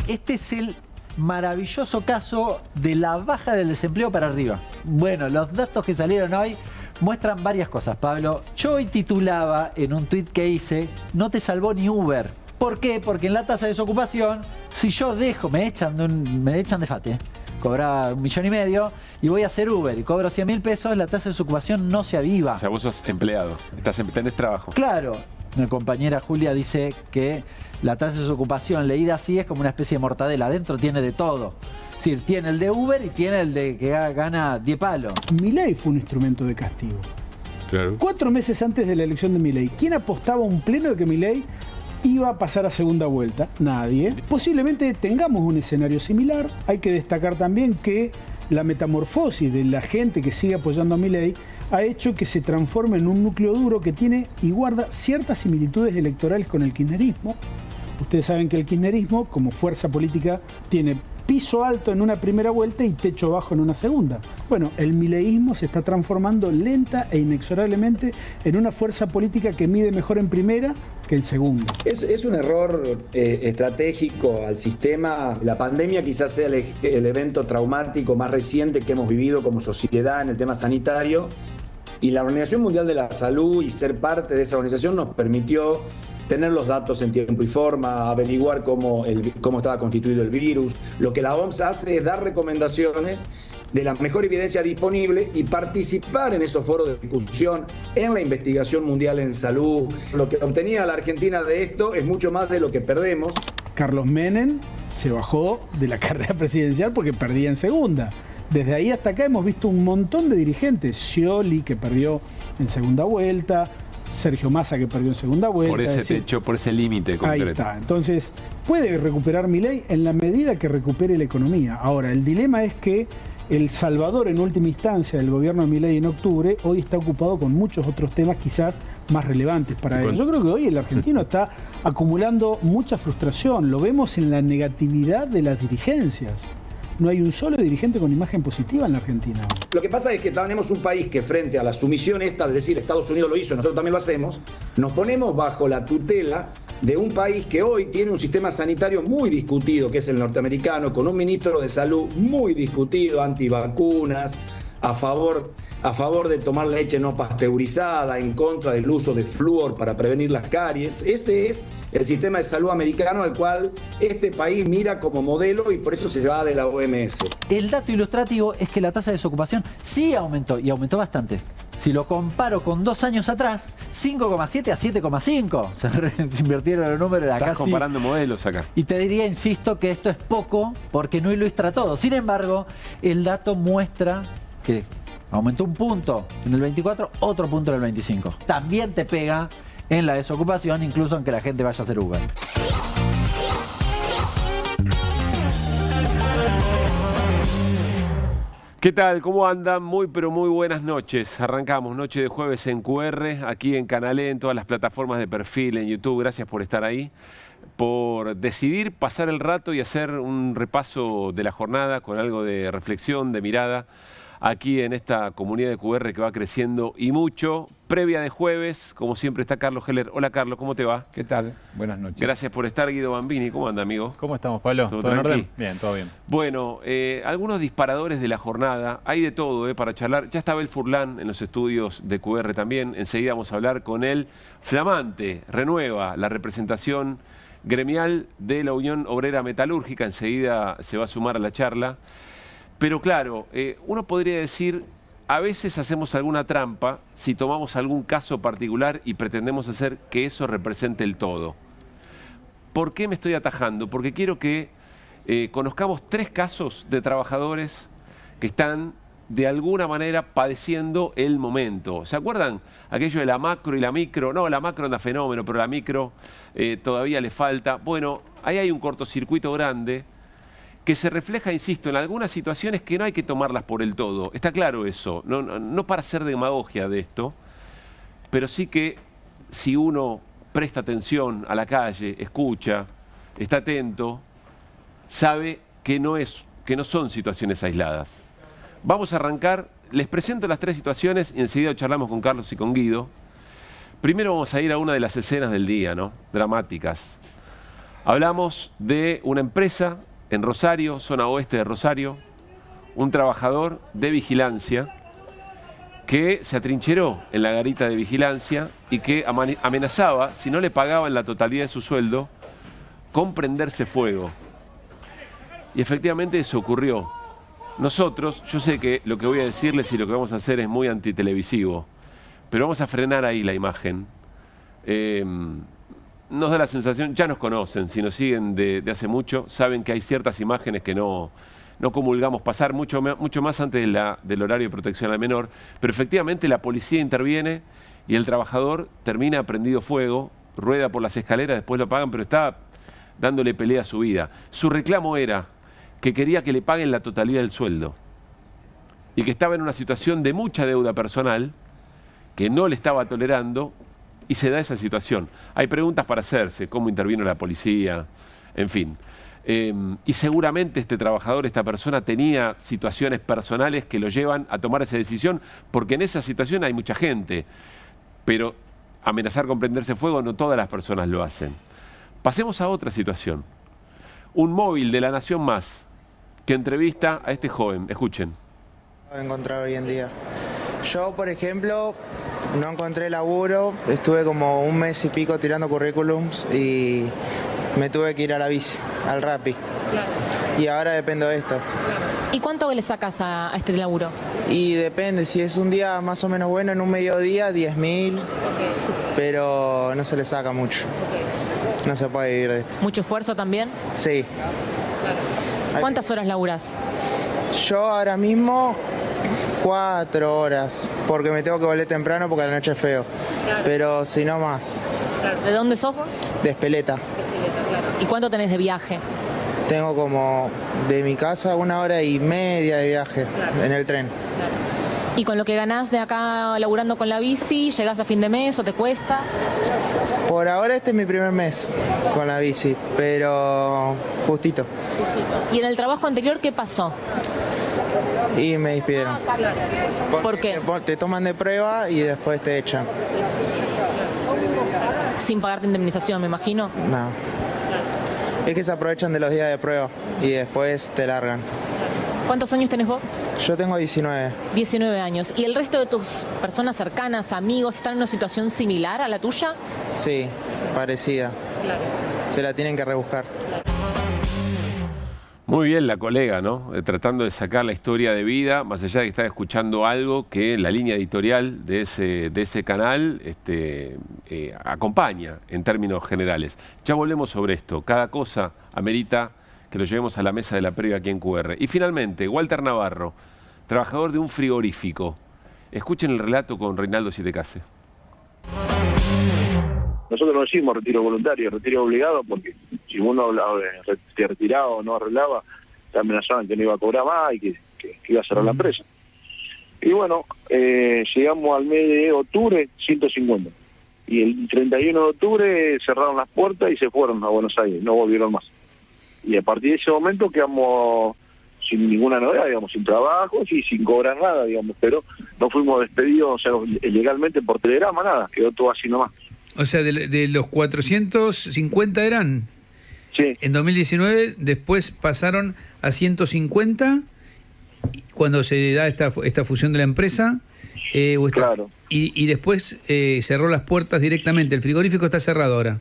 Este es el maravilloso caso de la baja del desempleo para arriba. Bueno, los datos que salieron hoy muestran varias cosas, Pablo. Yo hoy titulaba en un tuit que hice, no te salvó ni Uber. ¿Por qué? Porque en la tasa de desocupación, si yo dejo, me echan de FATE, cobraba 1,5 millones y voy a hacer Uber y cobro 100.000 pesos, la tasa de desocupación no se aviva. O sea, vos sos empleado, tenés trabajo. Claro. Mi compañera Julia dice que la tasa de desocupación leída así es como una especie de mortadela. Adentro tiene de todo. Es decir, tiene el de Uber y tiene el de que gana 10 palos. Milei fue un instrumento de castigo. Claro. 4 meses antes de la elección de Milei, ¿quién apostaba un pleno de que Milei iba a pasar a segunda vuelta? Nadie. Posiblemente tengamos un escenario similar. Hay que destacar también que la metamorfosis de la gente que sigue apoyando a Milei ha hecho que se transforme en un núcleo duro que tiene y guarda ciertas similitudes electorales con el kirchnerismo. Ustedes saben que el kirchnerismo, como fuerza política, tiene piso alto en una primera vuelta y techo bajo en una segunda. Bueno, el mileísmo se está transformando lenta e inexorablemente en una fuerza política que mide mejor en primera que en segunda. Es un error estratégico al sistema. La pandemia quizás sea el evento traumático más reciente que hemos vivido como sociedad en el tema sanitario, y la Organización Mundial de la Salud y ser parte de esa organización nos permitió tener los datos en tiempo y forma, averiguar cómo estaba constituido el virus. Lo que la OMS hace es dar recomendaciones de la mejor evidencia disponible y participar en esos foros de discusión en la investigación mundial en salud. Lo que obtenía la Argentina de esto es mucho más de lo que perdemos. Carlos Menem se bajó de la carrera presidencial porque perdía en segunda. Desde ahí hasta acá hemos visto un montón de dirigentes. Scioli, que perdió en segunda vuelta, Sergio Massa, que perdió en segunda vuelta. Por ese techo, por ese límite concreto. Ahí está. Entonces, puede recuperar Milei en la medida que recupere la economía. Ahora, el dilema es que El Salvador, en última instancia, del gobierno de Milei en octubre, hoy está ocupado con muchos otros temas quizás más relevantes para él. Yo creo que hoy el argentino está acumulando mucha frustración. Lo vemos en la negatividad de las dirigencias. No hay un solo dirigente con imagen positiva en la Argentina. Lo que pasa es que tenemos un país que frente a la sumisión esta, de decir Estados Unidos lo hizo, nosotros también lo hacemos, nos ponemos bajo la tutela de un país que hoy tiene un sistema sanitario muy discutido, que es el norteamericano, con un ministro de salud muy discutido, antivacunas, a favor de tomar leche no pasteurizada, en contra del uso de flúor para prevenir las caries. Ese es el sistema de salud americano al cual este país mira como modelo y por eso se va de la OMS. El dato ilustrativo es que la tasa de desocupación sí aumentó, y aumentó bastante. Si lo comparo con 2 años atrás, 5,7 a 7,5. Se invirtieron los números de acá. Estás comparando modelos acá. Y te diría, insisto, que esto es poco porque no ilustra todo. Sin embargo, el dato muestra que aumentó un punto en el 24, otro punto en el 25. También te pega en la desocupación, incluso aunque la gente vaya a hacer Uber. ¿Qué tal? ¿Cómo andan? Muy pero muy buenas noches. Arrancamos noche de jueves en QR, aquí en Canalé, en todas las plataformas de perfil, en YouTube. Gracias por estar ahí, por decidir pasar el rato y hacer un repaso de la jornada con algo de reflexión, de mirada, aquí en esta comunidad de QR que va creciendo y mucho. Previa de jueves, como siempre, está Carlos Heller. Hola, Carlos, ¿cómo te va? ¿Qué tal? Buenas noches. Gracias por estar, Guido Bambini. ¿Cómo anda, amigo? ¿Cómo estamos, Pablo? ¿Todo en tranqui? orden? Bien, todo bien. Bueno, algunos disparadores de la jornada. Hay de todo para charlar. Ya estaba el Furlan en los estudios de QR también. Enseguida vamos a hablar con él. Flamante, renueva la representación gremial de la Unión Obrera Metalúrgica. Enseguida se va a sumar a la charla. Pero claro, uno podría decir, a veces hacemos alguna trampa si tomamos algún caso particular y pretendemos hacer que eso represente el todo. ¿Por qué me estoy atajando? Porque quiero que conozcamos 3 casos de trabajadores que están de alguna manera padeciendo el momento. ¿Se acuerdan aquello de la macro y la micro? No, la macro anda fenómeno, pero la micro todavía le falta. Bueno, ahí hay un cortocircuito grande que se refleja, insisto, en algunas situaciones que no hay que tomarlas por el todo. Está claro eso, no para hacer demagogia de esto, pero sí que si uno presta atención a la calle, escucha, está atento, sabe que no son situaciones aisladas. Vamos a arrancar, les presento las 3 situaciones y enseguida charlamos con Carlos y con Guido. Primero vamos a ir a una de las escenas del día, ¿no? Dramáticas. Hablamos de una empresa en Rosario, zona oeste de Rosario, un trabajador de vigilancia que se atrincheró en la garita de vigilancia y que amenazaba, si no le pagaban la totalidad de su sueldo, con prenderse fuego. Y efectivamente eso ocurrió. Nosotros, yo sé que lo que voy a decirles y lo que vamos a hacer es muy antitelevisivo, pero vamos a frenar ahí la imagen. Nos da la sensación, ya nos conocen, si nos siguen de hace mucho, saben que hay ciertas imágenes que no comulgamos pasar mucho más antes del horario de protección al menor, pero efectivamente la policía interviene y el trabajador termina prendido fuego, rueda por las escaleras, después lo pagan, pero está dándole pelea a su vida. Su reclamo era que quería que le paguen la totalidad del sueldo y que estaba en una situación de mucha deuda personal, que no le estaba tolerando, y se da esa situación. Hay preguntas para hacerse, cómo intervino la policía, en fin. Y seguramente este trabajador, esta persona, tenía situaciones personales que lo llevan a tomar esa decisión, porque en esa situación hay mucha gente, pero amenazar con prenderse fuego no todas las personas lo hacen. Pasemos a otra situación. Un móvil de La Nación Más que entrevista a este joven. Escuchen. Encontrar hoy en día. Yo, por ejemplo, no encontré laburo, estuve como un mes y pico tirando currículums y me tuve que ir a la bici, al Rappi. Claro. Y ahora dependo de esto. ¿Y cuánto le sacas a este laburo? Y depende, si es un día más o menos bueno, en un mediodía, 10.000, pero no se le saca mucho. No se puede vivir de esto. ¿Mucho esfuerzo también? Sí. ¿Cuántas horas laburas? Yo ahora mismo 4 horas, porque me tengo que volver temprano porque a la noche es feo. Claro. Pero si no más. Claro. ¿De dónde sos vos? De Espeleta. Claro. ¿Y cuánto tenés de viaje? Tengo como de mi casa 1 hora y media de viaje, claro, en el tren. Claro. ¿Y con lo que ganás de acá laburando con la bici, llegás a fin de mes o te cuesta? Por ahora este es mi primer mes con la bici, pero justito. ¿Y en el trabajo anterior qué pasó? Y me despidieron. ¿Por qué? Te toman de prueba y después te echan. Sin pagarte indemnización, me imagino. No. Es que se aprovechan de los días de prueba y después te largan. ¿Cuántos años tenés vos? Yo tengo 19. 19 años. ¿Y el resto de tus personas cercanas, amigos, están en una situación similar a la tuya? Sí, parecida. Claro. Se la tienen que rebuscar. Muy bien la colega, ¿no? Tratando de sacar la historia de vida, más allá de que está escuchando algo que la línea editorial de ese canal acompaña en términos generales. Ya volvemos sobre esto. Cada cosa amerita que lo llevemos a la mesa de la previa aquí en QR. Y finalmente, Walter Navarro, trabajador de un frigorífico. Escuchen el relato con Reinaldo Sietecase. Nosotros no decimos retiro voluntario, retiro obligado, porque si uno hablaba de retirado o no arreglaba, te amenazaban que no iba a cobrar más y que iba a cerrar la empresa. Y bueno, llegamos al mes de octubre, 150. Y el 31 de octubre cerraron las puertas y se fueron a Buenos Aires, no volvieron más. Y a partir de ese momento quedamos sin ninguna novedad, digamos, sin trabajo y sin cobrar nada, digamos, pero no fuimos despedidos, o sea, legalmente por telegrama, nada, quedó todo así nomás. O sea, de los 450 eran, sí, en 2019, después pasaron a 150 cuando se da esta fusión de la empresa, claro. Y después cerró las puertas directamente. El frigorífico está cerrado ahora.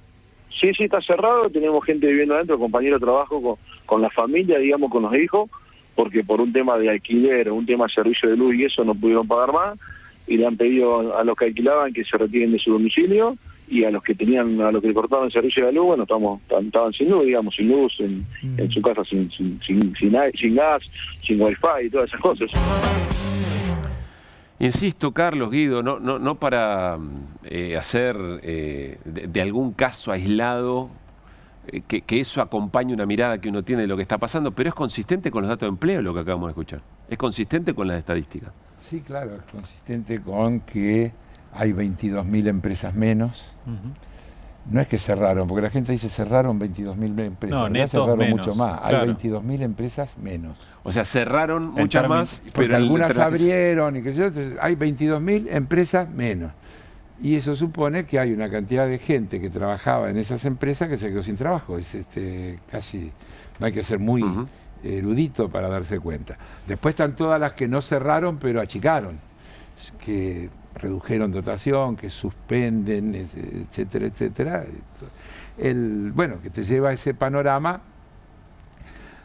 Sí, está cerrado, tenemos gente viviendo adentro, compañeros de trabajo con la familia, digamos, con los hijos, porque por un tema de alquiler, un tema de servicio de luz y eso no pudieron pagar más, y le han pedido a los que alquilaban que se retiren de su domicilio, y a los que le cortaban el servicio de la luz, bueno, estaban sin luz, digamos, sin luz en su casa, sin gas, sin wifi y todas esas cosas. Insisto, Carlos, Guido, no para hacer de algún caso aislado que eso acompañe una mirada que uno tiene de lo que está pasando, pero es consistente con los datos de empleo lo que acabamos de escuchar. Es consistente con las estadísticas. Sí, claro, es consistente con que hay 22.000 empresas menos. No es que cerraron, porque la gente dice cerraron 22.000 empresas. No, netos cerraron menos, mucho más. claro. Hay 22.000 empresas menos. O sea, cerraron muchas más, Porque pero algunas abrieron y que yo, hay 22.000 empresas menos. Y eso supone que hay una cantidad de gente que trabajaba en esas empresas que se quedó sin trabajo. Es casi, no hay que ser muy erudito para darse cuenta. Después están todas las que no cerraron, pero achicaron, que redujeron dotación, que suspenden, etcétera, etcétera. Bueno, que te lleva a ese panorama.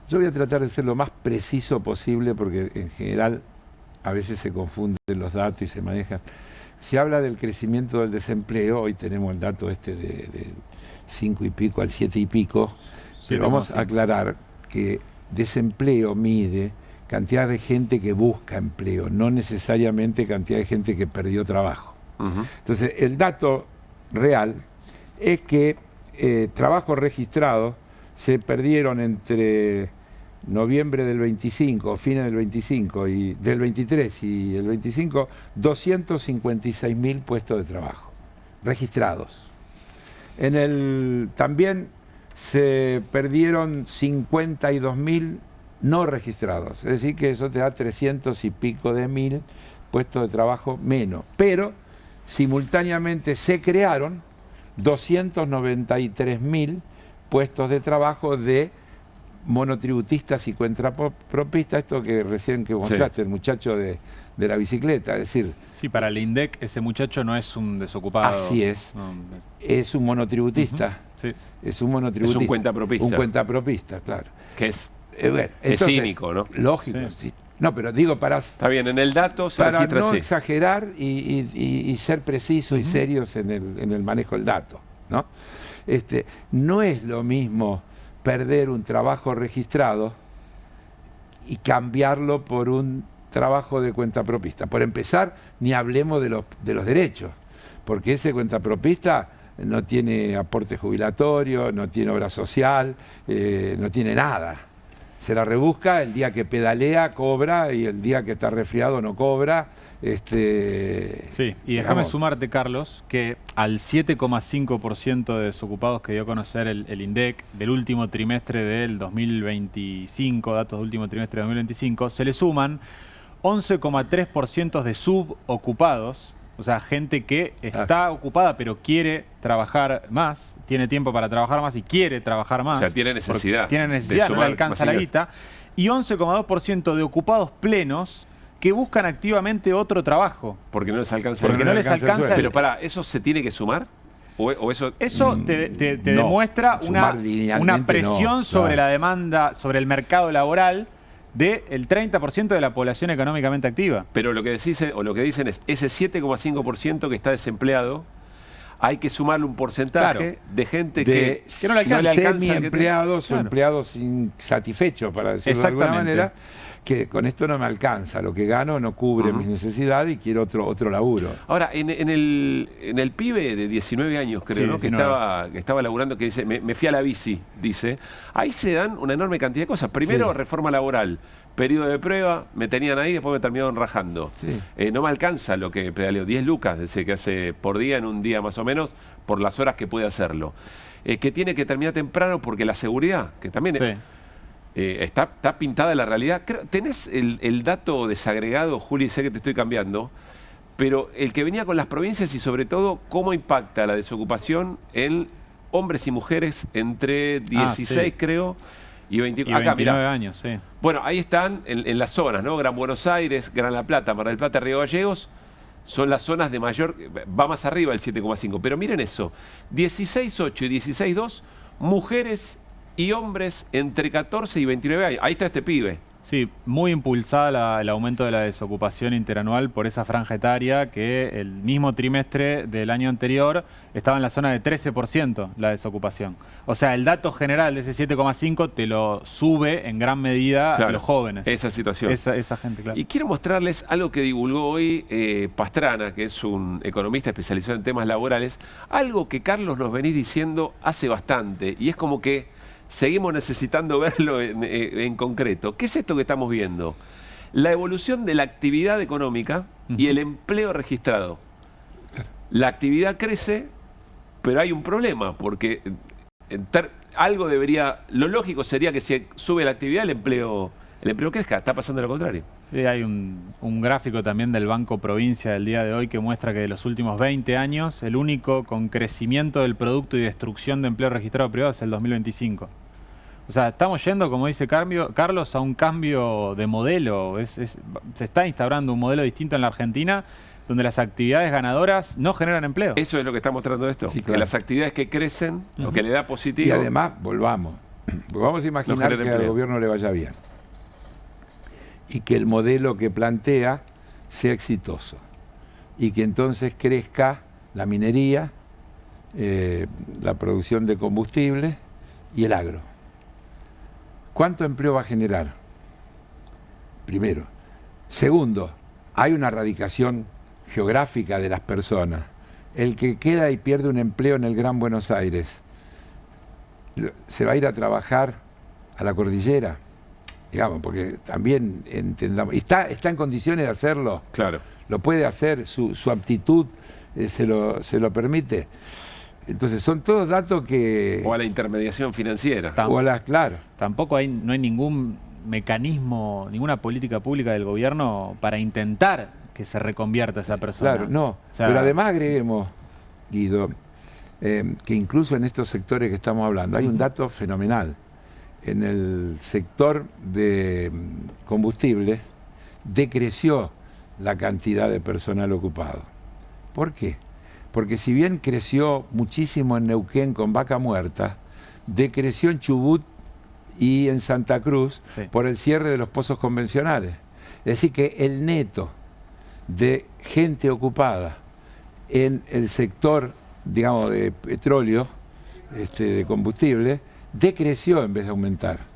Yo voy a tratar de ser lo más preciso posible porque en general a veces se confunden los datos y se manejan. Se habla del crecimiento del desempleo, hoy tenemos el dato de 5 y pico al 7 y pico, pero vamos a aclarar que desempleo mide cantidad de gente que busca empleo, no necesariamente cantidad de gente que perdió trabajo. Entonces, el dato real es que trabajos registrados se perdieron entre noviembre del 25, fines del 25 y del 23 y el 25, 256.000 puestos de trabajo registrados. También se perdieron 52.000 no registrados, es decir que eso te da 300 y pico de mil puestos de trabajo menos, pero simultáneamente se crearon 293.000 puestos de trabajo de monotributistas y cuentapropistas, esto que recién que mostraste, el muchacho de la bicicleta, es decir... Sí, para el INDEC ese muchacho no es un desocupado. Así es, es un monotributista, es un monotributista. Es un cuentapropista. Un cuentapropista, claro. Que es, bueno, es cínico, ¿no? Lógico, sí. No, pero digo para... Está bien, en el dato se para registra no así. exagerar y ser precisos y serios en el manejo del dato, ¿no? No es lo mismo perder un trabajo registrado y cambiarlo por un trabajo de cuentapropista. Por empezar, ni hablemos de los derechos, porque ese cuentapropista no tiene aporte jubilatorio, no tiene obra social, no tiene nada. Se la rebusca, el día que pedalea cobra y el día que está resfriado no cobra. Sí, y déjame sumarte, Carlos, que al 7,5% de desocupados que dio a conocer el INDEC del último trimestre del 2025, datos del último trimestre de 2025, se le suman 11,3% de subocupados, o sea, gente que está ocupada pero quiere trabajar más, tiene tiempo para trabajar más y quiere trabajar más. O sea, tiene necesidad. Tiene necesidad, no le alcanza la guita. Y 11,2% de ocupados plenos que buscan activamente otro trabajo. Porque no les alcanza. Porque no les alcanza. Pero para, ¿eso se tiene que sumar? ¿O eso te demuestra una presión sobre la demanda, sobre el mercado laboral del 30% de la población económicamente activa. Pero lo que dicen es, ese 7,5% que está desempleado, hay que sumarle un porcentaje de gente que no le alcanza. Semi-empleados o empleados insatisfechos, para decirlo de alguna manera, que con esto no me alcanza, lo que gano no cubre mis necesidades y quiero otro laburo. Ahora, en el pibe de 19 años, creo, ¿no? que estaba laburando, que dice, me fui a la bici, dice, ahí se dan una enorme cantidad de cosas. Primero, reforma laboral, periodo de prueba, me tenían ahí, después me terminaron rajando. No me alcanza lo que pedaleo, 10 lucas, dice que hace por día, en un día más o menos, por las horas que puede hacerlo. Que tiene que terminar temprano porque la seguridad, que también... está pintada la realidad. Tenés el dato desagregado, Juli, sé que te estoy cambiando, pero el que venía con las provincias y sobre todo cómo impacta la desocupación en hombres y mujeres entre 16, creo, y 29 años. Sí. Bueno, ahí están en las zonas, ¿no? Gran Buenos Aires, Gran La Plata, Mar del Plata, Río Gallegos, son las zonas de mayor, va más arriba el 7,5, pero miren eso, 16,8 y 16,2, mujeres y hombres entre 14 y 29 años. Ahí está este pibe. Sí, muy impulsada el aumento de la desocupación interanual por esa franja etaria que el mismo trimestre del año anterior estaba en la zona de 13% la desocupación. O sea, el dato general de ese 7,5 te lo sube en gran medida a los jóvenes. Esa situación. Esa gente, claro. Y quiero mostrarles algo que divulgó hoy Pastrana, que es un economista especializado en temas laborales, algo que Carlos nos venís diciendo hace bastante, y es como que seguimos necesitando verlo en concreto. ¿Qué es esto que estamos viendo? La evolución de la actividad económica y el empleo registrado. La actividad crece, pero hay un problema, porque algo debería... Lo lógico sería que si sube la actividad, el empleo crezca. Está pasando lo contrario. Hay un gráfico también del Banco Provincia del día de hoy que muestra que de los últimos 20 años, el único con crecimiento del producto y destrucción de empleo registrado privado es el 2025. O sea, estamos yendo, como dice Carlos, a un cambio de modelo. Se está instaurando un modelo distinto en la Argentina, donde las actividades ganadoras no generan empleo. Eso es lo que está mostrando esto, Sí, que claro. las actividades que crecen, lo que le da positivo... Y además, volvamos a imaginar que al gobierno le vaya bien y que el modelo que plantea sea exitoso y que entonces crezca la minería, la producción de combustible y el agro. ¿Cuánto empleo va a generar? Primero. Segundo, hay una radicación geográfica de las personas. El que queda y pierde un empleo en el Gran Buenos Aires, ¿se va a ir a trabajar a la cordillera? Digamos, porque también entendamos, está en condiciones de hacerlo. Claro. Lo puede hacer, su aptitud se lo permite. Entonces son todos datos que... O a la intermediación financiera. Claro. Tampoco no hay ningún mecanismo, ninguna política pública del gobierno para intentar que se reconvierta esa persona. Claro, no. O sea, pero además agreguemos, Guido, que incluso en estos sectores que estamos hablando hay un dato fenomenal. En el sector de combustibles decreció la cantidad de personal ocupado. ¿Por qué? Porque si bien creció muchísimo en Neuquén con Vaca Muerta, decreció en Chubut y en Santa Cruz por el cierre de los pozos convencionales. Es decir, que el neto de gente ocupada en el sector, digamos, de petróleo, de combustible, decreció en vez de aumentar.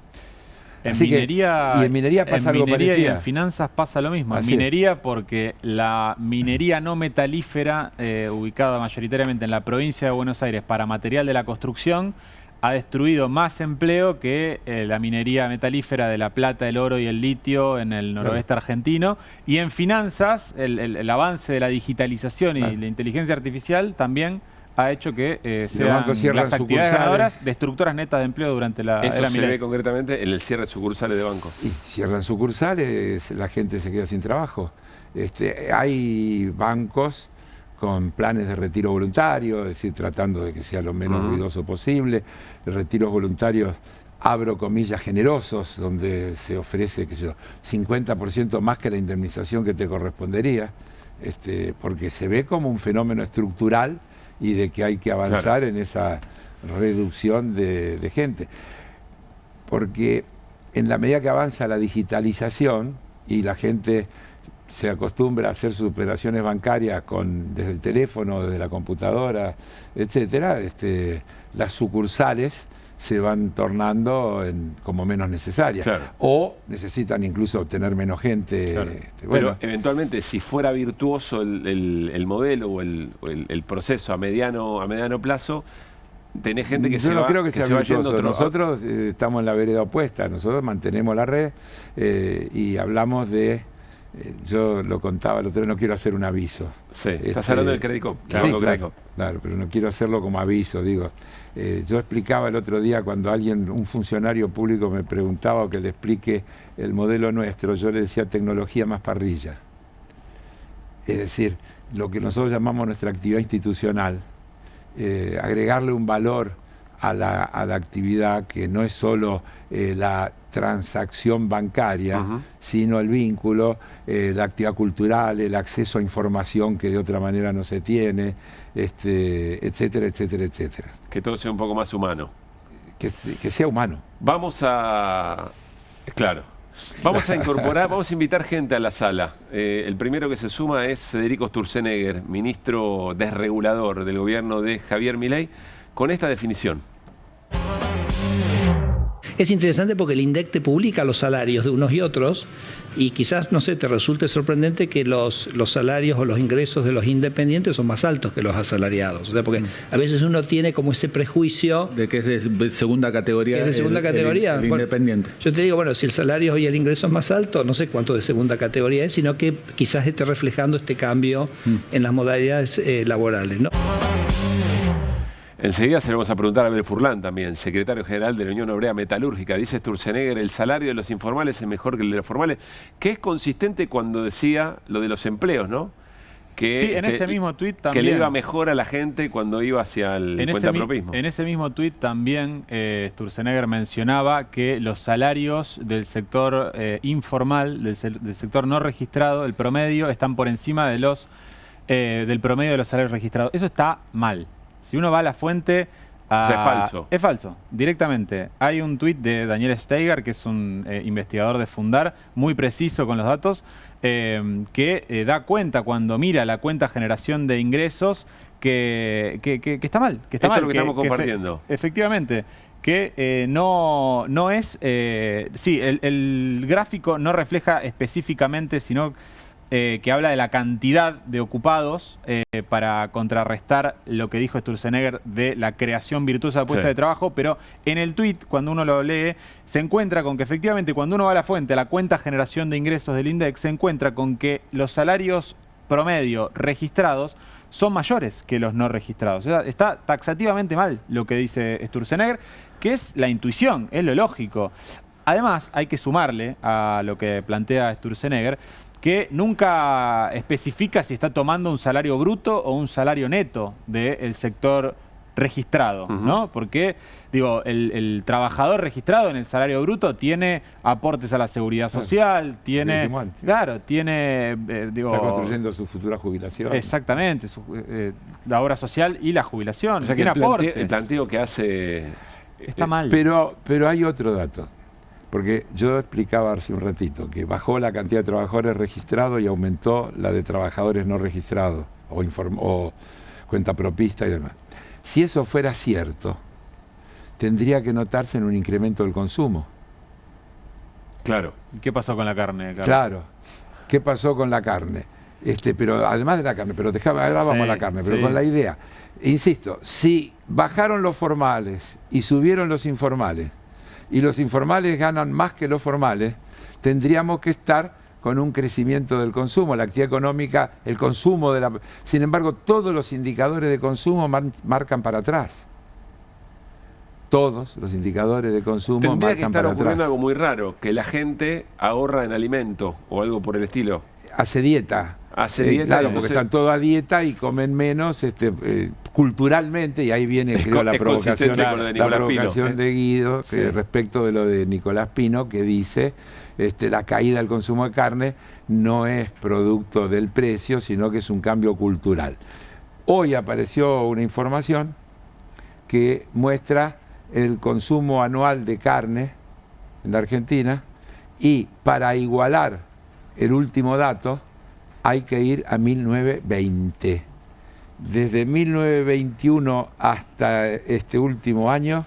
En Así minería, y en minería pasa algo parecido. Y en finanzas pasa lo mismo. Así en minería porque la minería no metalífera, ubicada mayoritariamente en la provincia de Buenos Aires para material de la construcción, ha destruido más empleo que la minería metalífera de la plata, el oro y el litio en el noroeste argentino. Y en finanzas, el avance de la digitalización y la inteligencia artificial también ha hecho que sean las actividades ganadoras destructoras netas de empleo durante la Eso era se Milei. ve concretamente en el cierre de sucursales de bancos. Y cierran sucursales, la gente se queda sin trabajo. Hay bancos con planes de retiro voluntario, es decir, tratando de que sea lo menos ruidoso posible. Retiros voluntarios, abro comillas, generosos, donde se ofrece, 50% más que la indemnización que te correspondería, porque se ve como un fenómeno estructural y de que hay que avanzar en esa reducción de gente. Porque en la medida que avanza la digitalización y la gente se acostumbra a hacer sus operaciones bancarias desde el teléfono, desde la computadora, etcétera, las sucursales se van tornando como menos necesarias. Claro. O necesitan incluso obtener menos gente. Claro. Bueno, pero eventualmente, si fuera virtuoso el modelo o el proceso a mediano plazo, tenés gente que yo se no va, creo que sea se va yendo virtuoso. otro. Nosotros estamos en la vereda opuesta. Nosotros mantenemos la red y hablamos de... yo lo contaba el otro día, no quiero hacer un aviso. Sí, estás hablando del Crédito. Sí, claro, pero no quiero hacerlo como aviso, digo. Yo explicaba el otro día cuando un funcionario público me preguntaba o que le explique el modelo nuestro, yo le decía tecnología más parrilla. Es decir, lo que nosotros llamamos nuestra actividad institucional, agregarle un valor a la actividad que no es solo la transacción bancaria, sino el vínculo, la actividad cultural, el acceso a información que de otra manera no se tiene, etcétera, etcétera, etcétera. Que todo sea un poco más humano. Que sea humano. Vamos a incorporar, vamos a invitar gente a la sala. El primero que se suma es Federico Sturzenegger, ministro desregulador del gobierno de Javier Milei, con esta definición. Es interesante porque el INDEC te publica los salarios de unos y otros y quizás, no sé, te resulte sorprendente que los salarios o los ingresos de los independientes son más altos que los asalariados. O sea, porque a veces uno tiene como ese prejuicio... De que es de segunda categoría. ¿Es de segunda categoría? El independiente. Yo te digo, bueno, si el salario y el ingreso es más alto, no sé cuánto de segunda categoría es, sino que quizás esté reflejando este cambio en las modalidades laborales, ¿no? Enseguida se lo vamos a preguntar a Abel Furlan también, secretario general de la Unión Obrera Metalúrgica. Dice Sturzenegger, el salario de los informales es mejor que el de los formales, que es consistente cuando decía lo de los empleos, ¿no? Que, sí, en ese mismo tuit también. Que le iba mejor a la gente cuando iba hacia el cuentapropismo. En ese mismo tuit también Sturzenegger mencionaba que los salarios del sector informal, del sector no registrado, el promedio, están por encima de del promedio de los salarios registrados. Eso está mal. Si uno va a la fuente... O sea, es falso. Es falso, directamente. Hay un tuit de Daniel Steiger, que es un investigador de Fundar, muy preciso con los datos, que da cuenta cuando mira la cuenta generación de ingresos que está mal. Que está Esto mal, es lo que estamos compartiendo. Efectivamente. Que no es... sí, el gráfico no refleja específicamente, sino... que habla de la cantidad de ocupados para contrarrestar lo que dijo Sturzenegger de la creación virtuosa de puestos de trabajo, pero en el tuit, cuando uno lo lee, se encuentra con que efectivamente cuando uno va a la fuente, a la cuenta generación de ingresos del INDEC, se encuentra con que los salarios promedio registrados son mayores que los no registrados. O sea, está taxativamente mal lo que dice Sturzenegger, que es la intuición, es lo lógico. Además, hay que sumarle a lo que plantea Sturzenegger que nunca especifica si está tomando un salario bruto o un salario neto del sector registrado, ¿no? Porque, digo, el trabajador registrado en el salario bruto tiene aportes a la seguridad social, tiene... Claro, tiene... digo, está construyendo su futura jubilación. Exactamente, la obra social y la jubilación. O sea, tiene que aportes. El planteo que hace... Está mal. Pero hay otro dato. Porque yo explicaba hace un ratito que bajó la cantidad de trabajadores registrados y aumentó la de trabajadores no registrados o cuentapropista y demás. Si eso fuera cierto, tendría que notarse en un incremento del consumo. Claro. ¿Qué pasó con la carne? Claro. ¿Qué pasó con la carne? Pero además de la carne, pero ahora vamos a la carne, pero con la idea. Insisto, si bajaron los formales y subieron los informales, y los informales ganan más que los formales, tendríamos que estar con un crecimiento del consumo, la actividad económica, el consumo de la... Sin embargo, todos los indicadores de consumo marcan para atrás. Todos los indicadores de consumo marcan para atrás. Tendría que estar ocurriendo algo muy raro, que la gente ahorra en alimento o algo por el estilo. Hace dieta. Hace dieta. Claro, entonces... porque están todos a dieta y comen menos culturalmente, y ahí viene creo, la provocación, de Guido respecto de lo de Nicolás Pino, que dice la caída del consumo de carne no es producto del precio, sino que es un cambio cultural. Hoy apareció una información que muestra el consumo anual de carne en la Argentina, y para igualar el último dato hay que ir a 1920. Desde 1921 hasta este último año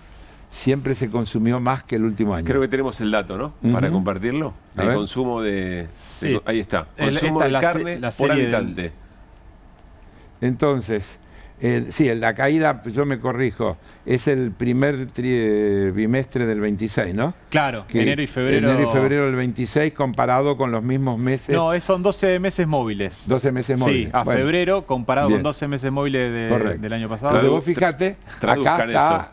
siempre se consumió más que el último año. Creo que tenemos el dato, ¿no? Para compartirlo. El consumo de... ahí está. Consumo de carne por habitante. Entonces, la caída, yo me corrijo, es el primer bimestre del 26, ¿no? Claro, enero y febrero. Enero y febrero del 26 comparado con los mismos meses. No, son 12 meses móviles. 12 meses móviles. Sí, febrero comparado con 12 meses móviles del año pasado. Entonces vos fíjate, acá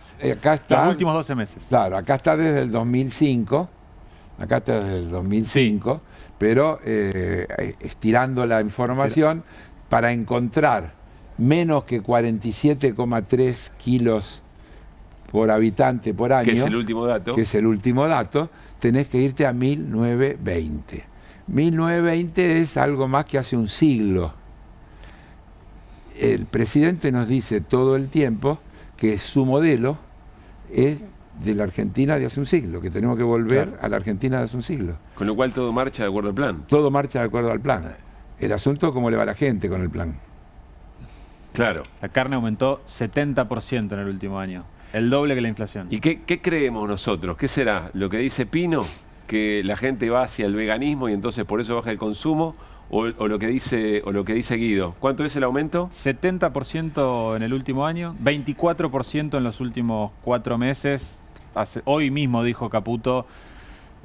está... Los últimos 12 meses. Claro, acá está desde el 2005. Acá está desde el 2005, pero estirando la información para encontrar menos que 47,3 kilos por habitante por año, que es el último dato, tenés que irte a 1920. 1920 es algo más que hace un siglo. El presidente nos dice todo el tiempo que su modelo es de la Argentina de hace un siglo, que tenemos que volver a la Argentina de hace un siglo. Con lo cual todo marcha de acuerdo al plan. Todo marcha de acuerdo al plan. El asunto es cómo le va a la gente con el plan. Claro. La carne aumentó 70% en el último año, el doble que la inflación. ¿Y qué creemos nosotros? ¿Qué será? ¿Lo que dice Pino? ¿Que la gente va hacia el veganismo y entonces por eso baja el consumo? ¿O lo que dice Guido? ¿Cuánto es el aumento? 70% en el último año, 24% en los últimos 4 meses. Hoy mismo dijo Caputo,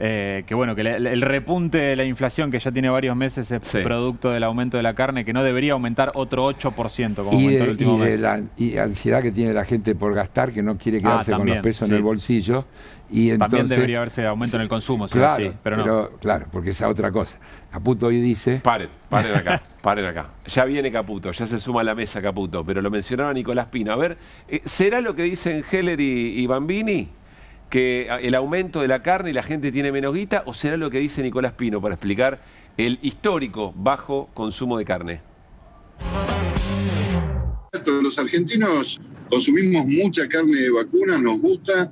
que bueno, que el repunte de la inflación que ya tiene varios meses es producto del aumento de la carne, que no debería aumentar otro 8% como aumentó el último mes. Y ansiedad que tiene la gente por gastar, que no quiere quedarse con los pesos en el bolsillo. Y entonces, también debería haberse aumento en el consumo, claro, sí, pero no. Claro, porque esa es otra cosa. Caputo hoy dice... Paren acá. Ya viene Caputo, ya se suma a la mesa Caputo, pero lo mencionaba Nicolás Pino. A ver, ¿será lo que dicen Heller y Bambini? ¿Que el aumento de la carne y la gente tiene menos guita? ¿O será lo que dice Nicolás Pino para explicar el histórico bajo consumo de carne? Los argentinos consumimos mucha carne de vacuna, nos gusta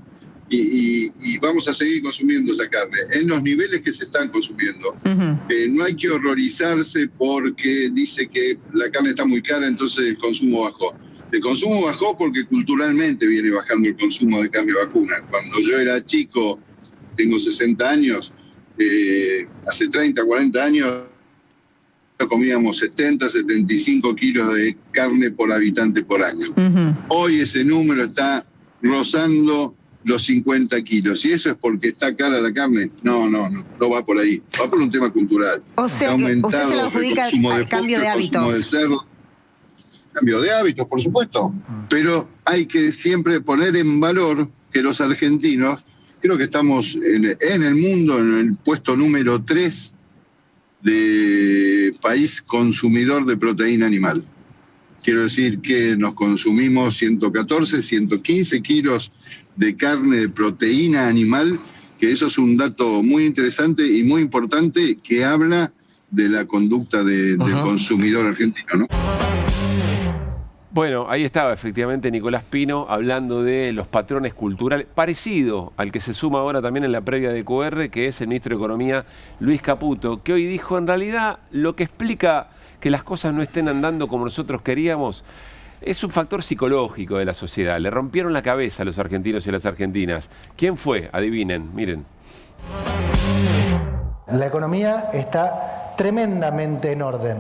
y vamos a seguir consumiendo esa carne en los niveles que se están consumiendo. No hay que horrorizarse porque dice que la carne está muy cara, entonces el consumo bajó. El consumo bajó porque culturalmente viene bajando el consumo de carne vacuna. Cuando yo era chico, tengo 60 años, hace 30, 40 años comíamos 70, 75 kilos de carne por habitante por año. Hoy ese número está rozando los 50 kilos. ¿Y eso es porque está cara la carne? No va por ahí. Va por un tema cultural. O sea, que usted se lo adjudica al cambio de hábitos. Cambio de hábitos, por supuesto, pero hay que siempre poner en valor que los argentinos, creo que estamos en el mundo en el puesto número 3 de país consumidor de proteína animal. Quiero decir que nos consumimos 114, 115 kilos de carne de proteína animal, que eso es un dato muy interesante y muy importante que habla de la conducta del consumidor argentino, ¿no? Bueno, ahí estaba efectivamente Nicolás Pino hablando de los patrones culturales, parecido al que se suma ahora también en la previa de QR, que es el ministro de Economía, Luis Caputo, que hoy dijo, en realidad, lo que explica que las cosas no estén andando como nosotros queríamos es un factor psicológico de la sociedad. Le rompieron la cabeza a los argentinos y a las argentinas. ¿Quién fue? Adivinen, miren. La economía está tremendamente en orden.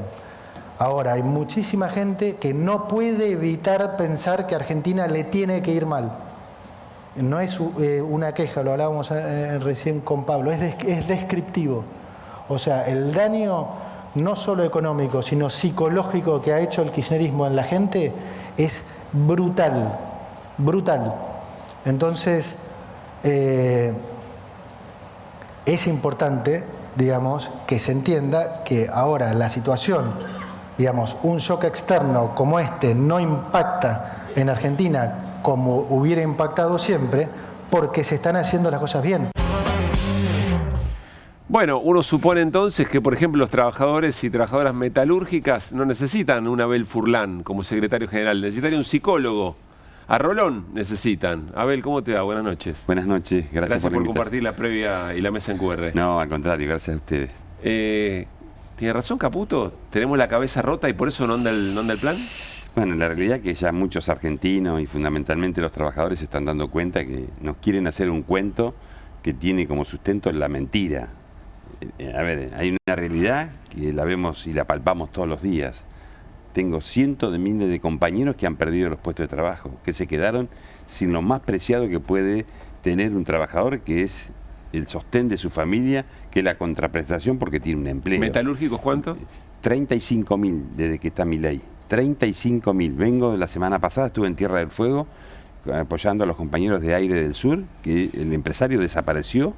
Ahora, hay muchísima gente que no puede evitar pensar que a Argentina le tiene que ir mal. No es una queja, lo hablábamos recién con Pablo, es descriptivo. O sea, el daño no solo económico, sino psicológico que ha hecho el kirchnerismo en la gente es brutal, brutal. Entonces, es importante, digamos, que se entienda que ahora la situación, digamos, un shock externo como este no impacta en Argentina como hubiera impactado siempre, porque se están haciendo las cosas bien. Bueno, uno supone entonces que, por ejemplo, los trabajadores y trabajadoras metalúrgicas no necesitan un Abel Furlan como secretario general, necesitan un psicólogo. A Rolón necesitan. Abel, ¿cómo te va? Buenas noches. Buenas noches, gracias por compartir la previa y la mesa en QR. No, al contrario, gracias a ustedes. ¿Tiene razón Caputo? ¿Tenemos la cabeza rota y por eso no anda el plan? Bueno, la realidad es que ya muchos argentinos y fundamentalmente los trabajadores se están dando cuenta que nos quieren hacer un cuento que tiene como sustento la mentira. A ver, hay una realidad que la vemos y la palpamos todos los días. Tengo cientos de miles de compañeros que han perdido los puestos de trabajo, que se quedaron sin lo más preciado que puede tener un trabajador, que es el sostén de su familia, que es la contraprestación porque tiene un empleo. ¿Metalúrgicos cuánto? 35.000 desde que está mi ley. 35.000. Vengo la semana pasada, estuve en Tierra del Fuego apoyando a los compañeros de Aire del Sur, que el empresario desapareció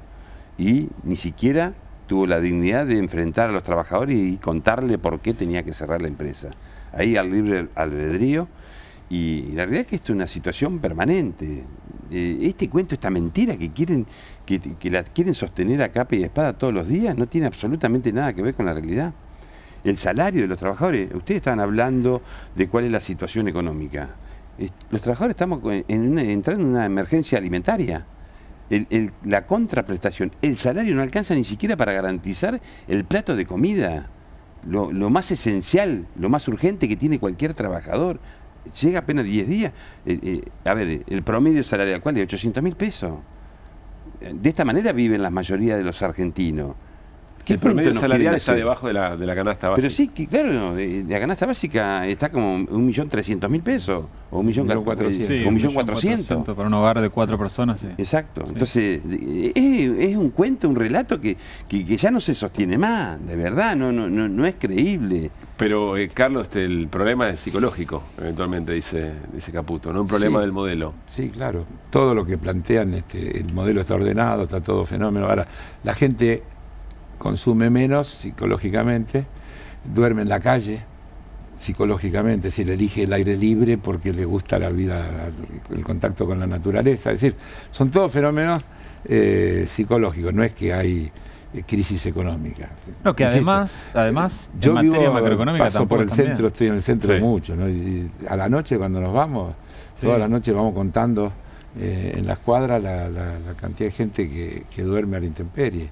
y ni siquiera tuvo la dignidad de enfrentar a los trabajadores y contarle por qué tenía que cerrar la empresa. Ahí al libre albedrío, y la realidad es que esto es una situación permanente. Este cuento, esta mentira que la quieren sostener a capa y espada todos los días, no tiene absolutamente nada que ver con la realidad. El salario de los trabajadores, ustedes estaban hablando de cuál es la situación económica. Los trabajadores estamos entrando en una emergencia alimentaria. La contraprestación, el salario no alcanza ni siquiera para garantizar el plato de comida, lo más esencial, lo más urgente que tiene cualquier trabajador. Llega apenas 10 días. A ver, el promedio salarial, ¿cuál es? 800.000 pesos. De esta manera viven la mayoría de los argentinos. El promedio nos salarial quieren está hacer? debajo de la canasta básica. Pero sí, que, claro, no, de la canasta básica está como 1.300.000 pesos o 1.400.000. 1.400.000 para un hogar de 4 personas. Sí. Exacto. Sí. Entonces, es un cuento, un relato que ya no se sostiene más, de verdad, no es creíble. Pero, Carlos, el problema es psicológico, eventualmente, dice Caputo, no un problema del modelo. Sí, claro. Todo lo que plantean, el modelo está ordenado, está todo fenómeno. Ahora, la gente consume menos psicológicamente, duerme en la calle psicológicamente, si le elige el aire libre porque le gusta la vida, el contacto con la naturaleza. Es decir, son todos fenómenos psicológicos, no es que hay crisis económica. No, que además yo en materia vivo, macroeconómica paso por el también. centro, estoy en el centro Sí. mucho, ¿no? Y a la noche cuando nos vamos, toda la noche vamos contando en las cuadras la cantidad de gente que duerme a la intemperie.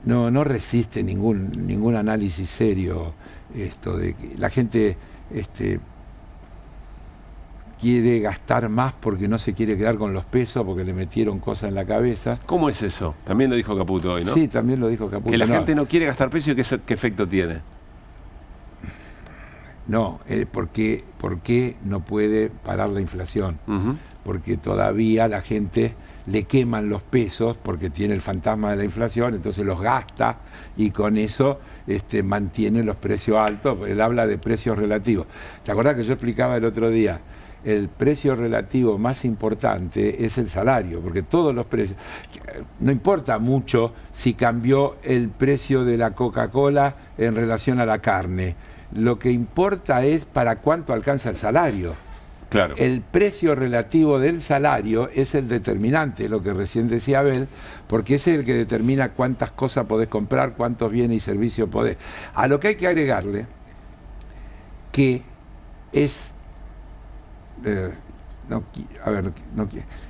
No resiste ningún análisis serio esto de que la gente quiere gastar más porque no se quiere quedar con los pesos, porque le metieron cosas en la cabeza. ¿Cómo es eso? También lo dijo Caputo hoy, ¿no? Sí, también lo dijo Caputo. Que la gente no quiere gastar peso y ¿qué efecto tiene? No, ¿por qué no puede parar la inflación? Porque todavía la gente le queman los pesos porque tiene el fantasma de la inflación, entonces los gasta y con eso mantiene los precios altos. Él habla de precios relativos. ¿Te acordás que yo explicaba el otro día? El precio relativo más importante es el salario, porque todos los precios, no importa mucho si cambió el precio de la Coca-Cola en relación a la carne, lo que importa es para cuánto alcanza el salario. Claro. El precio relativo del salario es el determinante, lo que recién decía Abel, porque es el que determina cuántas cosas podés comprar, cuántos bienes y servicios podés. A lo que hay que agregarle que es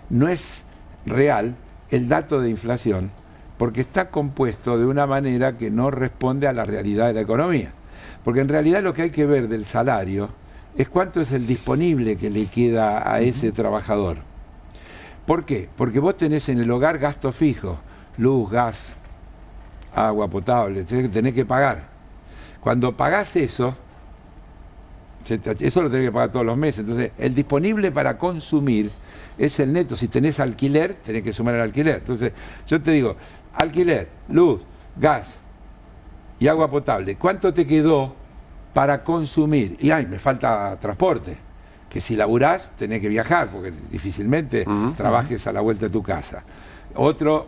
no es real el dato de inflación porque está compuesto de una manera que no responde a la realidad de la economía. Porque en realidad lo que hay que ver del salario es cuánto es el disponible que le queda a ese trabajador. ¿Por qué? Porque vos tenés en el hogar gastos fijos, luz, gas, agua potable, tenés que pagar. Cuando pagás eso lo tenés que pagar todos los meses. Entonces, el disponible para consumir es el neto. Si tenés alquiler, tenés que sumar el alquiler. Entonces, yo te digo, alquiler, luz, gas y agua potable, ¿cuánto te quedó para consumir? Y me falta transporte, que si laburás tenés que viajar, porque difícilmente trabajes a la vuelta de tu casa. Otro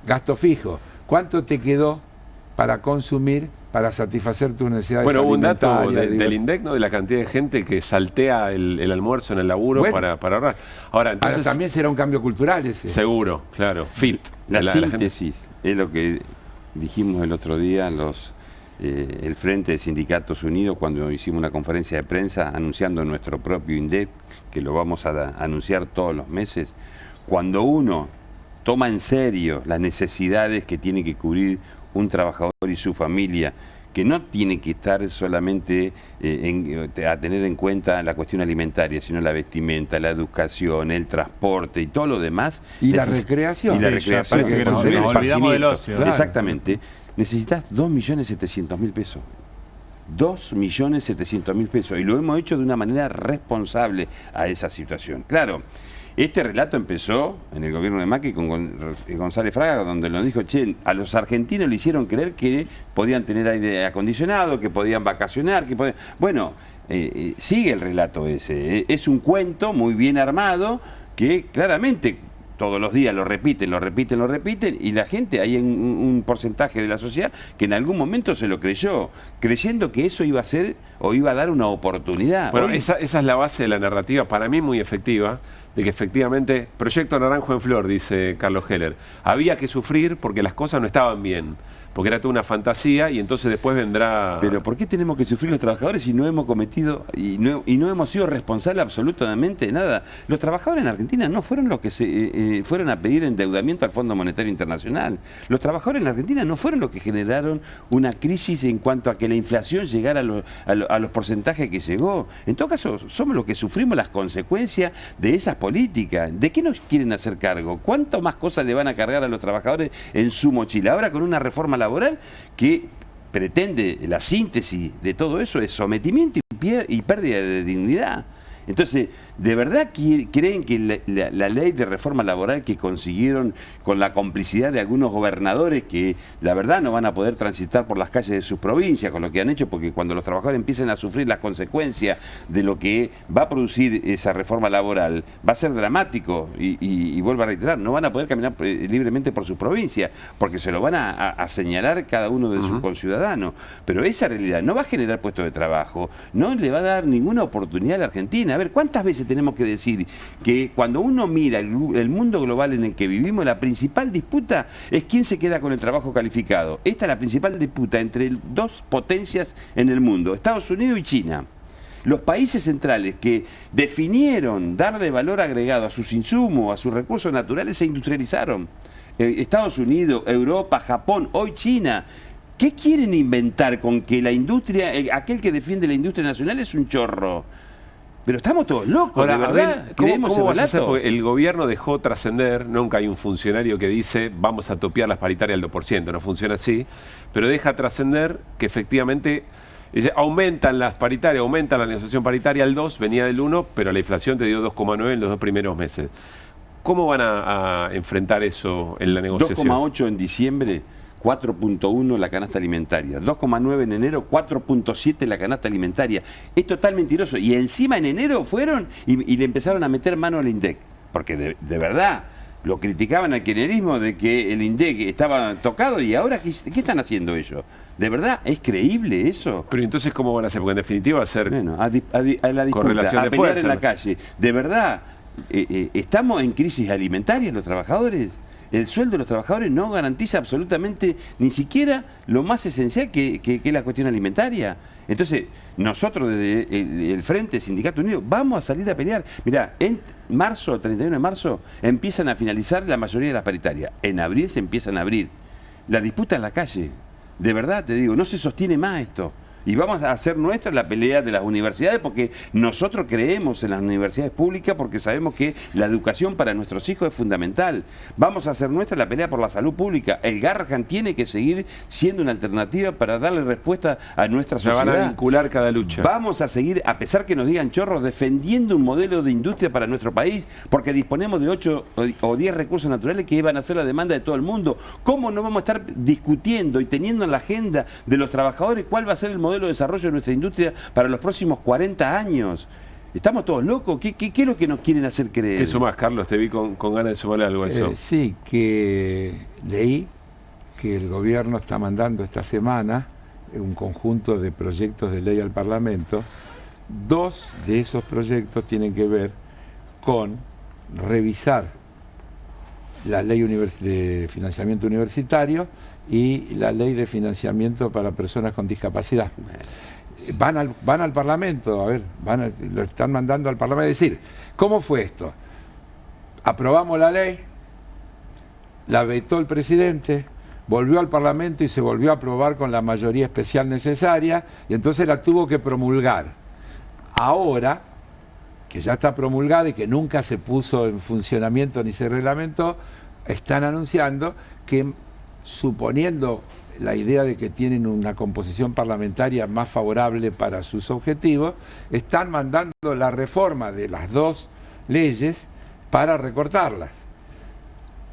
gasto fijo, ¿cuánto te quedó para consumir, para satisfacer tus necesidades alimentarias? Bueno, un dato del INDEC, ¿no? De la cantidad de gente que saltea el almuerzo en el laburo para ahorrar. Ahora, entonces, también será un cambio cultural ese. Seguro, claro. Fit. La síntesis es lo que dijimos el otro día el Frente de Sindicatos Unidos cuando hicimos una conferencia de prensa anunciando nuestro propio INDEC, que lo vamos a anunciar todos los meses. Cuando uno toma en serio las necesidades que tiene que cubrir un trabajador y su familia, que no tiene que estar solamente a tener en cuenta la cuestión alimentaria, sino la vestimenta, la educación, el transporte y todo lo demás. Y la recreación. Y la recreación. Parece que nos olvidamos del ocio. Claro. Exactamente. Necesitas 2.700.000 pesos. 2.700.000 pesos. Y lo hemos hecho de una manera responsable a esa situación. Claro. Este relato empezó en el gobierno de Macri con González Fraga, donde nos dijo, a los argentinos le hicieron creer que podían tener aire acondicionado, que podían vacacionar, que podían... Bueno, sigue el relato ese. Es un cuento muy bien armado que claramente todos los días lo repiten, y la gente, hay un porcentaje de la sociedad que en algún momento se lo creyó, creyendo que eso iba a ser o iba a dar una oportunidad. Bueno, esa es la base de la narrativa, para mí muy efectiva, de que efectivamente, proyecto Naranjo en Flor, dice Carlos Heller, había que sufrir porque las cosas no estaban bien, porque era toda una fantasía y entonces después vendrá... Pero ¿por qué tenemos que sufrir los trabajadores si no hemos cometido y no hemos sido responsables absolutamente de nada? Los trabajadores en Argentina no fueron los que se fueron a pedir endeudamiento al Fondo Monetario Internacional. Los trabajadores en Argentina no fueron los que generaron una crisis en cuanto a que la inflación llegara a los porcentajes que llegó. En todo caso, somos los que sufrimos las consecuencias de esas políticas. ¿De qué nos quieren hacer cargo? ¿Cuánto más cosas le van a cargar a los trabajadores en su mochila? Ahora con una reforma laboral que pretende, la síntesis de todo eso es sometimiento y pérdida de dignidad. Entonces, ¿de verdad creen que la ley de reforma laboral que consiguieron con la complicidad de algunos gobernadores que la verdad no van a poder transitar por las calles de sus provincias con lo que han hecho? Porque cuando los trabajadores empiecen a sufrir las consecuencias de lo que va a producir esa reforma laboral, va a ser dramático y vuelvo a reiterar, no van a poder caminar libremente por sus provincias porque se lo van a señalar cada uno de sus conciudadanos. Pero esa realidad no va a generar puestos de trabajo, no le va a dar ninguna oportunidad a la Argentina. A ver, ¿cuántas veces tenemos que decir que cuando uno mira el mundo global en el que vivimos, la principal disputa es quién se queda con el trabajo calificado? Esta es la principal disputa entre dos potencias en el mundo, Estados Unidos y China. Los países centrales que definieron darle valor agregado a sus insumos, a sus recursos naturales, se industrializaron. Estados Unidos, Europa, Japón, hoy China. ¿Qué quieren inventar con que la industria, aquel que defiende la industria nacional es un chorro? Pero estamos todos locos, ahora, de verdad. ¿Cómo vas a hacer? Porque el gobierno dejó trascender, nunca hay un funcionario que dice vamos a topear las paritarias al 2%, no funciona así, pero deja trascender que efectivamente aumentan las paritarias, aumenta la negociación paritaria al 2, venía del 1, pero la inflación te dio 2,9 en los 2 primeros meses. ¿Cómo van a enfrentar eso en la negociación? 2,8 en diciembre. 4.1 la canasta alimentaria, 2,9 en enero, 4.7 la canasta alimentaria. Es total mentiroso. Y encima en enero fueron y le empezaron a meter mano al INDEC. Porque de verdad lo criticaban al kirchnerismo de que el INDEC estaba tocado y ahora ¿qué están haciendo ellos? ¿De verdad es creíble eso? Pero entonces ¿cómo van a hacer? Porque en definitiva va a ser bueno, a la disputa, a pelear en la calle. ¿De verdad estamos en crisis alimentaria los trabajadores? El sueldo de los trabajadores no garantiza absolutamente ni siquiera lo más esencial que es la cuestión alimentaria. Entonces, nosotros desde el Frente Sindicato Unido vamos a salir a pelear. Mirá, en marzo, el 31 de marzo, empiezan a finalizar la mayoría de las paritarias. En abril se empiezan a abrir. La disputa en la calle. De verdad te digo, no se sostiene más esto. Y vamos a hacer nuestra la pelea de las universidades porque nosotros creemos en las universidades públicas porque sabemos que la educación para nuestros hijos es fundamental. Vamos a hacer nuestra la pelea por la salud pública. El Garrahan tiene que seguir siendo una alternativa para darle respuesta a nuestra sociedad. Se van a vincular cada lucha. Vamos a seguir, a pesar que nos digan chorros, defendiendo un modelo de industria para nuestro país porque disponemos de 8 o 10 recursos naturales que van a ser la demanda de todo el mundo. ¿Cómo no vamos a estar discutiendo y teniendo en la agenda de los trabajadores cuál va a ser el modelo de desarrollo de nuestra industria para los próximos 40 años? ¿Estamos todos locos? ¿Qué es lo que nos quieren hacer creer? ¿Qué sumás, Carlos? Te vi con ganas de sumarle algo a eso. Sí, que leí que el gobierno está mandando esta semana un conjunto de proyectos de ley al Parlamento. 2 de esos proyectos tienen que ver con revisar la ley de financiamiento universitario y la ley de financiamiento para personas con discapacidad. Van al Parlamento, a ver, lo están mandando al Parlamento. Es decir, ¿cómo fue esto? Aprobamos la ley, la vetó el presidente, volvió al Parlamento y se volvió a aprobar con la mayoría especial necesaria y entonces la tuvo que promulgar. Ahora, que ya está promulgada y que nunca se puso en funcionamiento ni se reglamentó, están anunciando que, suponiendo la idea de que tienen una composición parlamentaria más favorable para sus objetivos, están mandando la reforma de las 2 leyes para recortarlas.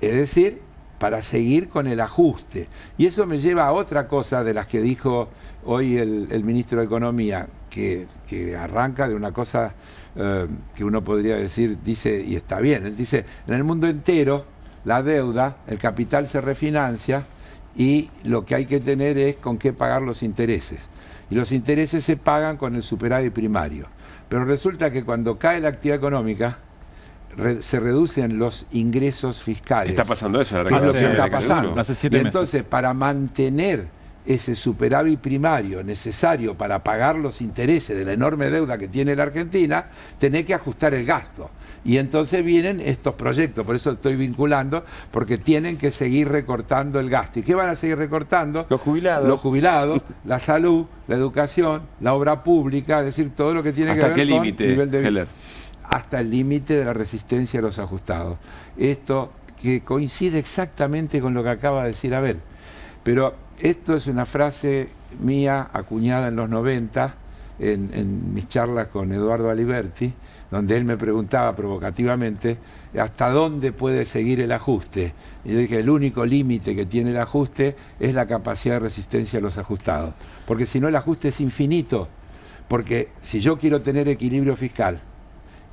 Es decir, para seguir con el ajuste. Y eso me lleva a otra cosa de las que dijo hoy el ministro de Economía, que arranca de una cosa que uno podría decir, dice, y está bien, él dice, en el mundo entero la deuda, el capital se refinancia y lo que hay que tener es con qué pagar los intereses. Y los intereses se pagan con el superávit primario. Pero resulta que cuando cae la actividad económica, se reducen los ingresos fiscales. Está pasando eso, la regulación está pasando. Hace 7 meses. Entonces, para mantener ese superávit primario necesario para pagar los intereses de la enorme deuda que tiene la Argentina, tenés que ajustar el gasto. Y entonces vienen estos proyectos, por eso estoy vinculando, porque tienen que seguir recortando el gasto. ¿Y qué van a seguir recortando? Los jubilados. Los jubilados, la salud, la educación, la obra pública, es decir, todo lo que tiene que ver con nivel de vida. hasta el límite de la resistencia a los ajustados. Esto que coincide exactamente con lo que acaba de decir Abel. Pero esto es una frase mía acuñada en los 90 en mis charlas con Eduardo Aliberti, donde él me preguntaba provocativamente hasta dónde puede seguir el ajuste. Y yo dije, el único límite que tiene el ajuste es la capacidad de resistencia a los ajustados. Porque si no, el ajuste es infinito. Porque si yo quiero tener equilibrio fiscal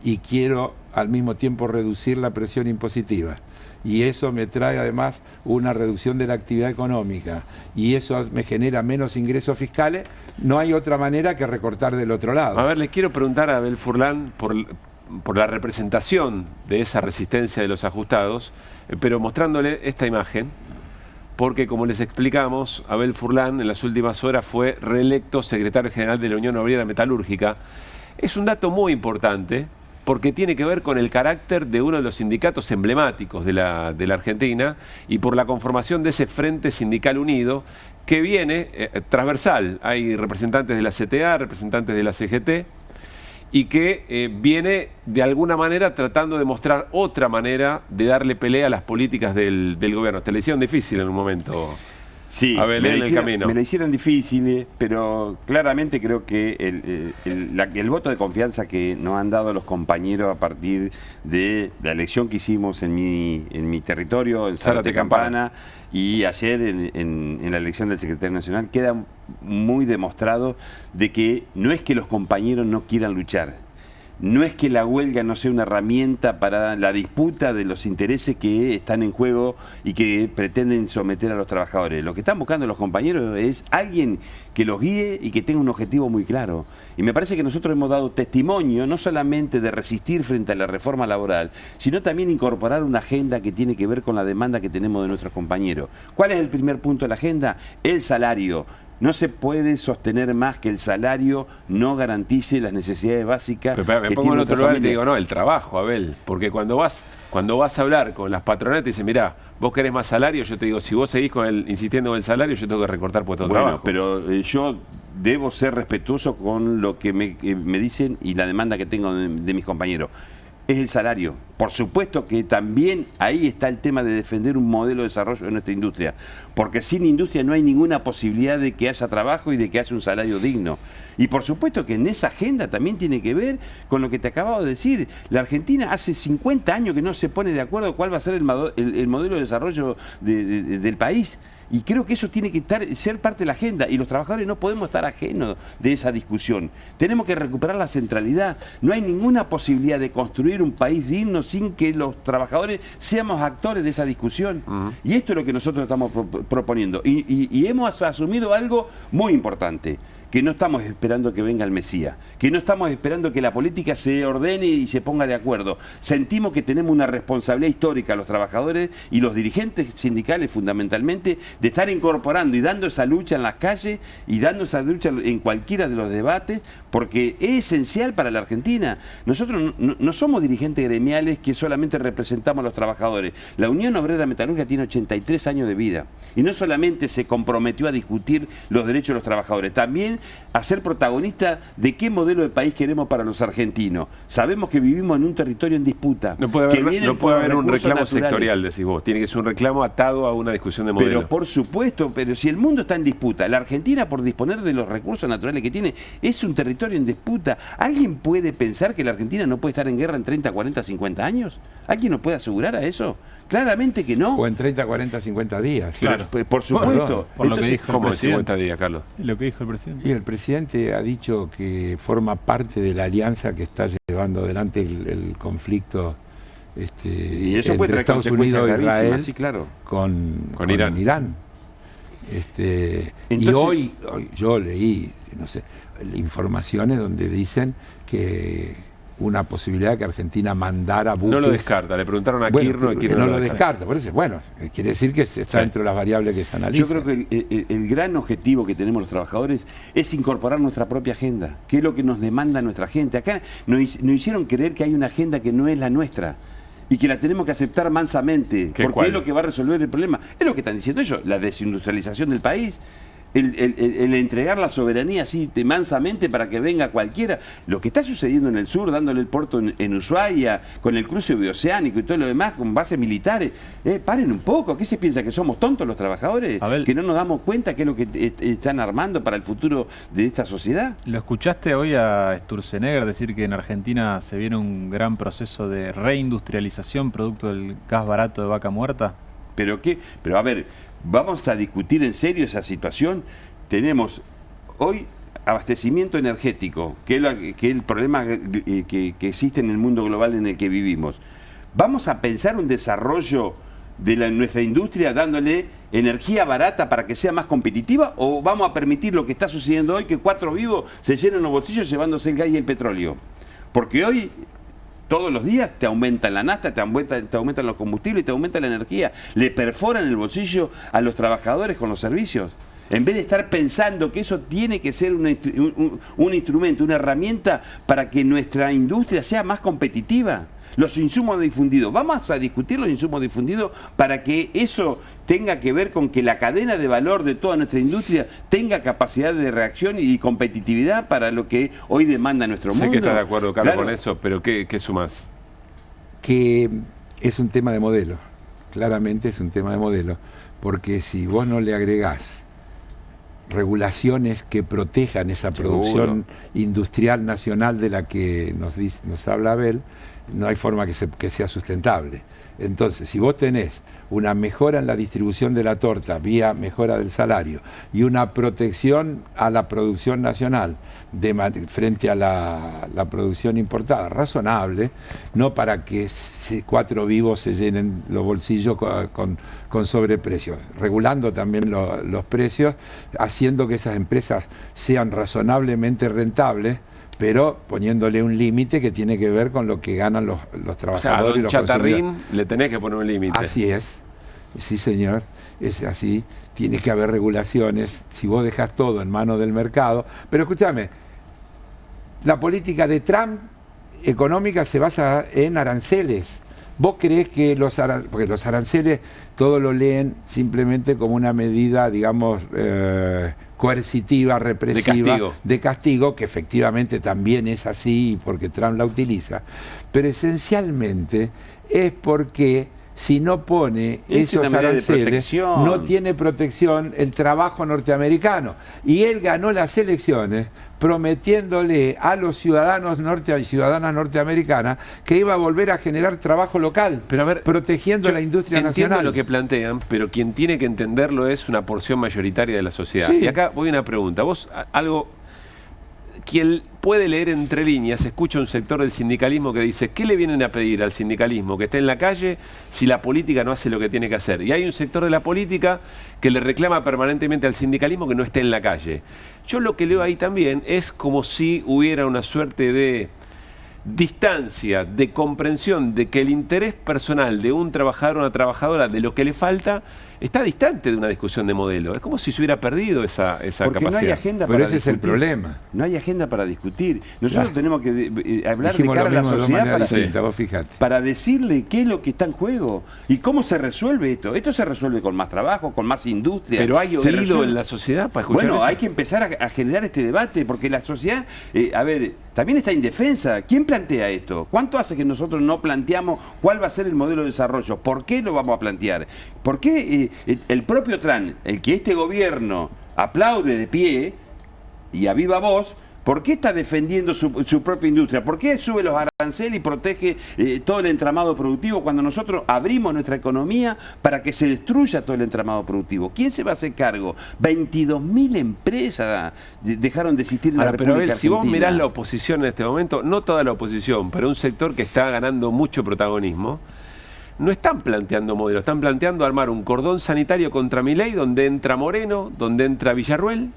y quiero al mismo tiempo reducir la presión impositiva, y eso me trae además una reducción de la actividad económica, y eso me genera menos ingresos fiscales, no hay otra manera que recortar del otro lado. A ver, les quiero preguntar a Abel Furlan por la representación de esa resistencia de los ajustados, pero mostrándole esta imagen, porque como les explicamos, Abel Furlan en las últimas horas fue reelecto secretario general de la Unión Obrera Metalúrgica. Es un dato muy importante, porque tiene que ver con el carácter de uno de los sindicatos emblemáticos de la Argentina y por la conformación de ese Frente Sindical Unido que viene transversal. Hay representantes de la CTA, representantes de la CGT, y que viene de alguna manera tratando de mostrar otra manera de darle pelea a las políticas del gobierno. Te la hicieron difícil en un momento. Sí, Abel, me la hicieron difícil, pero claramente creo que el voto de confianza que nos han dado los compañeros a partir de la elección que hicimos en mi territorio, en Zárate Campana, y ayer en la elección del secretario nacional, queda muy demostrado de que no es que los compañeros no quieran luchar. No es que la huelga no sea una herramienta para la disputa de los intereses que están en juego y que pretenden someter a los trabajadores. Lo que están buscando los compañeros es alguien que los guíe y que tenga un objetivo muy claro. Y me parece que nosotros hemos dado testimonio no solamente de resistir frente a la reforma laboral, sino también incorporar una agenda que tiene que ver con la demanda que tenemos de nuestros compañeros. ¿Cuál es el primer punto de la agenda? El salario. No se puede sostener más que el salario no garantice las necesidades básicas. Pero me pongo en otro lugar y te digo, no, el trabajo, Abel. Porque cuando vas a hablar con las patronatas y dicen, mirá, vos querés más salario, yo te digo, si vos seguís insistiendo con el salario, yo tengo que recortar puestos de trabajo. Pero yo debo ser respetuoso con lo que me dicen y la demanda que tengo de mis compañeros. Es el salario. Por supuesto que también ahí está el tema de defender un modelo de desarrollo de nuestra industria, porque sin industria no hay ninguna posibilidad de que haya trabajo y de que haya un salario digno. Y por supuesto que en esa agenda también tiene que ver con lo que te acabo de decir. La Argentina hace 50 años que no se pone de acuerdo cuál va a ser el modelo de desarrollo del país. Y creo que eso tiene que ser parte de la agenda, y los trabajadores no podemos estar ajenos de esa discusión. Tenemos que recuperar la centralidad. No hay ninguna posibilidad de construir un país digno sin que los trabajadores seamos actores de esa discusión. Y esto es lo que nosotros estamos proponiendo. Y hemos asumido algo muy importante, que no estamos esperando que venga el Mesías, que no estamos esperando que la política se ordene y se ponga de acuerdo. Sentimos que tenemos una responsabilidad histórica los trabajadores y los dirigentes sindicales fundamentalmente de estar incorporando y dando esa lucha en las calles y dando esa lucha en cualquiera de los debates, porque es esencial para la Argentina. Nosotros no somos dirigentes gremiales que solamente representamos a los trabajadores. La Unión Obrera Metalúrgica tiene 83 años de vida y no solamente se comprometió a discutir los derechos de los trabajadores, también a ser protagonista de qué modelo de país queremos para los argentinos. Sabemos que vivimos en un territorio en disputa. No puede haber un reclamo sectorial, decís vos. Tiene que ser un reclamo atado a una discusión de modelo. Pero por supuesto, pero si el mundo está en disputa, la Argentina, por disponer de los recursos naturales que tiene, es un territorio en disputa. ¿Alguien puede pensar que la Argentina no puede estar en guerra en 30, 40, 50 años? ¿Alguien nos puede asegurar a eso? Claramente que no. O en 30, 40, 50 días. Claro, por supuesto. Por lo que dijo ¿cómo en 50 días, Carlos? Lo que dijo el presidente. Y el presidente ha dicho que forma parte de la alianza que está llevando adelante el conflicto y eso entre puede traer Estados Unidos e Israel, sí, claro. con Irán. Entonces, y hoy yo leí, no sé, informaciones donde dicen que una posibilidad que Argentina mandara buques. No lo descarta, le preguntaron a Kirchner, y Kirchner no lo descarta. Por eso, bueno, quiere decir que está dentro de las variables que se analizan. Yo creo que el gran objetivo que tenemos los trabajadores es incorporar nuestra propia agenda, que es lo que nos demanda nuestra gente. Acá nos hicieron creer que hay una agenda que no es la nuestra y que la tenemos que aceptar mansamente, porque es lo que va a resolver el problema. Es lo que están diciendo ellos, la desindustrialización del país, el entregar la soberanía así mansamente para que venga cualquiera. Lo que está sucediendo en el sur, dándole el puerto en Ushuaia, con el cruce bioceánico y todo lo demás, con bases militares, paren un poco. ¿Qué se piensa? ¿Que somos tontos los trabajadores? ¿Que no nos damos cuenta qué es lo que están armando para el futuro de esta sociedad? ¿Lo escuchaste hoy a Sturzenegger decir que en Argentina se viene un gran proceso de reindustrialización producto del gas barato de vaca muerta? Pero a ver, vamos a discutir en serio esa situación. Tenemos hoy abastecimiento energético, que es el problema que existe en el mundo global en el que vivimos. ¿Vamos a pensar un desarrollo de nuestra industria dándole energía barata para que sea más competitiva, o vamos a permitir lo que está sucediendo hoy, que 4 vivos se llenen los bolsillos llevándose el gas y el petróleo? Porque hoy todos los días te aumentan la nafta, te aumentan los combustibles, te aumenta la energía, le perforan el bolsillo a los trabajadores con los servicios. En vez de estar pensando que eso tiene que ser un instrumento, una herramienta para que nuestra industria sea más competitiva. Los insumos difundidos, vamos a discutir los insumos difundidos para que eso tenga que ver con que la cadena de valor de toda nuestra industria tenga capacidad de reacción y competitividad para lo que hoy demanda nuestro mundo. Sé que estás de acuerdo, Carlos, con eso, pero ¿qué sumás? Que es un tema de modelo, claramente es un tema de modelo, porque si vos no le agregás regulaciones que protejan esa producción industrial nacional de la que nos habla Abel, no hay forma que sea sustentable. Entonces, si vos tenés una mejora en la distribución de la torta vía mejora del salario y una protección a la producción nacional frente a la producción importada, razonable, no para que 4 vivos se llenen los bolsillos con sobreprecios, regulando también los precios, haciendo que esas empresas sean razonablemente rentables, pero poniéndole un límite que tiene que ver con lo que ganan los trabajadores, o sea, y los Chatarrín consumidores. le tenés que poner un límite. Así es, sí señor, es así, tiene que haber regulaciones, si vos dejás todo en manos del mercado. Pero escúchame, la política de Trump económica se basa en aranceles. ¿Vos creés que porque los aranceles todo lo leen simplemente como una medida, digamos, coercitiva, represiva, de castigo, que efectivamente también es así porque Trump la utiliza, pero esencialmente es porque si no pone esos aranceles, no tiene protección el trabajo norteamericano. Y él ganó las elecciones prometiéndole a los ciudadanas norteamericanas que iba a volver a generar trabajo local, pero a ver, protegiendo la industria nacional. Entiendo lo que plantean, pero quien tiene que entenderlo es una porción mayoritaria de la sociedad. Sí. Y acá voy a una pregunta. Vos, quien puede leer entre líneas, escucha un sector del sindicalismo que dice, ¿qué le vienen a pedir al sindicalismo? Que esté en la calle si la política no hace lo que tiene que hacer. Y hay un sector de la política que le reclama permanentemente al sindicalismo que no esté en la calle. Yo lo que leo ahí también es como si hubiera una suerte de distancia, de comprensión de que el interés personal de un trabajador o una trabajadora de lo que le falta está distante de una discusión de modelo. Es como si se hubiera perdido esa Porque capacidad. No hay agenda pero para ese discutir. Es el problema. No hay agenda para discutir. Nosotros tenemos que hablar Dijimos de cara a la sociedad vos fíjate. Para decirle qué es lo que está en juego y cómo se resuelve esto. Esto se resuelve con más trabajo, con más industria. Pero hay oído en la sociedad para escuchar. Bueno, hay que empezar a generar este debate porque la sociedad, también está indefensa. ¿Quién plantea esto? ¿Cuánto hace que nosotros no planteamos cuál va a ser el modelo de desarrollo? ¿Por qué lo vamos a plantear? ¿Por qué el propio Trump, el que este gobierno aplaude de pie y a viva voz, ¿por qué está defendiendo su propia industria? ¿Por qué sube los aranceles y protege todo el entramado productivo cuando nosotros abrimos nuestra economía para que se destruya todo el entramado productivo? ¿Quién se va a hacer cargo? 22.000 empresas dejaron de existir en la República Argentina. Argentina. Si vos mirás la oposición en este momento, no toda la oposición, pero un sector que está ganando mucho protagonismo, no están planteando modelos, están planteando armar un cordón sanitario contra Milei donde entra Moreno, donde entra Villarruel,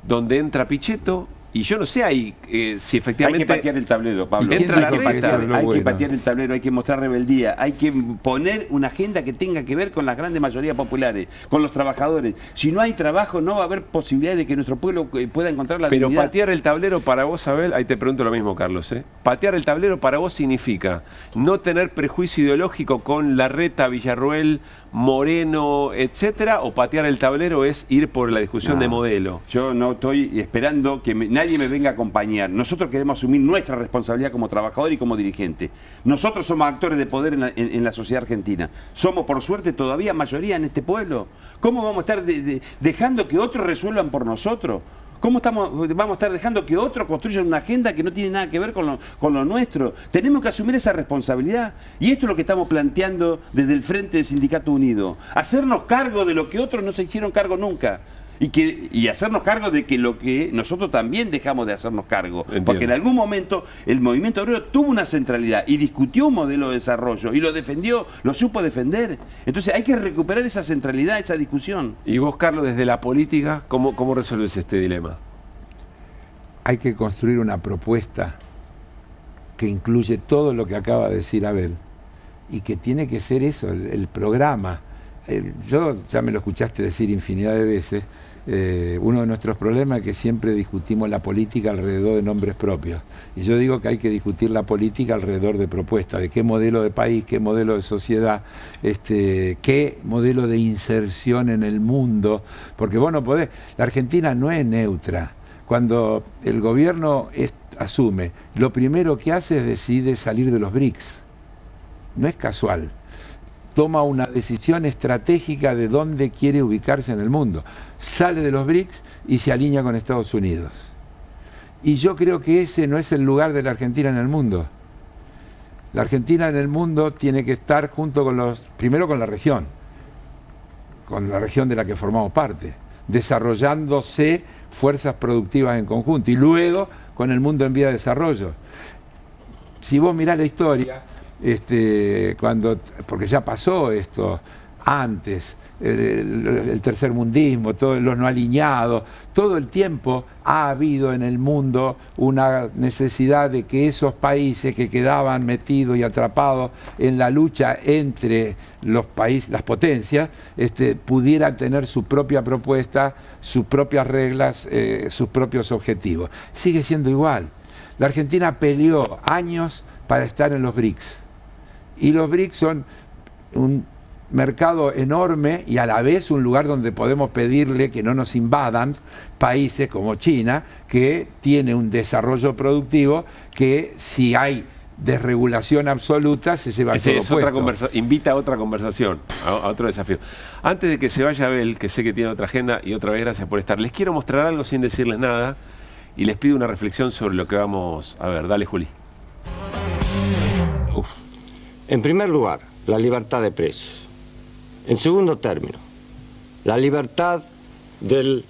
donde entra Pichetto Y yo no sé ahí si efectivamente... Hay que patear el tablero, Pablo. Entra la reta. Hay que patear el tablero, hay que mostrar rebeldía, hay que poner una agenda que tenga que ver con las grandes mayorías populares, con los trabajadores. Si no hay trabajo, no va a haber posibilidad de que nuestro pueblo pueda encontrar la Pero dignidad. patear el tablero para vos, Abel, ahí te pregunto lo mismo, Carlos. Patear el tablero para vos significa no tener prejuicio ideológico con Larreta, Villarroel, Moreno, etcétera, o patear el tablero es ir por la discusión de modelo. Yo no estoy esperando que nadie me venga a acompañar. Nosotros queremos asumir nuestra responsabilidad como trabajador y como dirigente. Nosotros somos actores de poder en la sociedad argentina. Somos, por suerte, todavía mayoría en este pueblo. ¿Cómo vamos a estar dejando que otros resuelvan por nosotros? ¿Cómo vamos a estar dejando que otros construyan una agenda que no tiene nada que ver con lo nuestro? Tenemos que asumir esa responsabilidad. Y esto es lo que estamos planteando desde el Frente del Sindicato Unido. Hacernos cargo de lo que otros no se hicieron cargo nunca. Y hacernos cargo de que lo que nosotros también dejamos de hacernos cargo. Entiendo. Porque en algún momento el movimiento obrero tuvo una centralidad y discutió un modelo de desarrollo y lo defendió, lo supo defender. Entonces hay que recuperar esa centralidad, esa discusión. Y vos, Carlos, desde la política, ¿cómo resuelves este dilema? Hay que construir una propuesta que incluye todo lo que acaba de decir Abel y que tiene que ser eso, el programa. Yo ya me lo escuchaste decir infinidad de veces. Uno de nuestros problemas es que siempre discutimos la política alrededor de nombres propios. Y yo digo que hay que discutir la política alrededor de propuestas, de qué modelo de país, qué modelo de sociedad, qué modelo de inserción en el mundo. Porque vos no podés, la Argentina no es neutra. Cuando el gobierno asume, lo primero que hace es decide salir de los BRICS. No es casual. Toma una decisión estratégica de dónde quiere ubicarse en el mundo. Sale de los BRICS y se alinea con Estados Unidos. Y yo creo que ese no es el lugar de la Argentina en el mundo. La Argentina en el mundo tiene que estar junto con primero con la región de la que formamos parte, desarrollándose fuerzas productivas en conjunto y luego con el mundo en vía de desarrollo. Si vos mirás la historia, porque ya pasó esto antes, el tercermundismo, todos los no alineados, todo el tiempo ha habido en el mundo una necesidad de que esos países que quedaban metidos y atrapados en la lucha entre los países, las potencias, pudieran tener su propia propuesta, sus propias reglas, sus propios objetivos. Sigue siendo igual. La Argentina peleó años para estar en los BRICS. Y los BRICS son un mercado enorme y a la vez un lugar donde podemos pedirle que no nos invadan países como China, que tiene un desarrollo productivo que si hay desregulación absoluta se lleva todo puesto. Invita a otra conversación, a otro desafío. Antes de que se vaya Abel, que sé que tiene otra agenda, y otra vez gracias por estar, les quiero mostrar algo sin decirles nada y les pido una reflexión sobre lo que vamos a ver. Dale, Juli. En primer lugar, la libertad de precios. En segundo término, la libertad de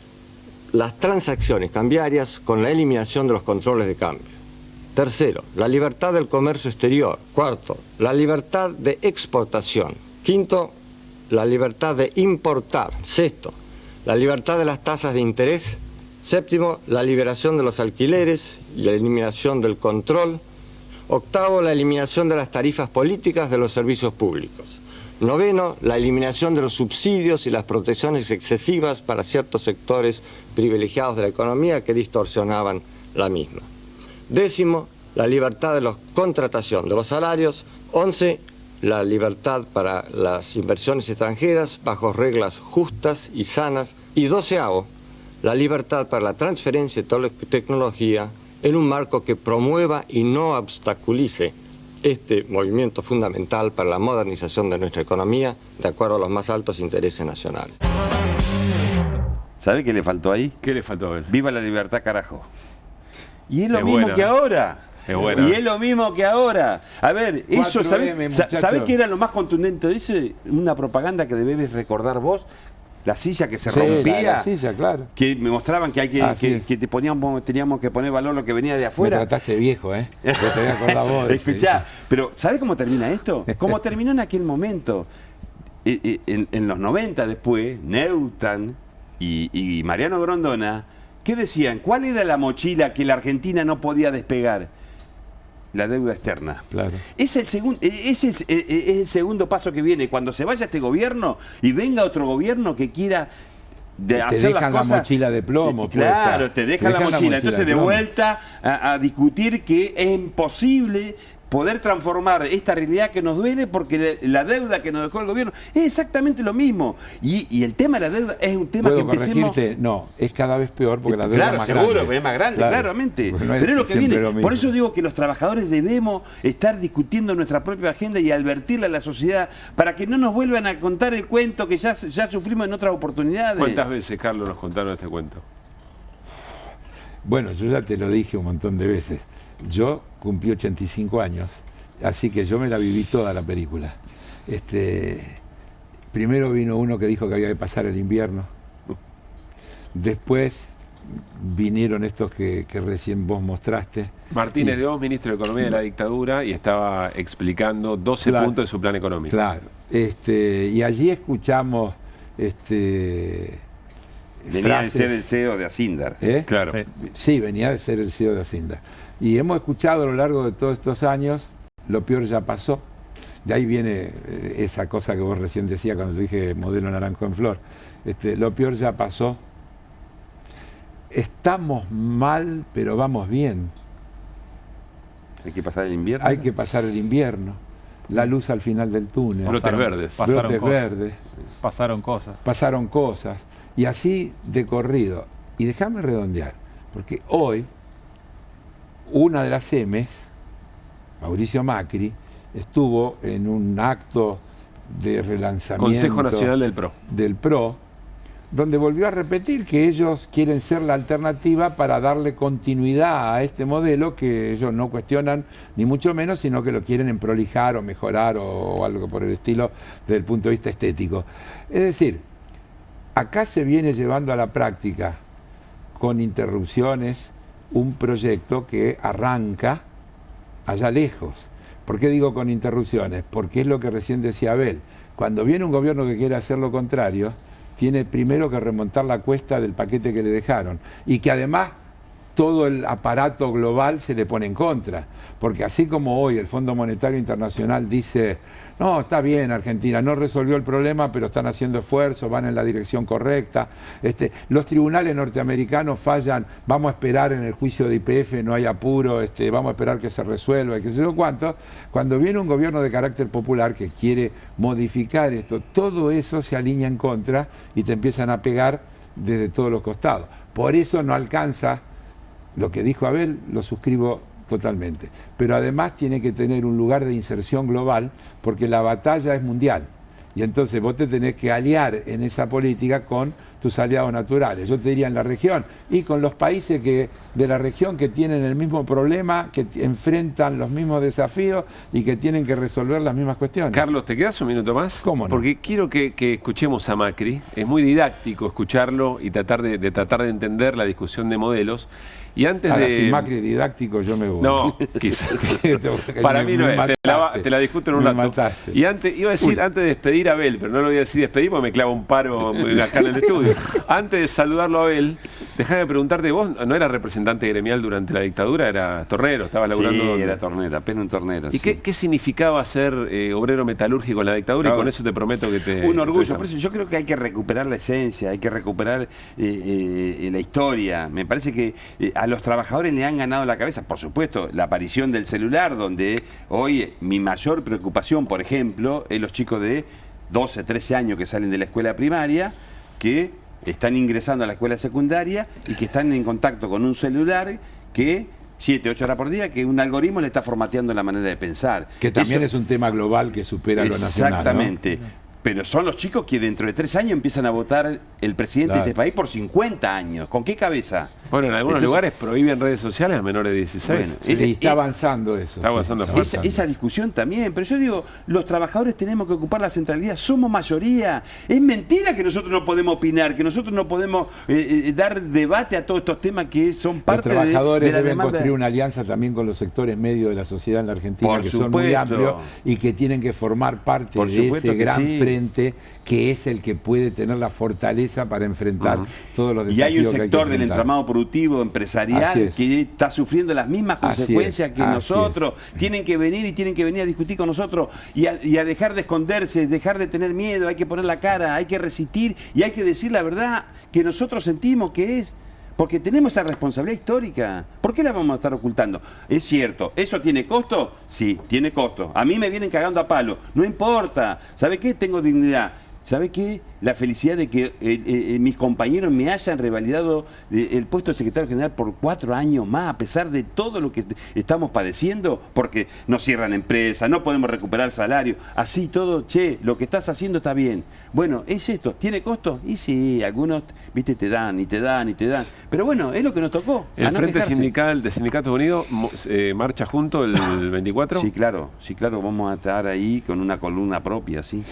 las transacciones cambiarias con la eliminación de los controles de cambio. Tercero, la libertad del comercio exterior. Cuarto, la libertad de exportación. Quinto, la libertad de importar. Sexto, la libertad de las tasas de interés. Séptimo, la liberación de los alquileres y la eliminación del control. Octavo, la eliminación de las tarifas políticas de los servicios públicos. Noveno, la eliminación de los subsidios y las protecciones excesivas para ciertos sectores privilegiados de la economía que distorsionaban la misma. Décimo, la libertad de la contratación de los salarios. 11, la libertad para las inversiones extranjeras bajo reglas justas y sanas. Y 12avo, la libertad para la transferencia de tecnología en un marco que promueva y no obstaculice este movimiento fundamental para la modernización de nuestra economía de acuerdo a los más altos intereses nacionales. ¿Sabe qué le faltó ahí? ¿Qué le faltó a ver? Viva la libertad, carajo. Y es lo Es mismo buena. que ahora. Es buena. Y es lo mismo que ahora. A ver, eso, 4M, ¿sabe qué era lo más contundente? Dice una propaganda que debes recordar vos. La silla que se Sí, rompía, la silla, claro. que me mostraban que teníamos que poner valor lo que venía de afuera. Me trataste viejo, ¿eh? Yo te voy a acordar vos. Escuchá, pero ¿sabe cómo termina esto? Como terminó en aquel momento. En los 90 después, Neutan y Mariano Grondona ¿Qué decían? ¿Cuál era la mochila que la Argentina no podía despegar? La deuda externa. Claro. Ese es el segundo paso que viene. Cuando se vaya este gobierno y venga otro gobierno que quiera hacer las cosas, la mochila de plomo. Claro, te dejan la mochila. Entonces, de vuelta a discutir que es imposible poder transformar esta realidad que nos duele porque la deuda que nos dejó el gobierno es exactamente lo mismo. Y el tema de la deuda es un tema que empecemos... No, es cada vez peor porque la deuda es más grande. Claro, seguro, es más grande, claramente. No pero es lo que viene. Lo por eso digo que los trabajadores debemos estar discutiendo nuestra propia agenda y advertirle a la sociedad para que no nos vuelvan a contar el cuento que ya sufrimos en otras oportunidades. ¿Cuántas veces, Carlos, nos contaron este cuento? Bueno, yo ya te lo dije un montón de veces. Yo cumplí 85 años, así que yo me la viví toda la película. Primero vino uno que dijo que había que pasar el invierno. Después vinieron estos que recién vos mostraste. Martínez de Oz, ministro de Economía de la dictadura, y estaba explicando 12 puntos de su plan económico. Claro. Y allí escuchamos... venía de ser el CEO de Asindar. Claro. Sí, venía de ser el CEO de Asindar. Y hemos escuchado a lo largo de todos estos años, lo peor ya pasó. De ahí viene esa cosa que vos recién decías cuando dije modelo naranjo en flor. Lo peor ya pasó. Estamos mal, pero vamos bien. Hay que pasar el invierno. Hay que pasar el invierno. La luz al final del túnel. Brotes verdes. Brotes verdes. Pasaron cosas. Pasaron cosas. Y así de corrido. Y déjame redondear, porque hoy una de las M's, Mauricio Macri, estuvo en un acto de relanzamiento Consejo Nacional del PRO, donde volvió a repetir que ellos quieren ser la alternativa para darle continuidad a este modelo que ellos no cuestionan ni mucho menos, sino que lo quieren emprolijar o mejorar o algo por el estilo desde el punto de vista estético. Es decir, acá se viene llevando a la práctica con interrupciones un proyecto que arranca allá lejos. ¿Por qué digo con interrupciones? Porque es lo que recién decía Abel. Cuando viene un gobierno que quiere hacer lo contrario, tiene primero que remontar la cuesta del paquete que le dejaron y que además todo el aparato global se le pone en contra, porque así como hoy el Fondo Monetario Internacional dice no, está bien Argentina, no resolvió el problema pero están haciendo esfuerzos, van en la dirección correcta, los tribunales norteamericanos fallan, vamos a esperar en el juicio de YPF, no hay apuro, vamos a esperar que se resuelva, que sé yo cuánto. Cuando viene un gobierno de carácter popular que quiere modificar esto, todo eso se alinea en contra y te empiezan a pegar desde todos los costados. Por eso no alcanza. Lo que dijo Abel lo suscribo totalmente, pero además tiene que tener un lugar de inserción global porque la batalla es mundial y entonces vos te tenés que aliar en esa política con tus aliados naturales, yo te diría en la región y con los países de la región que tienen el mismo problema, que enfrentan los mismos desafíos y que tienen que resolver las mismas cuestiones. Carlos, ¿te quedas un minuto más? ¿Cómo no? Porque quiero que escuchemos a Macri, es muy didáctico escucharlo y tratar de entender la discusión de modelos. Y antes si Macri es didáctico, yo me voy. No, quizás. Para mí no es. Te la discuto en un rato. Mataste. Y iba a decir antes de despedir a Abel, pero no lo voy a decir despedir porque me clava un paro acá en el estudio. Antes de saludarlo a Abel, déjame preguntarte, vos no eras representante gremial durante la dictadura, eras tornero, estabas laburando. Sí, era tornero, apenas un tornero. ¿Y qué signifificaba ser obrero metalúrgico en la dictadura? Y con eso te prometo que te... Un orgullo, por eso yo creo que hay que recuperar la esencia, hay que recuperar la historia. Me parece que a los trabajadores le han ganado la cabeza, por supuesto, la aparición del celular, donde hoy mi mayor preocupación, por ejemplo, es los chicos de 12, 13 años que salen de la escuela primaria, que están ingresando a la escuela secundaria y que están en contacto con un celular que 7, 8 horas por día, que un algoritmo le está formateando la manera de pensar. Que también es un tema global que supera lo nacional. Exactamente. ¿No? Pero son los chicos que dentro de 3 años empiezan a votar el presidente de este país por 50 años. ¿Con qué cabeza? Bueno, en algunos lugares prohíben redes sociales a menores de 16. Bueno, está avanzando eso. Está avanzando. Esa discusión también. Pero yo digo, los trabajadores tenemos que ocupar la centralidad. Somos mayoría. Es mentira que nosotros no podemos opinar, que nosotros no podemos dar debate a todos estos temas que son parte de la demanda. Los trabajadores deben construir una alianza también con los sectores medios de la sociedad en la Argentina, por que supuesto. son muy amplios y que tienen que formar parte de ese gran frente frente, que es el que puede tener la fortaleza para enfrentar todos los desafíos. Y hay un sector sector del entramado productivo empresarial que está sufriendo las mismas consecuencias que nosotros. Tienen que venir y tienen que venir a discutir con nosotros y a dejar de esconderse, dejar de tener miedo. Hay que poner la cara, hay que resistir y hay que decir la verdad que nosotros sentimos que es. Porque tenemos esa responsabilidad histórica. ¿Por qué la vamos a estar ocultando? Es cierto, ¿eso tiene costo? Sí, tiene costo. A mí me vienen cagando a palo. No importa. ¿Sabe qué? Tengo dignidad. ¿Sabe qué? La felicidad de que mis compañeros me hayan revalidado el puesto de secretario general por 4 años más, a pesar de todo lo que estamos padeciendo, porque nos cierran empresas, no podemos recuperar salario, así todo, che, lo que estás haciendo está bien. Bueno, es esto, ¿tiene costo? Y sí, algunos, viste, te dan y te dan y te dan. Pero bueno, es lo que nos tocó. ¿El Frente Sindical de Sindicatos Unidos marcha junto el 24? Sí, claro, vamos a estar ahí con una columna propia, sí.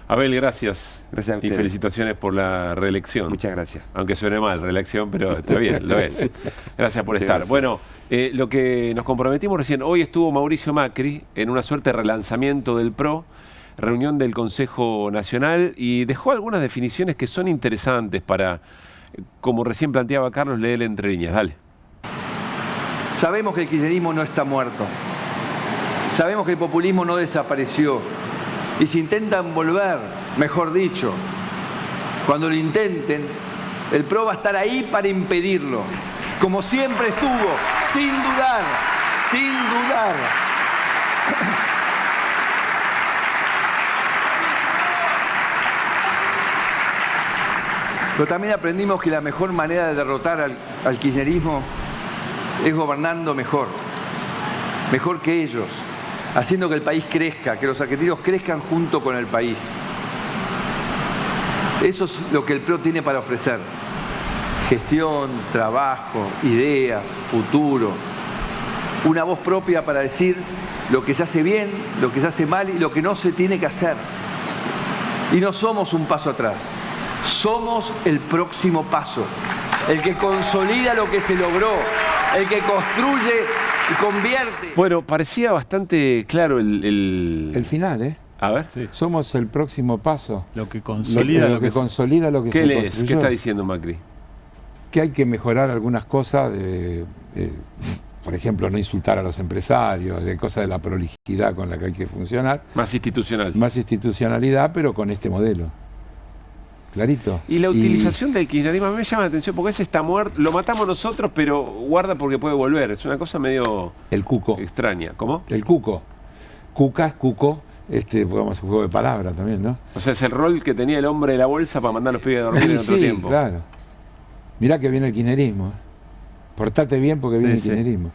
Abel, gracias. Gracias a ustedes. Y felicitaciones por la reelección. Muchas gracias. Aunque suene mal, reelección, pero está bien, lo es. Gracias por estar. Gracias. Bueno, lo que nos comprometimos recién, hoy estuvo Mauricio Macri en una suerte de relanzamiento del PRO, reunión del Consejo Nacional, y dejó algunas definiciones que son interesantes para, como recién planteaba Carlos, leer entre líneas. Dale. Sabemos que el kirchnerismo no está muerto. Sabemos que el populismo no desapareció. Y si intentan volver, mejor dicho, cuando lo intenten, el PRO va a estar ahí para impedirlo, como siempre estuvo, sin dudar, sin dudar. Pero también aprendimos que la mejor manera de derrotar al kirchnerismo es gobernando mejor que ellos, haciendo que el país crezca, que los argentinos crezcan junto con el país. Eso es lo que el PRO tiene para ofrecer. Gestión, trabajo, ideas, futuro. Una voz propia para decir lo que se hace bien, lo que se hace mal y lo que no se tiene que hacer. Y no somos un paso atrás. Somos el próximo paso. El que consolida lo que se logró. El que construye y convierte. Bueno, parecía bastante claro el final, ¿eh? A ver. Sí. Somos el próximo paso. Lo que consolida lo que consolida lo que se construyó. ¿Qué está diciendo Macri? Que hay que mejorar algunas cosas, por ejemplo, no insultar a los empresarios, de cosas de la prolijidad con la que hay que funcionar. Más institucional. Más institucionalidad, pero con este modelo. Clarito. Y la utilización del kirchnerismo a mí me llama la atención porque ese está muerto, lo matamos nosotros, pero guarda porque puede volver. Es una cosa medio el cuco extraña. ¿Cómo? El cuco. Cuca, cuco, podemos hacer un juego de palabras también, ¿no? O sea, es el rol que tenía el hombre de la bolsa para mandar a los pibes a dormir en otro tiempo. Claro. Mirá que viene el kirchnerismo. Portate bien porque viene el kirchnerismo.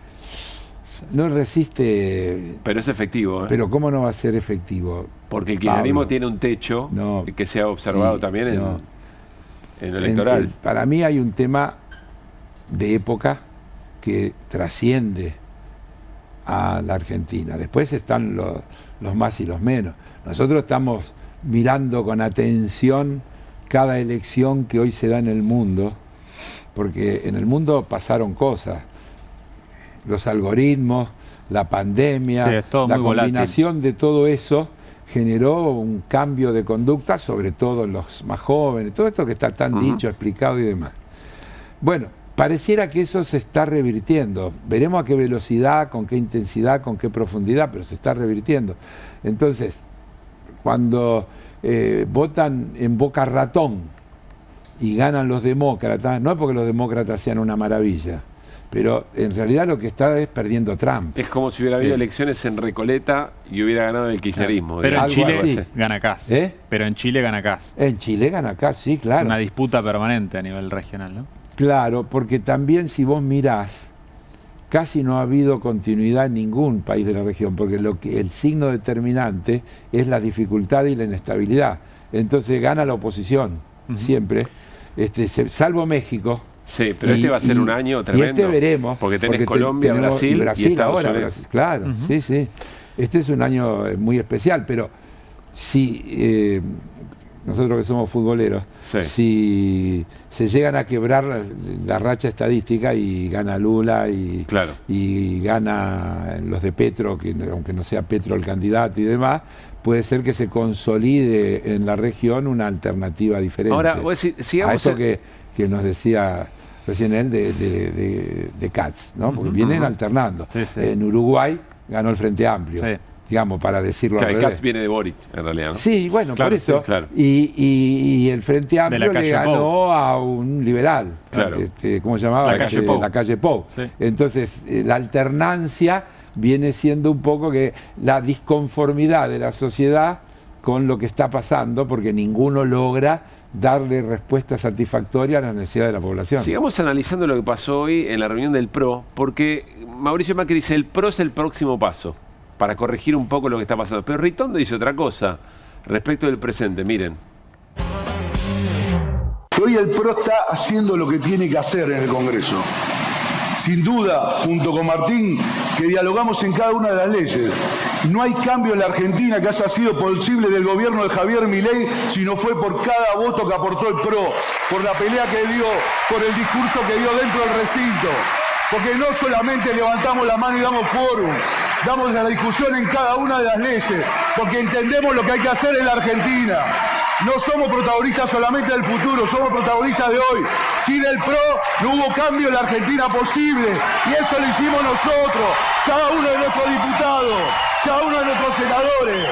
No resiste... Pero es efectivo, ¿eh? Pero ¿cómo no va a ser efectivo? Porque el kirchnerismo tiene un techo que se ha observado también en lo electoral. Para mí hay un tema de época que trasciende a la Argentina. Después están los más y los menos. Nosotros estamos mirando con atención cada elección que hoy se da en el mundo, porque en el mundo pasaron cosas. Los algoritmos, la pandemia, la combinación de todo eso generó un cambio de conducta, sobre todo en los más jóvenes, todo esto que está tan dicho, explicado y demás. Bueno, pareciera que eso se está revirtiendo. Veremos a qué velocidad, con qué intensidad, con qué profundidad, pero se está revirtiendo. Entonces, cuando votan en Boca Ratón y ganan los demócratas, no es porque los demócratas sean una maravilla, pero en realidad lo que está es perdiendo Trump. Es como si hubiera habido elecciones en Recoleta y hubiera ganado el kirchnerismo. Pero en Chile gana Kast. Pero en Chile gana Kast. En Chile gana Kast, sí, claro. Es una disputa permanente a nivel regional, ¿no? Claro, porque también si vos mirás, casi no ha habido continuidad en ningún país de la región, porque el signo determinante es la dificultad y la inestabilidad. Entonces gana la oposición, siempre, salvo México. Sí, pero va a ser un año tremendo. Y veremos. Porque tenés Colombia, Brasil y Estados ahora, Unidos. Claro, sí. Este es un año muy especial, pero si nosotros que somos futboleros, si se llegan a quebrar la racha estadística y gana Lula y gana los de Petro, que aunque no sea Petro el candidato y demás, puede ser que se consolide en la región una alternativa diferente. Ahora, sigamos a eso que nos decía recién él de Katz, ¿no? Porque vienen alternando. En Uruguay ganó el Frente Amplio. Digamos, para decirlo al revés. Katz viene de Boric, en realidad, ¿no? Sí, bueno, por eso. Y el Frente Amplio le ganó a un liberal. ¿Cómo se llamaba? La calle Pou. Entonces, la alternancia viene siendo un poco que la disconformidad de la sociedad con lo que está pasando, porque ninguno logra darle respuesta satisfactoria a la necesidad de la población. Sigamos analizando lo que pasó hoy en la reunión del PRO, porque Mauricio Macri dice el PRO es el próximo paso para corregir un poco lo que está pasando. Pero Ritondo dice otra cosa respecto del presente, miren. Hoy el PRO está haciendo lo que tiene que hacer en el Congreso. Sin duda, junto con Martín, que dialogamos en cada una de las leyes. No hay cambio en la Argentina que haya sido posible del gobierno de Javier Milei si no fue por cada voto que aportó el PRO, por la pelea que dio, por el discurso que dio dentro del recinto. Porque no solamente levantamos la mano y damos quórum, damos la discusión en cada una de las leyes, porque entendemos lo que hay que hacer en la Argentina. No somos protagonistas solamente del futuro, somos protagonistas de hoy. Sin el PRO no hubo cambio en la Argentina posible, y eso lo hicimos nosotros, cada uno de nuestros diputados, cada uno de nuestros senadores.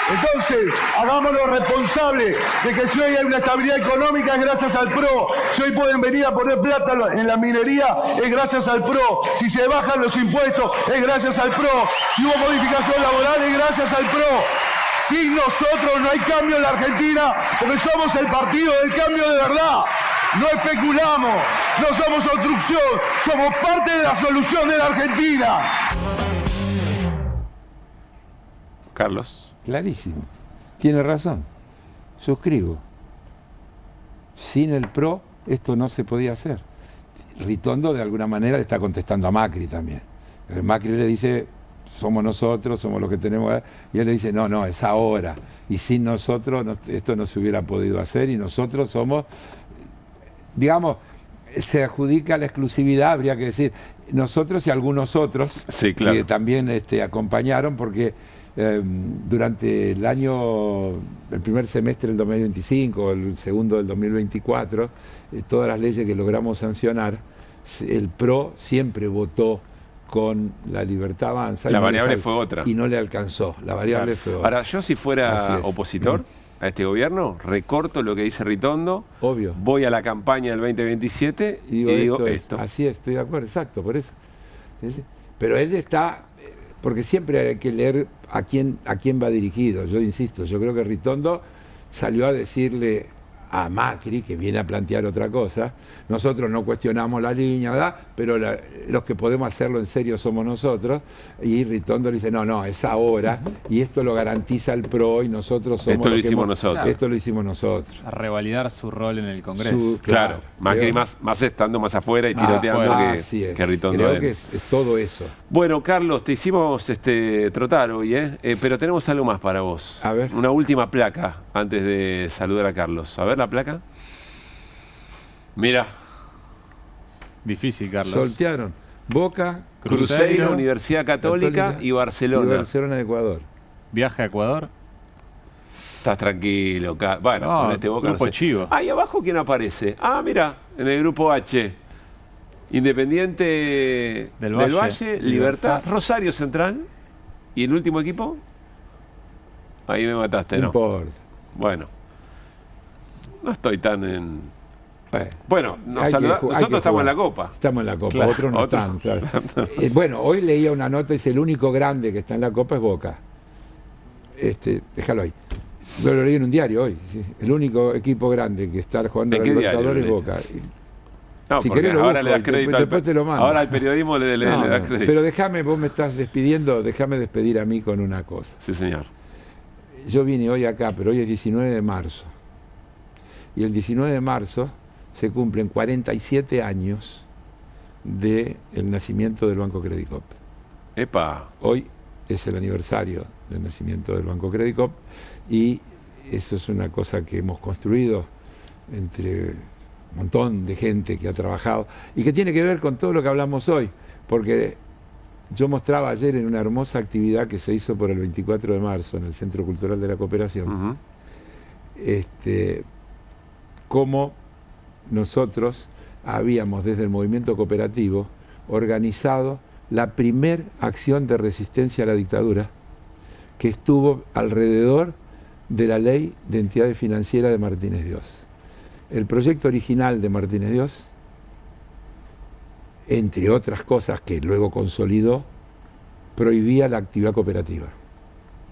Entonces, hagámonos responsables de que si hoy hay una estabilidad económica es gracias al PRO. Si hoy pueden venir a poner plata en la minería es gracias al PRO. Si se bajan los impuestos es gracias al PRO. Si hubo modificación laboral es gracias al PRO. Sin nosotros no hay cambio en la Argentina, porque somos el partido del cambio de verdad. No especulamos, no somos obstrucción, somos parte de la solución de la Argentina. Carlos. Clarísimo. Tiene razón. Suscribo. Sin el PRO esto no se podía hacer. Ritondo de alguna manera le está contestando a Macri también. Macri le dice, somos nosotros, somos los que tenemos... Y él le dice, no, es ahora. Y sin nosotros esto no se hubiera podido hacer, y nosotros somos... Digamos, se adjudica la exclusividad, habría que decir, nosotros y algunos otros que también acompañaron, porque... durante el primer semestre del 2025, el segundo del 2024, todas las leyes que logramos sancionar, el PRO siempre votó con la Libertad Avanza. La variable fue otra. Y no le alcanzó, la variable fue otra. Ahora, yo si fuera opositor a este gobierno, recorto lo que dice Ritondo, obvio, voy a la campaña del 2027 y digo esto. Así es, estoy de acuerdo, exacto, por eso. Pero él está... Porque siempre hay que leer a quién va dirigido. Yo insisto, yo creo que Ritondo salió a decirle a Macri, que viene a plantear otra cosa, nosotros no cuestionamos la línea, ¿verdad? Pero los que podemos hacerlo en serio somos nosotros, y Ritondo le dice, no, es ahora, y esto lo garantiza el PRO, y nosotros somos esto lo hicimos nosotros. Esto lo hicimos nosotros. A revalidar su rol en el Congreso. Claro, Macri más estando más afuera y tiroteando que Ritondo. Creo que es todo eso. Bueno, Carlos, te hicimos trotar hoy, pero tenemos algo más para vos. A ver. Una última placa antes de saludar a Carlos. A ver la placa. Mira. Difícil, Carlos. Soltearon Boca, Cruzeiro, Universidad Católica y Barcelona. Y Barcelona de Ecuador. ¿Viaje a Ecuador? Estás tranquilo, bueno, con este Boca grupo chivo. Ahí abajo, ¿quién aparece? Mira, en el grupo H. Independiente del Valle, Libertad, Rosario Central. ¿Y el último equipo? Ahí me mataste, ¿no? No importa. Bueno. No estoy tan en... Bueno, nosotros estamos en la Copa. Estamos en la Copa, claro, otros no están. Claro. Bueno, hoy leía una nota y dice, el único grande que está en la Copa es Boca. Déjalo ahí. Yo lo leí en un diario hoy. ¿Sí? El único equipo grande que está jugando a la Libertadores es Boca. No, si querés, ahora le das crédito después te lo mando. Ahora al periodismo le das crédito. Pero déjame, vos me estás despidiendo, déjame despedir a mí con una cosa. Sí, señor. Yo vine hoy acá, pero hoy es 19 de marzo. Y el 19 de marzo se cumplen 47 años del nacimiento del Banco Credicop. ¡Epa! Hoy es el aniversario del nacimiento del Banco Credicop y eso es una cosa que hemos construido entre un montón de gente que ha trabajado y que tiene que ver con todo lo que hablamos hoy, porque yo mostraba ayer en una hermosa actividad que se hizo por el 24 de marzo en el Centro Cultural de la Cooperación, cómo nosotros habíamos desde el movimiento cooperativo organizado la primer acción de resistencia a la dictadura que estuvo alrededor de la ley de entidades financieras de Martínez Dios. El proyecto original de Martínez Dios, entre otras cosas que luego consolidó, prohibía la actividad cooperativa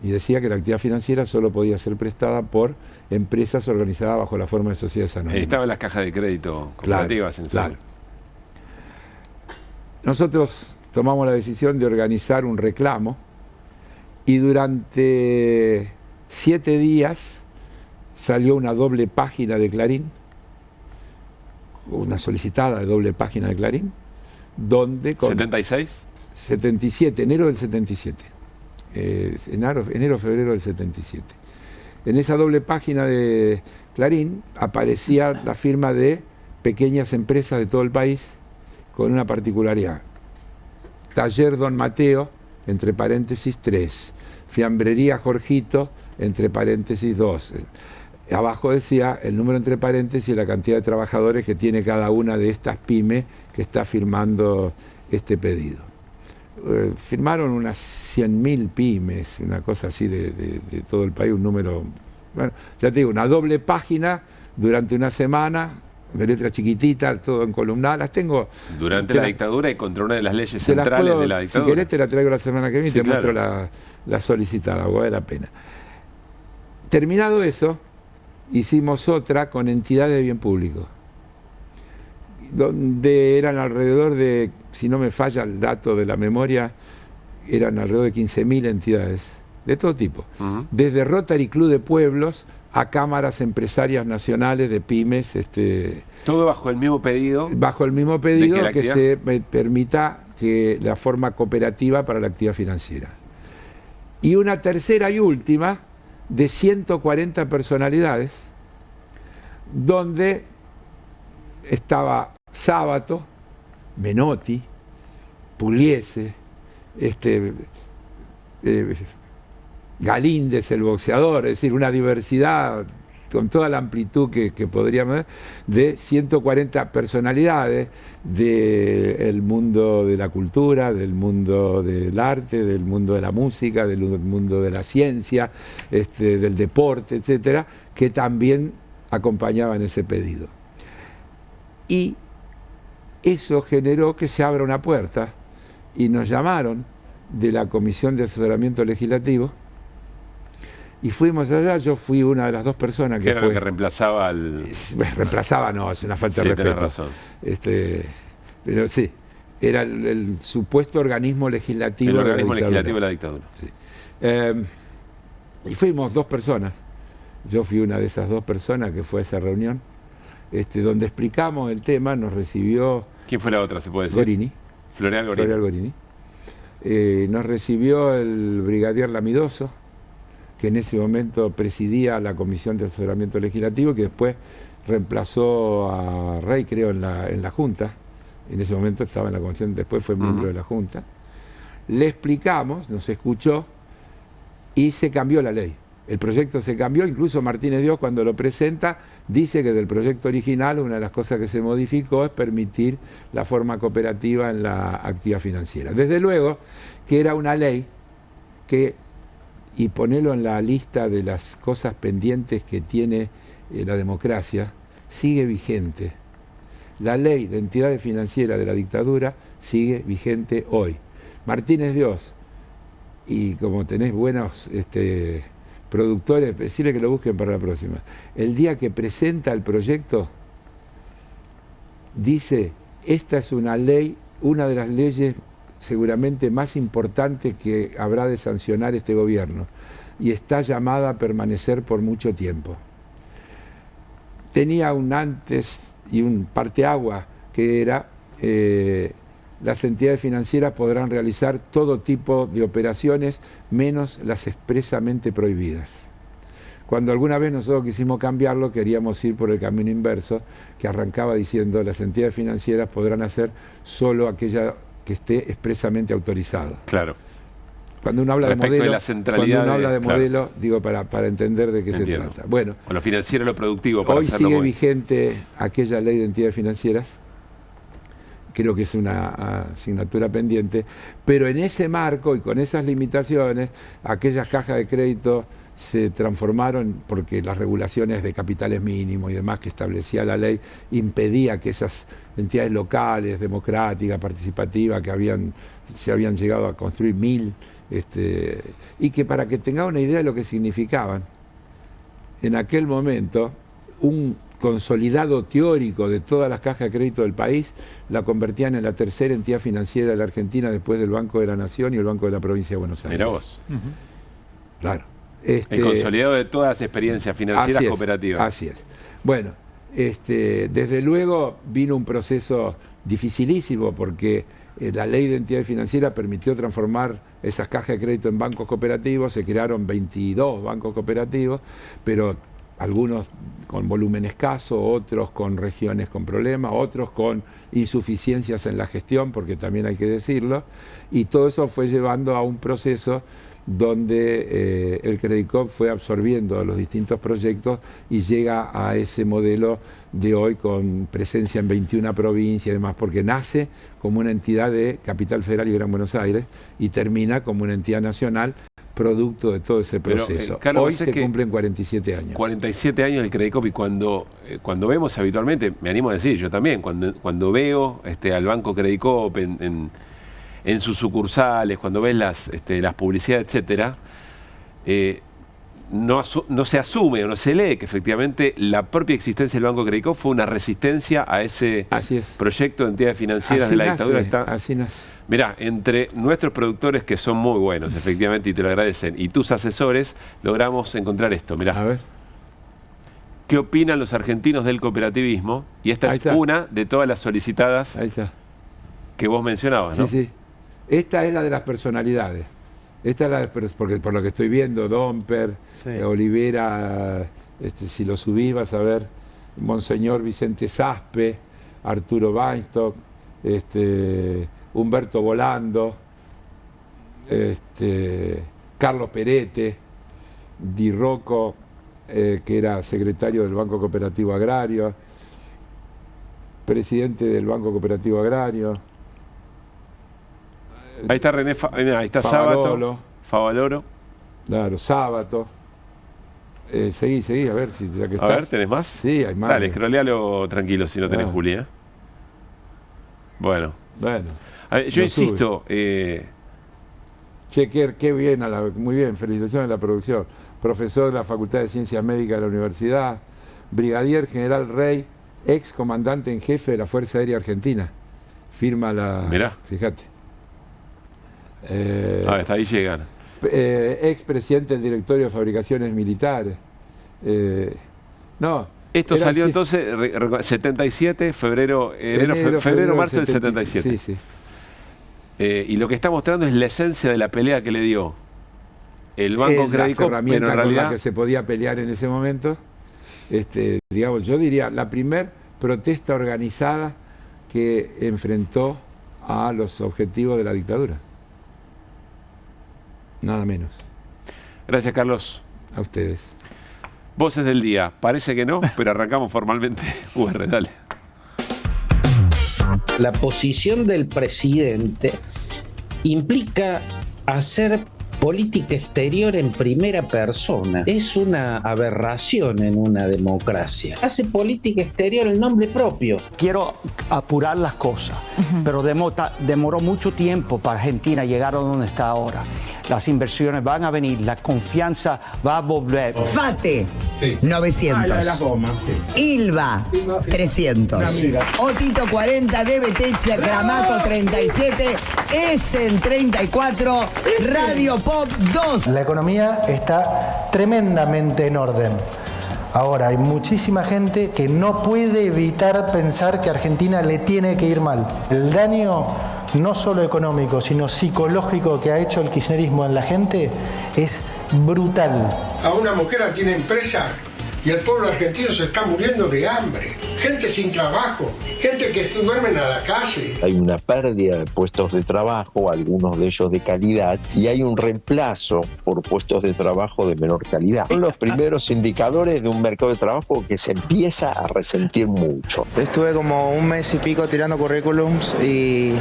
y decía que la actividad financiera solo podía ser prestada por empresas organizadas bajo la forma de sociedades anónimas. Estaban las cajas de crédito cooperativas en claro. Nosotros tomamos la decisión de organizar un reclamo y durante 7 días salió una doble página de Clarín, una solicitada de doble página de Clarín, donde... Con ¿76? 77, enero del 77. Enero, febrero del 77. En esa doble página de Clarín aparecía la firma de pequeñas empresas de todo el país con una particularidad. Taller Don Mateo, entre paréntesis 3. Fiambrería Jorgito, entre paréntesis 2. Abajo decía el número entre paréntesis y la cantidad de trabajadores que tiene cada una de estas pymes que está firmando este pedido. Firmaron unas 100.000 pymes, una cosa así de todo el país, un número... Bueno, ya te digo, una doble página durante una semana, de letras chiquititas, todo en columnadas, las tengo... Durante la dictadura y contra una de las leyes centrales de la dictadura. Si querés te la traigo la semana que viene y sí, te muestro la solicitada, vale la pena. Terminado eso, hicimos otra con entidades de bien público, donde eran alrededor de, si no me falla el dato de la memoria, eran alrededor de 15.000 entidades, de todo tipo, desde Rotary Club de Pueblos a cámaras empresarias nacionales de pymes. Todo bajo el mismo pedido. Bajo el mismo pedido que se permita que la forma cooperativa para la actividad financiera. Y una tercera y última de 140 personalidades, donde estaba Sábato, Menotti, Pugliese, Galíndez, el boxeador, es decir, una diversidad con toda la amplitud que podríamos ver, de 140 personalidades del mundo de la cultura, del mundo del arte, del mundo de la música, del mundo de la ciencia, del deporte, etcétera, que también acompañaban ese pedido. Y eso generó que se abra una puerta y nos llamaron de la Comisión de Asesoramiento Legislativo y fuimos allá. Yo fui una de las 2 personas que era fue... que reemplazaba al... Reemplazaba, no, es una falta de respeto. Tenés razón. Pero sí, era el supuesto organismo legislativo, el organismo legislativo de la dictadura. Sí. Y fuimos 2 personas. Yo fui una de esas 2 personas que fue a esa reunión, donde explicamos el tema. Nos recibió... ¿Quién fue la otra, se puede decir? Gorini. Floreal Gorini. Nos recibió el brigadier Lamidoso, que en ese momento presidía la Comisión de Asesoramiento Legislativo, que después reemplazó a Rey, creo, en la Junta. En ese momento estaba en la Comisión, después fue miembro de la Junta. Le explicamos, nos escuchó y se cambió la ley. El proyecto se cambió, incluso Martínez Dios, cuando lo presenta, dice que del proyecto original una de las cosas que se modificó es permitir la forma cooperativa en la actividad financiera. Desde luego que era una ley que, y ponerlo en la lista de las cosas pendientes que tiene la democracia, sigue vigente. La ley de entidades financieras de la dictadura sigue vigente hoy. Martínez Dios, y como tenés buenos... productores, decirle que lo busquen para la próxima. El día que presenta el proyecto, dice, esta es una ley, una de las leyes seguramente más importantes que habrá de sancionar este gobierno, y está llamada a permanecer por mucho tiempo. Tenía un antes y un parteaguas, que era, las entidades financieras podrán realizar todo tipo de operaciones menos las expresamente prohibidas. Cuando alguna vez nosotros quisimos cambiarlo, queríamos ir por el camino inverso, que arrancaba diciendo las entidades financieras podrán hacer solo aquella que esté expresamente autorizado. Claro. Cuando uno habla Respecto de modelo, de la centralidad cuando uno habla de claro. modelo, digo para entender de qué Entiendo. se trata. Bueno, con lo financiero y lo productivo para hoy hacerlo sigue muy... vigente aquella ley de entidades financieras, creo que es una asignatura pendiente, pero en ese marco y con esas limitaciones, aquellas cajas de crédito se transformaron porque las regulaciones de capitales mínimos y demás que establecía la ley impedía que esas entidades locales, democráticas, participativas, que se habían llegado a construir 1000, y que para que tenga una idea de lo que significaban, en aquel momento, un consolidado teórico de todas las cajas de crédito del país la convertían en la tercera entidad financiera de la Argentina después del Banco de la Nación y el Banco de la Provincia de Buenos Aires. Mirá vos. Claro. El consolidado de todas las experiencias financieras cooperativas. Así es. Bueno, desde luego vino un proceso dificilísimo porque la ley de entidades financieras permitió transformar esas cajas de crédito en bancos cooperativos, se crearon 22 bancos cooperativos, pero algunos con volumen escaso, otros con regiones con problemas, otros con insuficiencias en la gestión, porque también hay que decirlo, y todo eso fue llevando a un proceso donde el Credicop fue absorbiendo los distintos proyectos y llega a ese modelo de hoy con presencia en 21 provincias y demás, porque nace como una entidad de Capital Federal y Gran Buenos Aires y termina como una entidad nacional producto de todo ese proceso. Carlos, hoy se cumplen 47 años. 47 años del Credicop y cuando vemos habitualmente, me animo a decir, yo también, cuando veo al Banco Credicop en sus sucursales, cuando ves las publicidades, etcétera, no se asume o no se lee que efectivamente la propia existencia del Banco Credicop fue una resistencia a ese proyecto de entidades financieras de la dictadura. Así nace. Mirá, entre nuestros productores, que son muy buenos, efectivamente, y te lo agradecen, y tus asesores, logramos encontrar esto. Mirá. A ver. ¿Qué opinan los argentinos del cooperativismo? Y esta es una de todas las solicitadas que vos mencionabas, ¿no? Sí, sí. Esta es la de las personalidades. Esta es la porque por lo que estoy viendo, Domper, Olivera, si lo subís vas a ver Monseñor Vicente Saspe, Arturo Weinstock, Humberto Volando, Carlos Perete, Di Rocco, que era secretario del Banco Cooperativo Agrario, presidente del Banco Cooperativo Agrario. Ahí está René, ahí está Sábato, Favaloro. Claro, Sábato. Seguí, a ver si ya que estás. A ver, ¿tenés más? Sí, hay más. Dale, scrollealo tranquilo si no tenés Julia. Bueno. A ver, yo insisto. Che, qué bien, muy bien, felicitaciones a la producción. Profesor de la Facultad de Ciencias Médicas de la Universidad, brigadier general Rey, ex comandante en jefe de la Fuerza Aérea Argentina. Firma la... Mirá. Fíjate. Hasta ahí llegan. Ex presidente del directorio de fabricaciones militares. Esto salió entonces 77, febrero, marzo del 77. Sí. Y lo que está mostrando es la esencia de la pelea que le dio el Banco Credicop, pero en realidad con la que se podía pelear en ese momento. Digamos, yo diría la primer protesta organizada que enfrentó a los objetivos de la dictadura. Nada menos. Gracias, Carlos. A ustedes. Voces del día. Parece que no, pero arrancamos formalmente. Dale. La posición del presidente implica hacer política exterior en primera persona. Es una aberración en una democracia. Hace política exterior en nombre propio. Quiero apurar las cosas, pero demoró mucho tiempo para Argentina llegar a donde está ahora. Las inversiones van a venir, la confianza va a volver. FATE, 900. La de la goma. ILVA, 300. Otito 40, DBT, Chacramato 37, Essen 34, Radio Pop 2. La economía está tremendamente en orden. Ahora, hay muchísima gente que no puede evitar pensar que a Argentina le tiene que ir mal. El daño no solo económico, sino psicológico que ha hecho el kirchnerismo en la gente es brutal. A una mujer la tiene presa y el pueblo argentino se está muriendo de hambre. Gente sin trabajo, gente que duermen a la calle. Hay una pérdida de puestos de trabajo, algunos de ellos de calidad, y hay un reemplazo por puestos de trabajo de menor calidad. Son los primeros indicadores de un mercado de trabajo que se empieza a resentir mucho. Estuve como un mes y pico tirando currículums y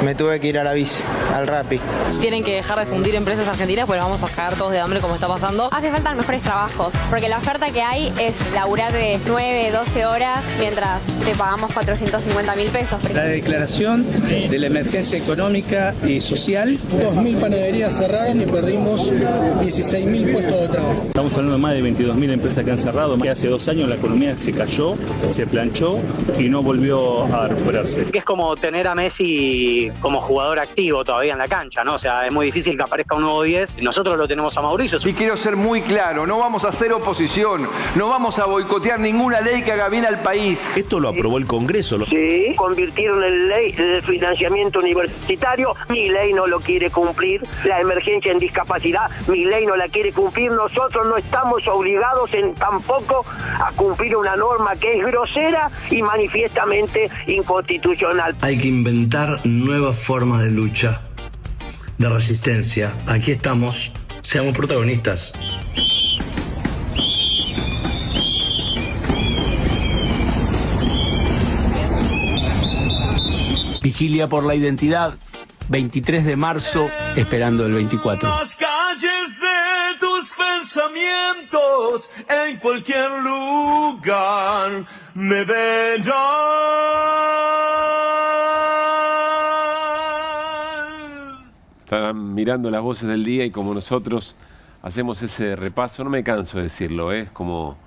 me tuve que ir a la bici, al Rappi. Tienen que dejar de fundir empresas argentinas, pues vamos a caer todos de hambre como está pasando. Hace falta mejores trabajos, porque la oferta que hay es laburar de 9, 12 horas mientras te pagamos 450.000 pesos. La declaración de la emergencia económica y social. 2.000 panaderías cerraron y perdimos 16.000 puestos de trabajo. Estamos hablando de más de 22.000 empresas que han cerrado. Hace 2 años la economía se cayó, se planchó y no volvió a recuperarse. Que es como tener a Messi como jugador activo todavía en la cancha, ¿no? O sea, es muy difícil que aparezca un nuevo 10. Nosotros lo tenemos a Mauricio. Y quiero ser muy claro, no vamos a hacer oposición, no vamos a boicotear ninguna ley que haga bien al país. Esto lo aprobó el Congreso. Sí, convirtieron en ley el financiamiento universitario. Mi ley no lo quiere cumplir. La emergencia en discapacidad, mi ley no la quiere cumplir. Nosotros no estamos obligados tampoco a cumplir una norma que es grosera y manifiestamente inconstitucional. Hay que inventar nuevas formas de lucha, de resistencia. Aquí estamos, seamos protagonistas. Vigilia por la identidad, 23 de marzo, esperando el 24. Las calles de tus pensamientos, en cualquier lugar, me verás. Estarán mirando las voces del día y como nosotros hacemos ese repaso, no me canso de decirlo, es como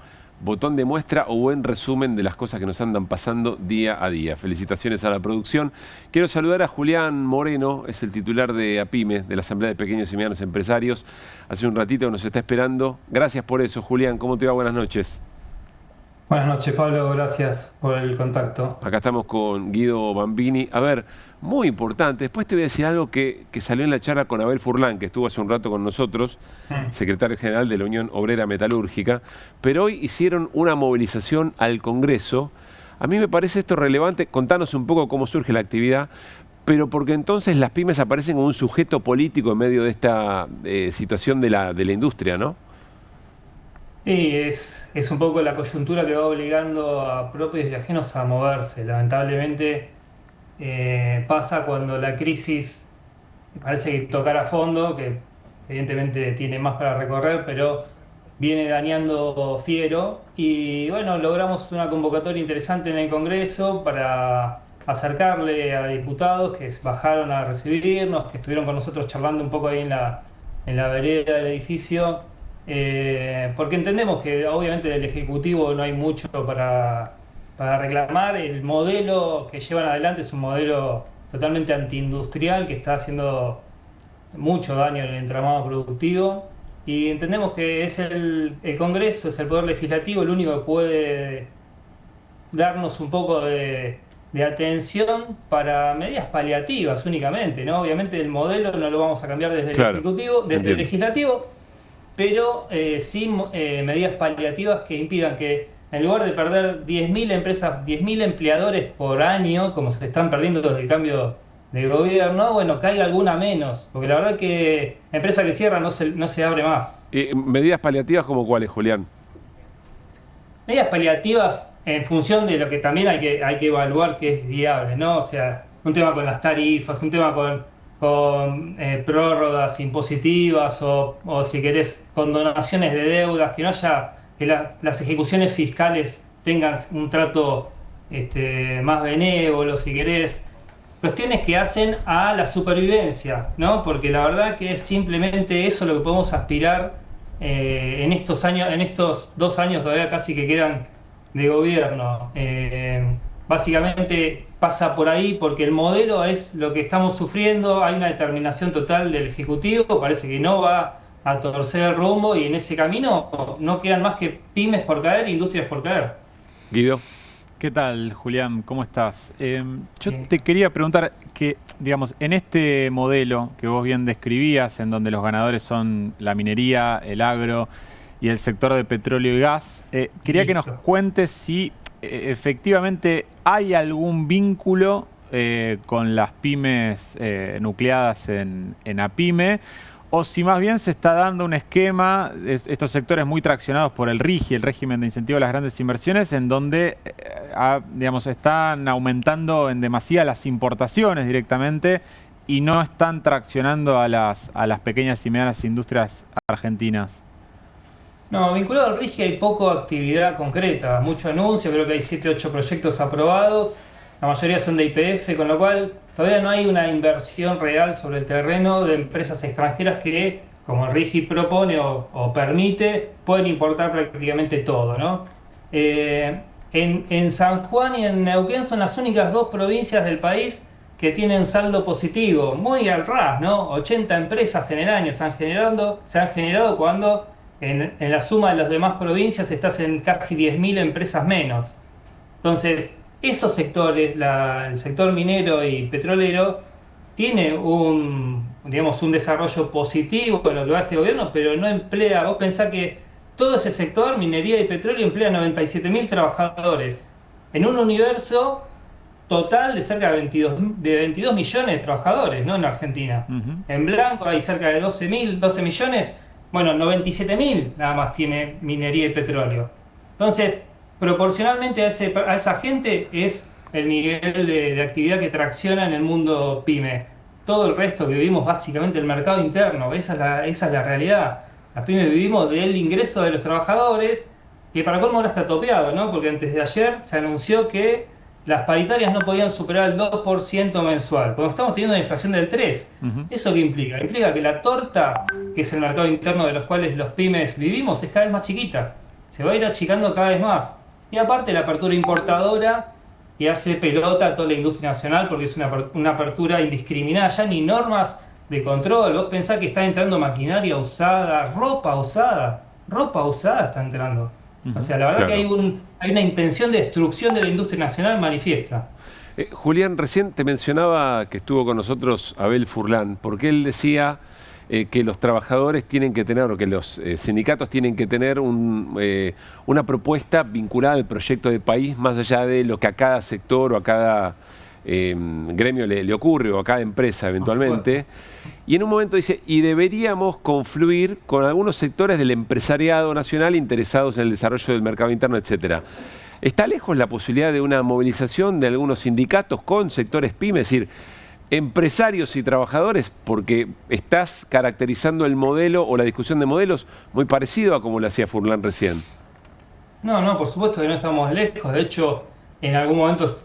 botón de muestra o buen resumen de las cosas que nos andan pasando día a día. Felicitaciones a la producción. Quiero saludar a Julián Moreno, es el titular de APIME, de la Asamblea de Pequeños y Medianos Empresarios. Hace un ratito nos está esperando. Gracias por eso, Julián. ¿Cómo te va? Buenas noches. Buenas noches, Pablo. Gracias por el contacto. Acá estamos con Guido Bambini. A ver, muy importante. Después te voy a decir algo que salió en la charla con Abel Furlan, que estuvo hace un rato con nosotros, secretario general de la Unión Obrera Metalúrgica. Pero hoy hicieron una movilización al Congreso. A mí me parece esto relevante. Contanos un poco cómo surge la actividad. Pero porque entonces las pymes aparecen como un sujeto político en medio de esta situación de la industria, ¿no? Sí, es un poco la coyuntura que va obligando a propios y ajenos a moverse. Lamentablemente pasa cuando la crisis parece que tocar a fondo, que evidentemente tiene más para recorrer, pero viene dañando fiero. Y bueno, logramos una convocatoria interesante en el Congreso para acercarle a diputados que bajaron a recibirnos, que estuvieron con nosotros charlando un poco ahí en la vereda del edificio. Porque entendemos que obviamente del Ejecutivo no hay mucho para reclamar. El modelo que llevan adelante es un modelo totalmente antiindustrial que está haciendo mucho daño en el entramado productivo, y entendemos que es el Congreso, es el Poder Legislativo el único que puede darnos un poco de atención para medidas paliativas únicamente, ¿no? Obviamente el modelo no lo vamos a cambiar desde el Ejecutivo, desde el Legislativo, pero sí medidas paliativas que impidan que en lugar de perder 10.000 empresas, 10.000 empleadores por año, como se están perdiendo desde el cambio de gobierno, bueno, caiga alguna menos, porque la verdad que empresa que cierra no se abre más. ¿Medidas paliativas como cuáles, Julián? Medidas paliativas en función de lo que también hay que evaluar que es viable, ¿no? O sea, un tema con las tarifas, un tema con prórrogas impositivas o si querés condonaciones de deudas, que no haya, que las ejecuciones fiscales tengan un trato más benévolo, si querés, cuestiones que hacen a la supervivencia, ¿no? Porque la verdad que es simplemente eso lo que podemos aspirar en estos años, en estos 2 años todavía casi que quedan de gobierno. Básicamente pasa por ahí porque el modelo es lo que estamos sufriendo, hay una determinación total del Ejecutivo, parece que no va a torcer el rumbo y en ese camino no quedan más que pymes por caer, industrias por caer. Guido, ¿Qué tal, Julián? ¿Cómo estás? Yo te quería preguntar que, digamos, en este modelo que vos bien describías, en donde los ganadores son la minería, el agro y el sector de petróleo y gas, quería que nos cuentes si efectivamente hay algún vínculo con las pymes nucleadas en APYME, o si más bien se está dando un esquema, estos sectores muy traccionados por el RIGI, el régimen de incentivo a las grandes inversiones, en donde digamos, están aumentando en demasía las importaciones directamente y no están traccionando a las pequeñas y medianas industrias argentinas. No, vinculado al RIGI hay poco actividad concreta, mucho anuncio, creo que hay 7 u 8 proyectos aprobados, la mayoría son de YPF, con lo cual todavía no hay una inversión real sobre el terreno de empresas extranjeras que, como el RIGI propone o permite, pueden importar prácticamente todo, ¿no? En San Juan y en Neuquén son las únicas 2 provincias del país que tienen saldo positivo, muy al ras, ¿no? 80 empresas en el año se han generado cuando en la suma de las demás provincias estás en casi 10.000 empresas menos. Entonces, esos sectores, el sector minero y petrolero, tiene un desarrollo positivo en lo que va este gobierno, pero no emplea. Vos pensás que todo ese sector, minería y petróleo, emplea 97.000 trabajadores en un universo total de cerca de 22 millones de trabajadores, ¿no? En Argentina. En blanco hay cerca de 12 millones. Bueno, 97.000 nada más tiene minería y petróleo. Entonces, proporcionalmente a esa gente es el nivel de actividad que tracciona en el mundo PYME. Todo el resto que vivimos básicamente el mercado interno, esa es la realidad. La PYME vivimos del ingreso de los trabajadores, que para colmo ahora está topeado, ¿no? Porque antes de ayer se anunció que las paritarias no podían superar el 2% mensual, porque estamos teniendo una inflación del 3%. ¿Eso qué implica? Implica que la torta, que es el mercado interno de los cuales los pymes vivimos, es cada vez más chiquita. Se va a ir achicando cada vez más. Y aparte la apertura importadora, que hace pelota a toda la industria nacional, porque es una apertura indiscriminada, ya ni normas de control. Vos pensás que está entrando maquinaria usada, ropa usada está entrando. O sea, la verdad que hay una intención de destrucción de la industria nacional manifiesta. Julián, recién te mencionaba que estuvo con nosotros Abel Furlan, porque él decía que los trabajadores tienen que tener, o que los sindicatos tienen que tener una propuesta vinculada al proyecto de país, más allá de lo que a cada sector o a cada gremio le ocurre, o a cada empresa eventualmente. Y en un momento dice, y deberíamos confluir con algunos sectores del empresariado nacional interesados en el desarrollo del mercado interno, etcétera. ¿Está lejos la posibilidad de una movilización de algunos sindicatos con sectores pymes? Es decir, empresarios y trabajadores, porque estás caracterizando el modelo o la discusión de modelos muy parecido a como lo hacía Furlan recién. No, por supuesto que no estamos lejos. De hecho, en algún momento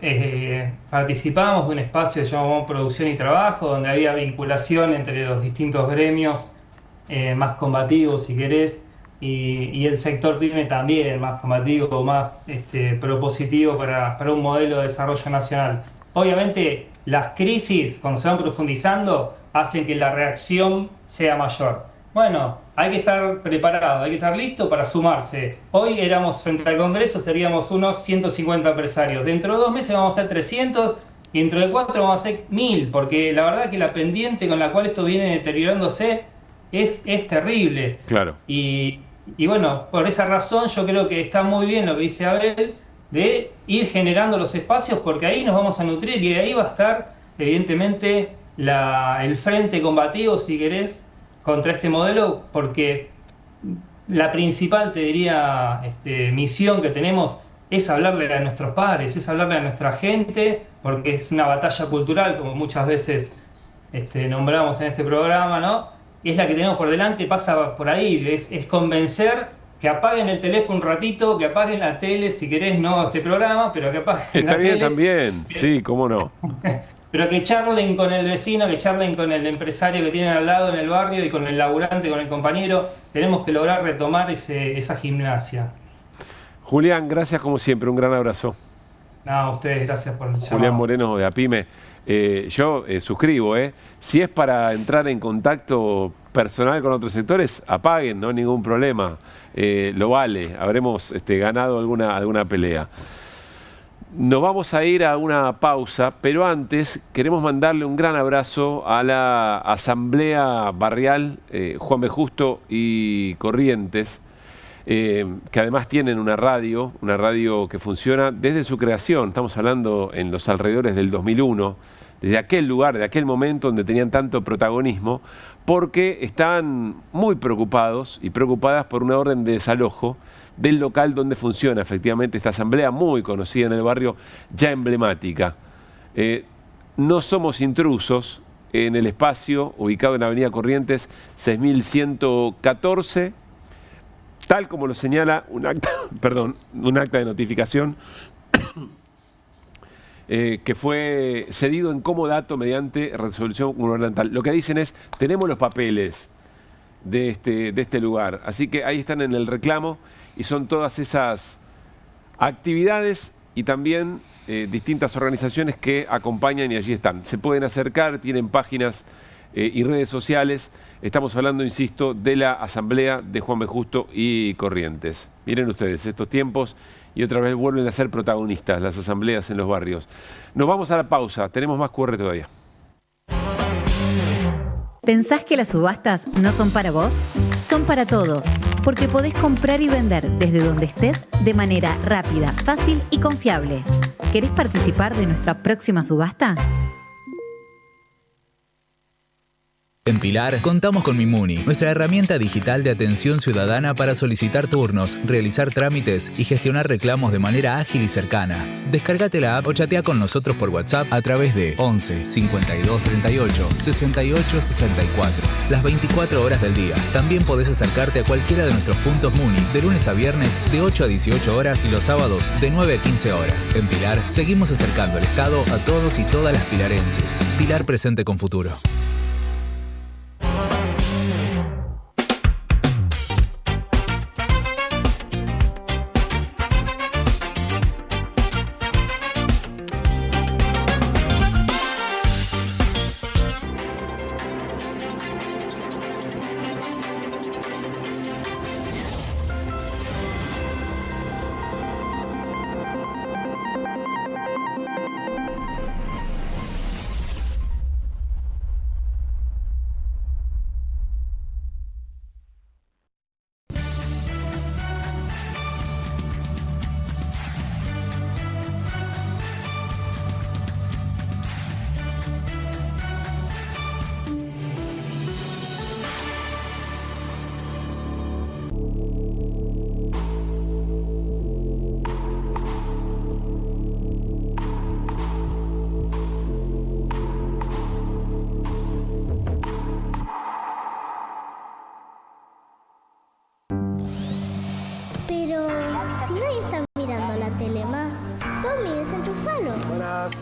participamos de un espacio llamado Producción y Trabajo, donde había vinculación entre los distintos gremios más combativos, si querés, y el sector PYME también, más combativo, más propositivo para un modelo de desarrollo nacional. Obviamente, las crisis, cuando se van profundizando, hacen que la reacción sea mayor. Bueno, hay que estar preparado, hay que estar listo para sumarse. Hoy éramos, frente al Congreso, seríamos unos 150 empresarios. Dentro de 2 meses vamos a ser 300 y dentro de 4 vamos a ser 1000, porque la verdad que la pendiente con la cual esto viene deteriorándose es terrible. Claro. Y bueno, por esa razón yo creo que está muy bien lo que dice Abel, de ir generando los espacios, porque ahí nos vamos a nutrir y ahí va a estar, evidentemente, el frente combativo, si querés, contra este modelo, porque la principal, te diría, misión que tenemos es hablarle a nuestros padres, es hablarle a nuestra gente, porque es una batalla cultural, como muchas veces nombramos en este programa, ¿no? Y es la que tenemos por delante, pasa por ahí, es convencer que apaguen el teléfono un ratito, que apaguen la tele, si querés, no este programa, pero que apaguen la tele. Está bien también, sí, cómo no. Pero que charlen con el vecino, que charlen con el empresario que tienen al lado en el barrio y con el laburante, con el compañero. Tenemos que lograr retomar esa gimnasia. Julián, gracias como siempre, un gran abrazo. No, a ustedes, gracias por el llamado. Julián Moreno de APYME. Yo suscribo, si es para entrar en contacto personal con otros sectores, apaguen, no hay ningún problema, lo vale, habremos ganado alguna pelea. Nos vamos a ir a una pausa, pero antes queremos mandarle un gran abrazo a la Asamblea Barrial Juan B. Justo y Corrientes, que además tienen una radio que funciona desde su creación. Estamos hablando en los alrededores del 2001, desde aquel lugar, de aquel momento donde tenían tanto protagonismo, porque están muy preocupados y preocupadas por una orden de desalojo del local donde funciona efectivamente esta asamblea, muy conocida en el barrio, ya emblemática. No somos intrusos en el espacio ubicado en Avenida Corrientes 6114, tal como lo señala un acta de notificación que fue cedido en comodato mediante resolución gubernamental. Lo que dicen es, tenemos los papeles de este lugar, así que ahí están en el reclamo y son todas esas actividades y también distintas organizaciones que acompañan y allí están. Se pueden acercar, tienen páginas y redes sociales. Estamos hablando, insisto, de la Asamblea de Juan B. Justo y Corrientes. Miren ustedes, estos tiempos y otra vez vuelven a ser protagonistas las asambleas en los barrios. Nos vamos a la pausa, tenemos más QR todavía. ¿Pensás que las subastas no son para vos? Son para todos, porque podés comprar y vender desde donde estés de manera rápida, fácil y confiable. ¿Querés participar de nuestra próxima subasta? En Pilar contamos con Mimuni, nuestra herramienta digital de atención ciudadana para solicitar turnos, realizar trámites y gestionar reclamos de manera ágil y cercana. Descárgate la app o chatea con nosotros por WhatsApp a través de 11 52 38 68 64. Las 24 horas del día. También podés acercarte a cualquiera de nuestros puntos Muni de lunes a viernes de 8 a 18 horas y los sábados de 9 a 15 horas. En Pilar seguimos acercando el Estado a todos y todas las pilarenses. Pilar presente con futuro.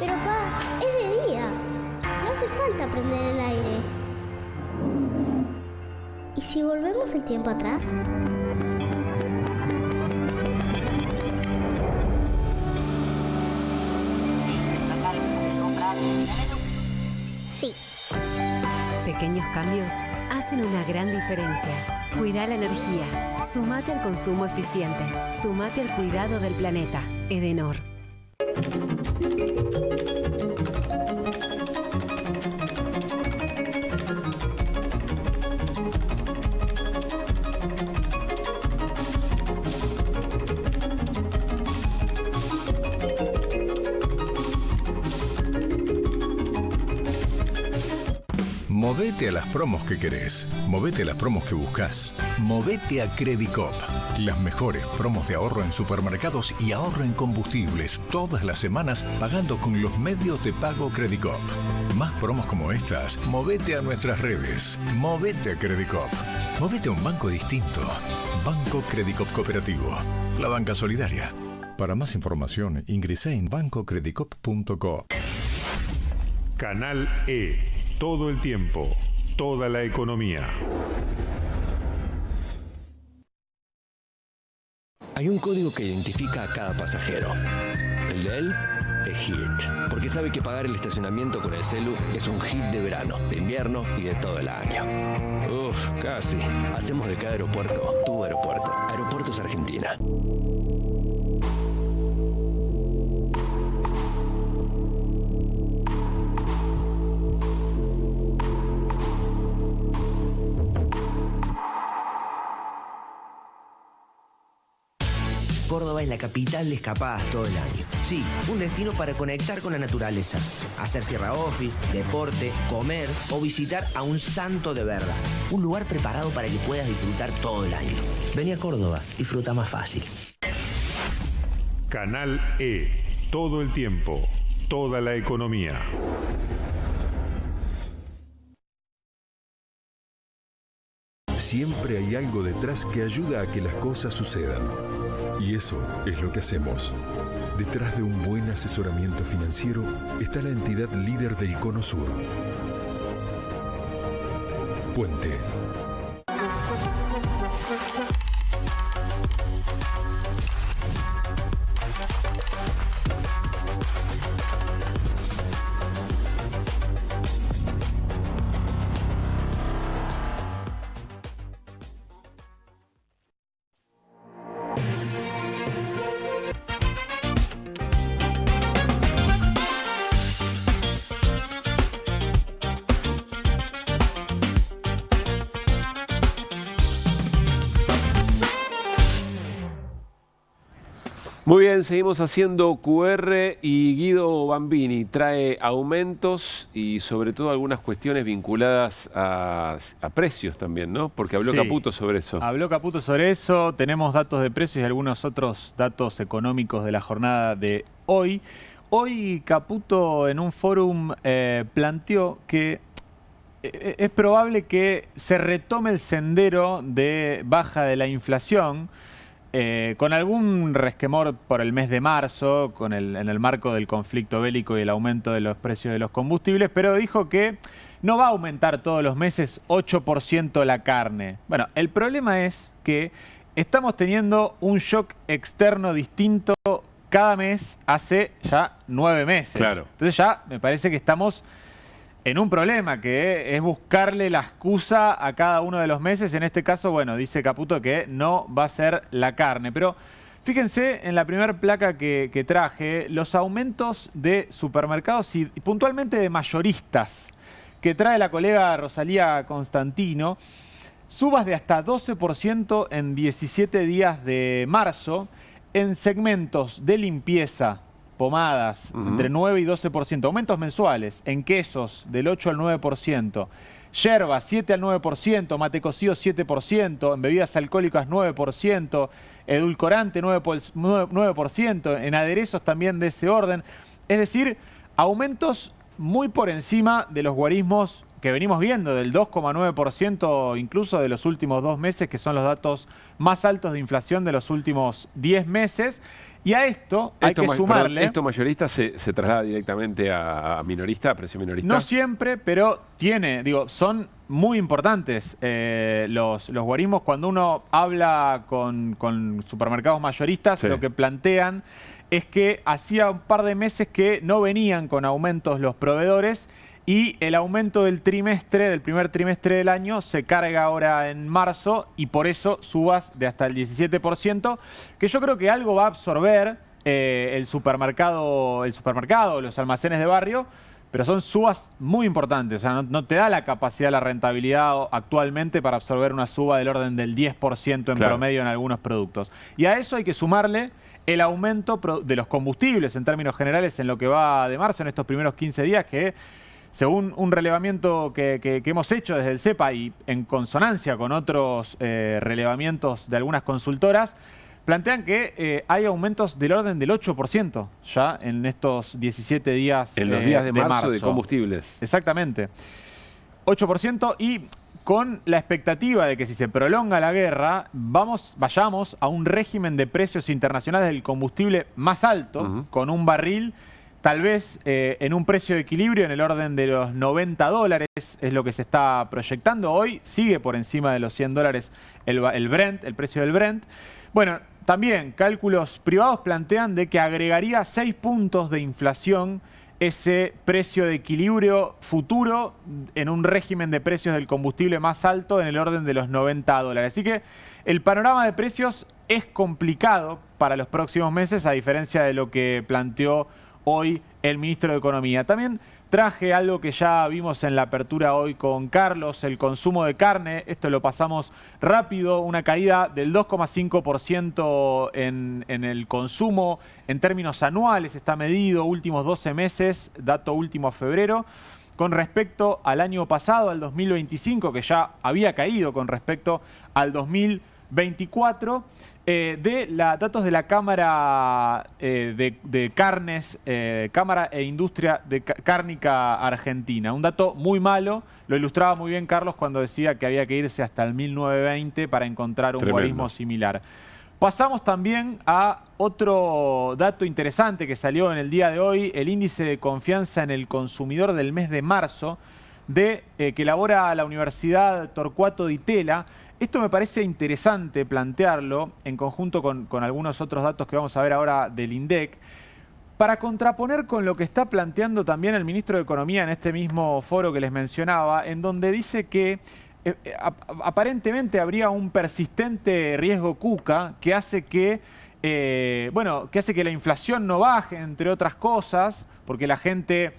Pero pa, es de día. No hace falta prender el aire. ¿Y si volvemos el tiempo atrás? Sí. Pequeños cambios hacen una gran diferencia. Cuida la energía. Sumate al consumo eficiente. Sumate al cuidado del planeta. Edenor. Movete a las promos que querés. Movete a las promos que buscas. Movete a Credicop. Las mejores promos de ahorro en supermercados y ahorro en combustibles. Todas las semanas pagando con los medios de pago Credicop. Más promos como estas. Movete a nuestras redes. Movete a Credicop. Movete a un banco distinto. Banco Credicop Cooperativo. La banca solidaria. Para más información, ingresá en bancocredicop.com. Canal E. Todo el tiempo, toda la economía. Hay un código que identifica a cada pasajero. El de él es HIT, porque sabe que pagar el estacionamiento con el celu es un hit de verano, de invierno y de todo el año. Uf, casi. Hacemos de cada aeropuerto tu aeropuerto. Aeropuertos Argentina. Córdoba es la capital de escapadas todo el año. Sí, un destino para conectar con la naturaleza, hacer sierra office, deporte, comer o visitar a un santo de verdad. Un lugar preparado para que puedas disfrutar todo el año. Vení a Córdoba, disfruta más fácil. Canal E, todo el tiempo, toda la economía. Siempre hay algo detrás que ayuda a que las cosas sucedan. Y eso es lo que hacemos. Detrás de un buen asesoramiento financiero está la entidad líder del Cono Sur. Puente. Muy bien, seguimos haciendo QR y Guido Bambini trae aumentos y sobre todo algunas cuestiones vinculadas a precios también, ¿no? Porque habló Caputo sobre eso. Habló Caputo sobre eso, tenemos datos de precios y algunos otros datos económicos de la jornada de hoy. Hoy Caputo en un fórum planteó que es probable que se retome el sendero de baja de la inflación, con algún resquemor por el mes de marzo, en el marco del conflicto bélico y el aumento de los precios de los combustibles, pero dijo que no va a aumentar todos los meses 8% la carne. Bueno, el problema es que estamos teniendo un shock externo distinto cada mes hace ya 9 meses. Claro. Entonces ya me parece que estamos en un problema, que es buscarle la excusa a cada uno de los meses. En este caso, bueno, dice Caputo que no va a ser la carne. Pero fíjense en la primera placa que traje, los aumentos de supermercados y puntualmente de mayoristas que trae la colega Rosalía Constantino. Subas de hasta 12% en 17 días de marzo en segmentos de limpieza, pomadas, entre 9 y 12%, aumentos mensuales, en quesos del 8 al 9%, yerba 7 al 9%, mate cocido 7%, en bebidas alcohólicas 9%, edulcorante 9%, en aderezos también de ese orden. Es decir, aumentos muy por encima de los guarismos que venimos viendo, del 2,9% incluso de los últimos 2 meses, que son los datos más altos de inflación de los últimos 10 meses. Y a esto hay que sumarle... ¿Esto mayorista se traslada directamente a minorista, a precio minorista? No siempre, pero son muy importantes los guarismos. Cuando uno habla con supermercados mayoristas, lo que plantean es que hacía un par de meses que no venían con aumentos los proveedores y el aumento del primer trimestre del año se carga ahora en marzo y por eso subas de hasta el 17%, que yo creo que algo va a absorber el supermercado, los almacenes de barrio, pero son subas muy importantes. O sea, no te da la capacidad, la rentabilidad actualmente para absorber una suba del orden del 10% en promedio en algunos productos. Y a eso hay que sumarle el aumento de los combustibles en términos generales en lo que va de marzo, en estos primeros 15 días, que según un relevamiento que hemos hecho desde el CEPA y en consonancia con otros relevamientos de algunas consultoras, plantean que hay aumentos del orden del 8% ya en estos 17 días en los días de marzo de combustibles. Exactamente. 8% y con la expectativa de que si se prolonga la guerra, vayamos a un régimen de precios internacionales del combustible más alto, con un barril tal vez en un precio de equilibrio en el orden de los $90 es lo que se está proyectando. Hoy sigue por encima de los $100 el Brent, el precio del Brent. Bueno, también cálculos privados plantean de que agregaría 6 puntos de inflación ese precio de equilibrio futuro en un régimen de precios del combustible más alto en el orden de los $90. Así que el panorama de precios es complicado para los próximos meses, a diferencia de lo que planteó hoy el ministro de Economía. También traje algo que ya vimos en la apertura hoy con Carlos, el consumo de carne. Esto lo pasamos rápido, una caída del 2,5% en el consumo en términos anuales, está medido últimos 12 meses, dato último a febrero. Con respecto al año pasado, al 2025, que ya había caído con respecto al 2024, datos de la Cámara de Carnes, Cámara e Industria Cárnica Argentina. Un dato muy malo, lo ilustraba muy bien Carlos cuando decía que había que irse hasta el 1920 para encontrar un guarismo similar. Pasamos también a otro dato interesante que salió en el día de hoy, el índice de confianza en el consumidor del mes de marzo, que elabora la Universidad Torcuato Di Tella. Esto me parece interesante plantearlo en conjunto con algunos otros datos que vamos a ver ahora del INDEC, para contraponer con lo que está planteando también el ministro de Economía en este mismo foro que les mencionaba, en donde dice que aparentemente habría un persistente riesgo KUKA que hace que la inflación no baje, entre otras cosas, porque la gente,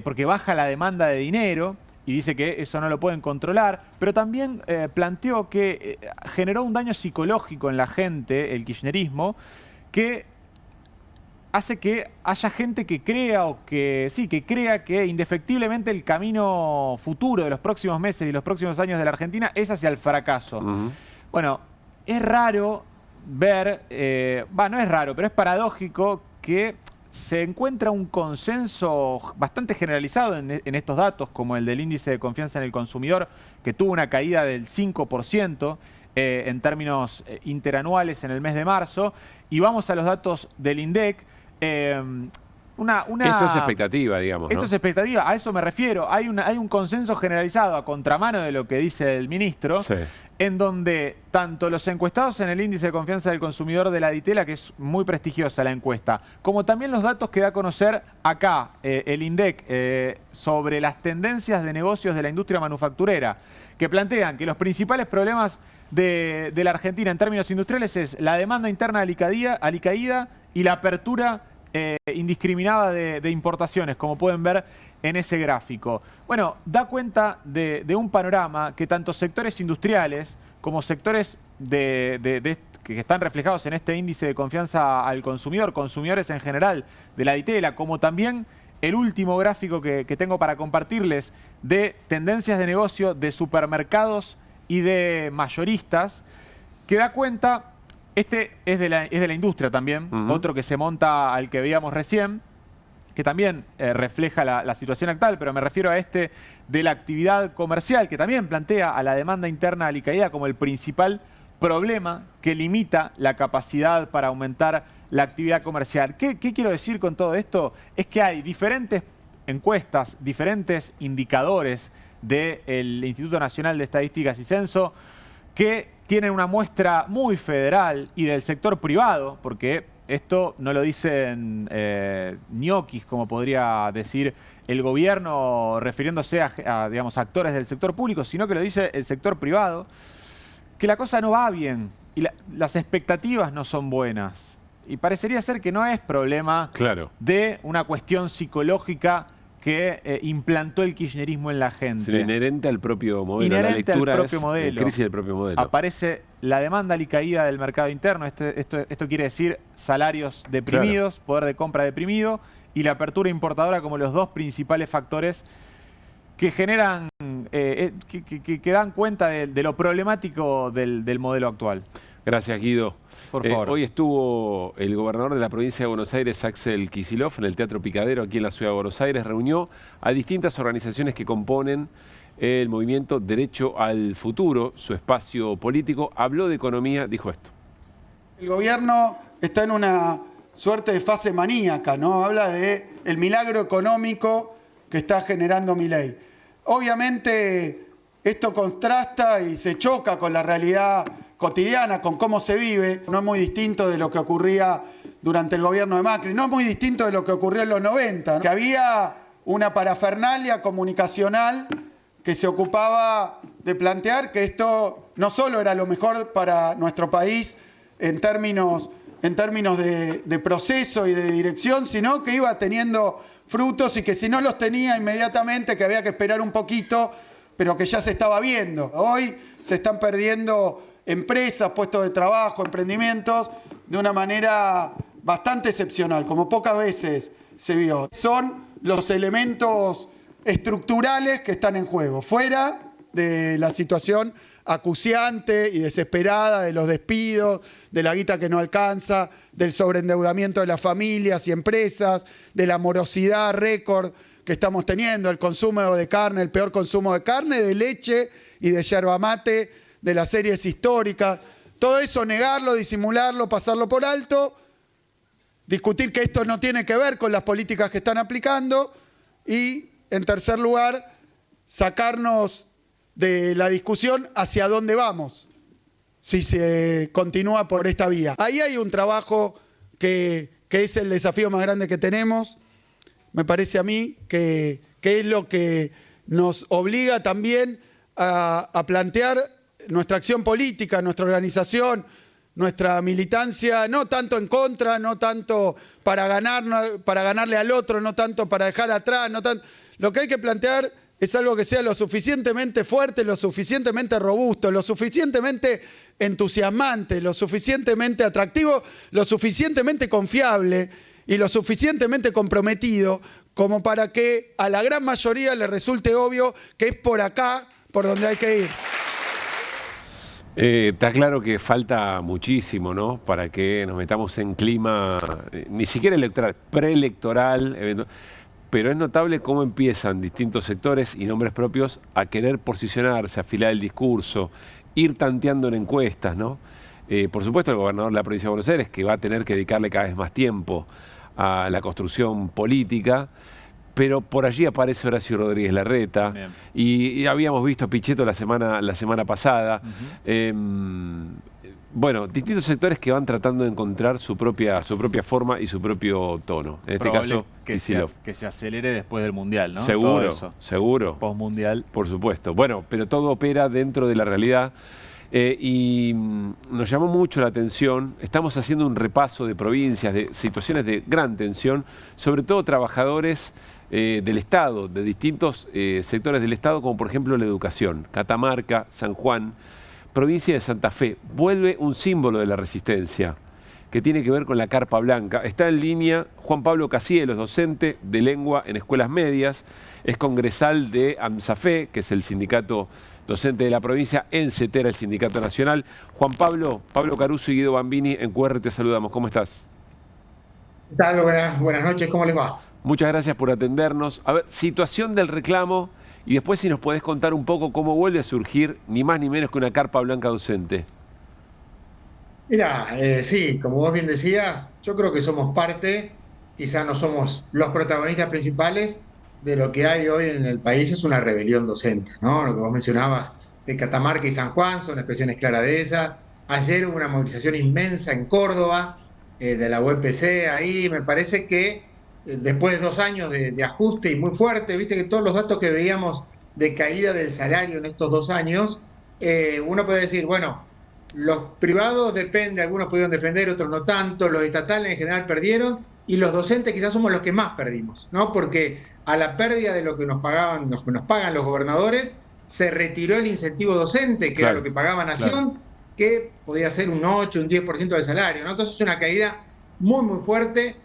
porque baja la demanda de dinero, y dice que eso no lo pueden controlar, pero también planteó que generó un daño psicológico en la gente, el kirchnerismo, que hace que haya gente que crea que indefectiblemente el camino futuro de los próximos meses y los próximos años de la Argentina es hacia el fracaso. Bueno, es raro ver, no es raro, pero es paradójico que se encuentra un consenso bastante generalizado en estos datos, como el del índice de confianza en el consumidor, que tuvo una caída del 5%, en términos interanuales en el mes de marzo, y vamos a los datos del INDEC. Esto es expectativa, digamos, ¿no? Esto es expectativa, a eso me refiero. Hay un consenso generalizado a contramano de lo que dice el ministro, en donde tanto los encuestados en el índice de confianza del consumidor de la Di Tella, que es muy prestigiosa la encuesta, como también los datos que da a conocer acá el INDEC sobre las tendencias de negocios de la industria manufacturera, que plantean que los principales problemas de la Argentina en términos industriales es la demanda interna alicaída y la apertura indiscriminada de importaciones, como pueden ver en ese gráfico. Bueno, da cuenta de un panorama que tanto sectores industriales como sectores que están reflejados en este índice de confianza al consumidor, consumidores en general de la Di Tella, como también el último gráfico que tengo para compartirles de tendencias de negocio de supermercados y de mayoristas, que da cuenta. Este es de la industria también, otro que se monta al que veíamos recién, que también refleja la situación actual, pero me refiero a este de la actividad comercial, que también plantea a la demanda interna alicaída como el principal problema que limita la capacidad para aumentar la actividad comercial. ¿Qué quiero decir con todo esto? Es que hay diferentes encuestas, diferentes indicadores del Instituto Nacional de Estadísticas y Censo que tienen una muestra muy federal y del sector privado, porque esto no lo dicen ñoquis, como podría decir el gobierno refiriéndose a digamos, actores del sector público, sino que lo dice el sector privado, que la cosa no va bien y las expectativas no son buenas. Y parecería ser que no es problema de una cuestión psicológica que implantó el kirchnerismo en la gente. Sino inherente al propio modelo. Inherente la lectura al propio modelo. Crisis del propio modelo. Aparece la demanda alicaída del mercado interno. Esto quiere decir salarios deprimidos, poder de compra deprimido y la apertura importadora como los dos principales factores que generan, que dan cuenta de lo problemático del modelo actual. Gracias, Guido. Por favor. Hoy estuvo el gobernador de la provincia de Buenos Aires, Axel Kicillof, en el Teatro Picadero, aquí en la ciudad de Buenos Aires. Reunió a distintas organizaciones que componen el movimiento Derecho al Futuro, su espacio político. Habló de economía, dijo esto. El gobierno está en una suerte de fase maníaca, ¿no? Habla de el milagro económico que está generando Milei. Obviamente esto contrasta y se choca con la realidad cotidiana, con cómo se vive. No es muy distinto de lo que ocurría durante el gobierno de Macri, no es muy distinto de lo que ocurrió en los 90, ¿no? Que había una parafernalia comunicacional que se ocupaba de plantear que esto no solo era lo mejor para nuestro país en términos en términos de proceso y de dirección, sino que iba teniendo frutos y que si no los tenía inmediatamente, que había que esperar un poquito, pero que ya se estaba viendo. Hoy se están perdiendo empresas, puestos de trabajo, emprendimientos, de una manera bastante excepcional, como pocas veces se vio. Son los elementos estructurales que están en juego, fuera de la situación acuciante y desesperada de los despidos, de la guita que no alcanza, del sobreendeudamiento de las familias y empresas, de la morosidad récord que estamos teniendo, el consumo de carne, el peor consumo de carne, de leche y de yerba mate, de las series históricas. Todo eso negarlo, disimularlo, pasarlo por alto, discutir que esto no tiene que ver con las políticas que están aplicando y, en tercer lugar, sacarnos de la discusión hacia dónde vamos, si se continúa por esta vía. Ahí hay un trabajo que es el desafío más grande que tenemos, me parece a mí, que es lo que nos obliga también a plantear nuestra acción política, nuestra organización, nuestra militancia, no tanto en contra, no tanto para ganarle al otro, no tanto para dejar atrás, lo que hay que plantear es algo que sea lo suficientemente fuerte, lo suficientemente robusto, lo suficientemente entusiasmante, lo suficientemente atractivo, lo suficientemente confiable y lo suficientemente comprometido como para que a la gran mayoría le resulte obvio que es por acá por donde hay que ir. Está claro que falta muchísimo, ¿no? Para que nos metamos en clima, ni siquiera electoral, preelectoral, pero es notable cómo empiezan distintos sectores y nombres propios a querer posicionarse, afilar el discurso, ir tanteando en encuestas, ¿no? Por supuesto, el gobernador de la provincia de Buenos Aires, que va a tener que dedicarle cada vez más tiempo a la construcción política, pero por allí aparece Horacio Rodríguez Larreta y habíamos visto a Pichetto la semana pasada. Bueno, distintos sectores que van tratando de encontrar su propia forma y su propio tono. En este caso, que se acelere después del Mundial, ¿no? Seguro, seguro. Postmundial. Por supuesto. Bueno, pero todo opera dentro de la realidad. Y nos llamó mucho la atención, estamos haciendo un repaso de provincias, de situaciones de gran tensión, sobre todo trabajadores del Estado, de distintos sectores del Estado, como por ejemplo la educación. Catamarca, San Juan, provincia de Santa Fe, vuelve un símbolo de la resistencia, que tiene que ver con la carpa blanca. Está en línea Juan Pablo Casielos, docente de lengua en escuelas medias, es congresal de AMSAFE, que es el sindicato docente de la provincia, en CETERA, el sindicato nacional. Juan Pablo Caruso y Guido Bambini, en QR te saludamos. ¿Cómo estás? ¿Qué tal? Buenas noches, ¿cómo les va? Muchas gracias por atendernos. A ver, situación del reclamo y después si nos podés contar un poco cómo vuelve a surgir ni más ni menos que una carpa blanca docente. Mira, sí, como vos bien decías, yo creo que somos parte, quizás no somos los protagonistas principales de lo que hay hoy en el país, es una rebelión docente, ¿no? Lo que vos mencionabas de Catamarca y San Juan son expresiones claras de esa. Ayer hubo una movilización inmensa en Córdoba, de la UPC ahí, me parece que después de 2 años de ajuste y muy fuerte, viste que todos los datos que veíamos de caída del salario en estos 2 años, uno puede decir, bueno, los privados depende, algunos pudieron defender, otros no tanto, los estatales en general perdieron y los docentes quizás somos los que más perdimos, ¿no? Porque a la pérdida de lo que nos pagan los gobernadores, se retiró el incentivo docente, que era lo que pagaba Nación, que podía ser un 8, un 10% del salario, ¿no? Entonces es una caída muy, muy fuerte.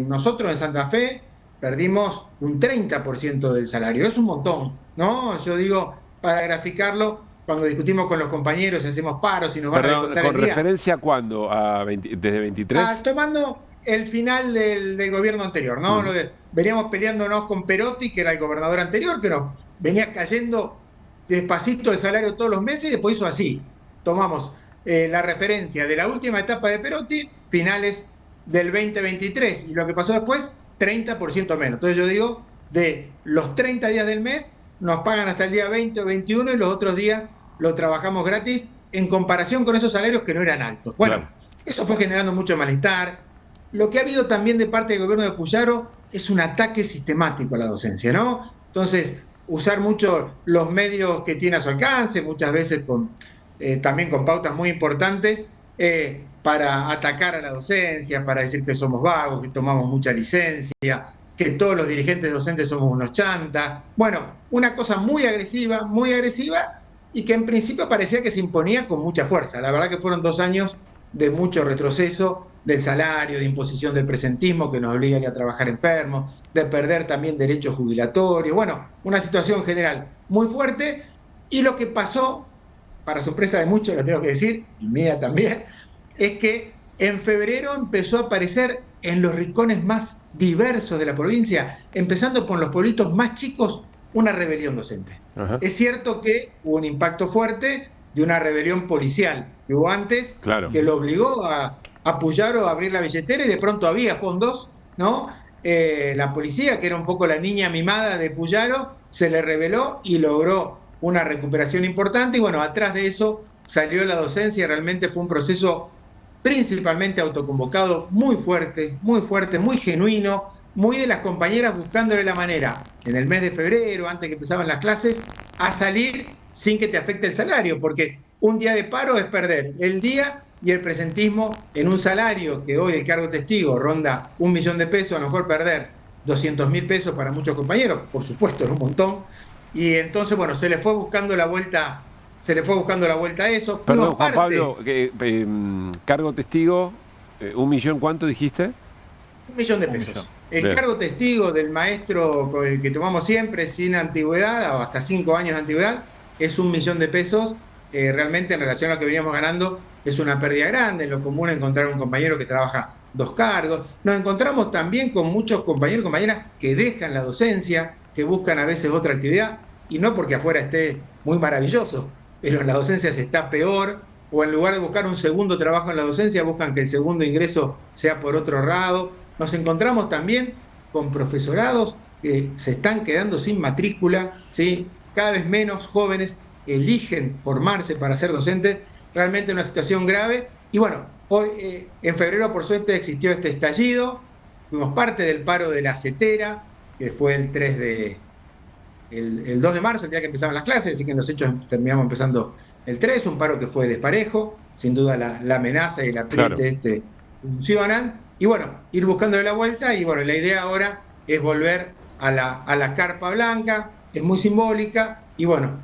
Nosotros en Santa Fe perdimos un 30% del salario. Es un montón, ¿no? Yo digo, para graficarlo, cuando discutimos con los compañeros y hacemos paros y nos van a descontar el día. ¿Con referencia a cuándo? ¿Desde 23? Tomando el final del gobierno anterior, ¿no? Veníamos peleándonos con Perotti, que era el gobernador anterior, que nos venía cayendo despacito el salario todos los meses y después hizo así. Tomamos la referencia de la última etapa de Perotti, finales del 2023, y lo que pasó después, 30% menos. Entonces yo digo, de los 30 días del mes, nos pagan hasta el día 20 o 21 y los otros días lo trabajamos gratis en comparación con esos salarios que no eran altos. Bueno, eso fue generando mucho malestar. Lo que ha habido también de parte del gobierno de Puyaro es un ataque sistemático a la docencia, ¿no? Entonces, usar mucho los medios que tiene a su alcance, muchas veces también con pautas muy importantes, para atacar a la docencia, para decir que somos vagos, que tomamos mucha licencia, que todos los dirigentes docentes somos unos chantas. Bueno, una cosa muy agresiva, y que en principio parecía que se imponía con mucha fuerza. La verdad que fueron 2 años de mucho retroceso del salario, de imposición del presentismo que nos obliga a ir a trabajar enfermos, de perder también derechos jubilatorios. Bueno, una situación general muy fuerte. Y lo que pasó, para sorpresa de muchos, lo tengo que decir, y mía también, es que en febrero empezó a aparecer en los rincones más diversos de la provincia, empezando por los pueblitos más chicos, una rebelión docente. Ajá. Es cierto que hubo un impacto fuerte de una rebelión policial que hubo antes, claro, que lo obligó a Puyaro a abrir la billetera y de pronto había fondos, ¿no? La policía, que era un poco la niña mimada de Puyaro, se le rebeló y logró una recuperación importante. Y bueno, atrás de eso salió la docencia. Realmente fue un proceso principalmente autoconvocado, muy fuerte, muy genuino, muy de las compañeras buscándole la manera, en el mes de febrero, antes que empezaban las clases, a salir sin que te afecte el salario, porque un día de paro es perder el día y el presentismo en un salario que hoy el cargo testigo ronda 1 millón de pesos, a lo mejor perder 200.000 pesos para muchos compañeros, por supuesto, es un montón. Y entonces, bueno, se le fue buscando la vuelta a eso. Perdón, Juan Pablo, cargo testigo, 1 millón, ¿cuánto dijiste? 1 millón de pesos. El cargo testigo del maestro con el que tomamos siempre, sin antigüedad, o hasta 5 años de antigüedad, es 1 millón de pesos. Realmente, en relación a lo que veníamos ganando, es una pérdida grande. En lo común encontrar un compañero que trabaja 2 cargos. Nos encontramos también con muchos compañeros y compañeras que dejan la docencia, que buscan a veces otra actividad, y no porque afuera esté muy maravilloso, pero en la docencia se está peor, o en lugar de buscar un segundo trabajo en la docencia, buscan que el segundo ingreso sea por otro lado. Nos encontramos también con profesorados que se están quedando sin matrícula, ¿sí? Cada vez menos jóvenes eligen formarse para ser docentes. Realmente una situación grave. Y bueno, hoy en febrero por suerte existió este estallido, fuimos parte del paro de la CETERA, que fue el 2 de marzo, el día que empezaban las clases, así que en los hechos terminamos empezando el 3, un paro que fue desparejo, sin duda la amenaza y el apriete funcionan, y bueno, ir buscándole la vuelta. Y bueno, la idea ahora es volver a la carpa blanca, es muy simbólica, y bueno,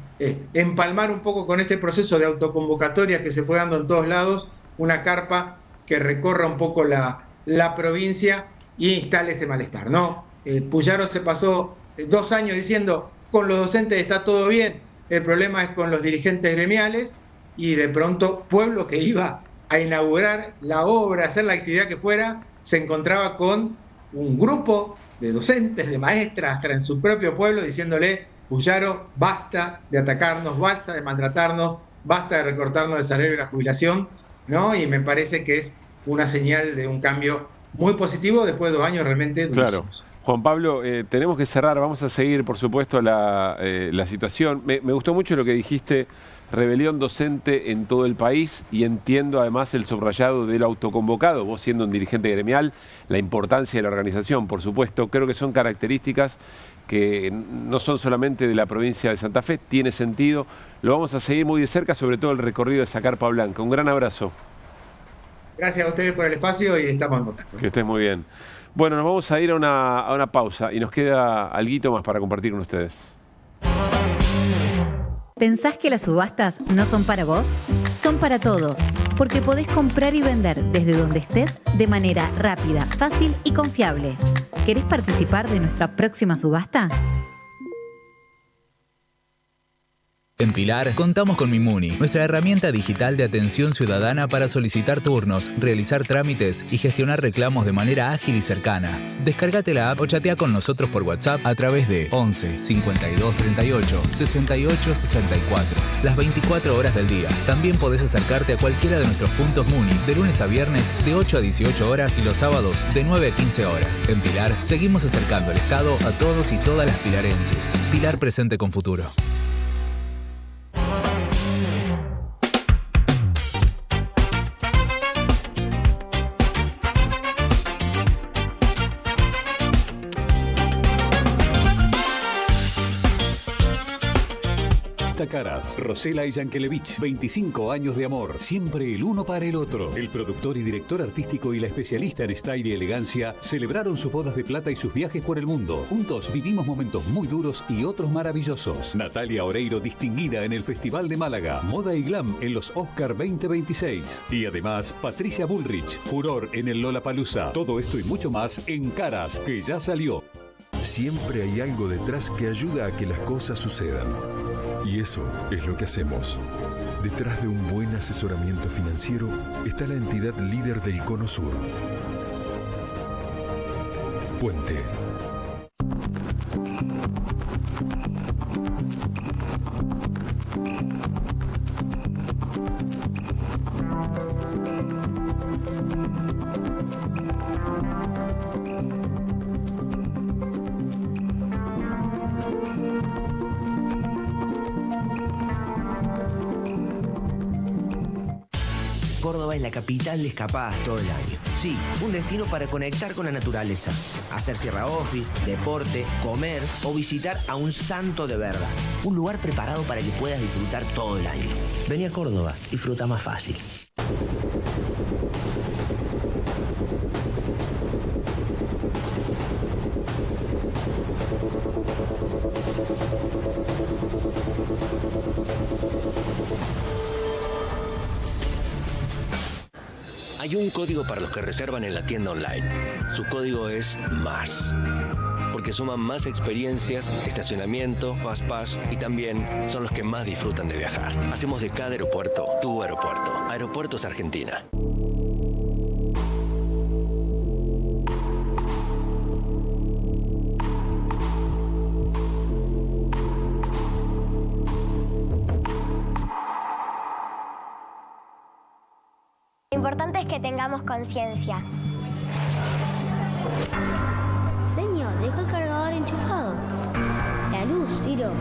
empalmar un poco con este proceso de autoconvocatorias que se fue dando en todos lados, una carpa que recorra un poco la provincia y instale ese malestar, ¿no? Puyaro se pasó 2 años diciendo, con los docentes está todo bien, el problema es con los dirigentes gremiales, y de pronto pueblo que iba a inaugurar la obra, a hacer la actividad que fuera, se encontraba con un grupo de docentes, de maestras, hasta en su propio pueblo, diciéndole, Puyaro, basta de atacarnos, basta de maltratarnos, basta de recortarnos el salario y la jubilación, ¿no? Y me parece que es una señal de un cambio muy positivo después de 2 años realmente durísimos. Claro. Juan Pablo, tenemos que cerrar, vamos a seguir, por supuesto, la situación. Me gustó mucho lo que dijiste, rebelión docente en todo el país, y entiendo además el subrayado del autoconvocado, vos siendo un dirigente gremial, la importancia de la organización, por supuesto. Creo que son características que no son solamente de la provincia de Santa Fe, tiene sentido. Lo vamos a seguir muy de cerca, sobre todo el recorrido de esa carpa blanca. Un gran abrazo. Gracias a ustedes por el espacio y estamos en contacto. Que estés muy bien. Bueno, nos vamos a ir a una pausa y nos queda alguito más para compartir con ustedes. ¿Pensás que las subastas no son para vos? Son para todos, porque podés comprar y vender desde donde estés de manera rápida, fácil y confiable. ¿Querés participar de nuestra próxima subasta? En Pilar contamos con Mimuni, nuestra herramienta digital de atención ciudadana para solicitar turnos, realizar trámites y gestionar reclamos de manera ágil y cercana. Descárgate la app o chatea con nosotros por WhatsApp a través de 11 52 38 68 64, las 24 horas del día. También podés acercarte a cualquiera de nuestros puntos Muni de lunes a viernes de 8 a 18 horas y los sábados de 9 a 15 horas. En Pilar seguimos acercando el Estado a todos y todas las pilarenses. Pilar presente con futuro. Revista Caras. Rosela y Yankelevich, 25 años de amor, siempre el uno para el otro. El productor y director artístico y la especialista en style y elegancia celebraron sus bodas de plata y sus viajes por el mundo. Juntos vivimos momentos muy duros y otros maravillosos. Natalia Oreiro, distinguida en el Festival de Málaga. Moda y glam en los Oscar 2026. Y además, Patricia Bullrich, furor en el Lollapalooza. Todo esto y mucho más en Caras, que ya salió. Siempre hay algo detrás que ayuda a que las cosas sucedan. Y eso es lo que hacemos. Detrás de un buen asesoramiento financiero está la entidad líder del Cono Sur. Puente. Córdoba es la capital de escapadas todo el año. Sí, un destino para conectar con la naturaleza, hacer sierra office, deporte, comer o visitar a un santo de verdad. Un lugar preparado para que puedas disfrutar todo el año. Vení a Córdoba, disfruta más fácil. Hay un código para los que reservan en la tienda online. Su código es MÁS. Porque suman más experiencias, estacionamiento, Fast Pass y también son los que más disfrutan de viajar. Hacemos de cada aeropuerto tu aeropuerto. Aeropuertos Argentina. Lo importante es que tengamos conciencia. Señor, dejo el cargador enchufado. La luz, Ciro.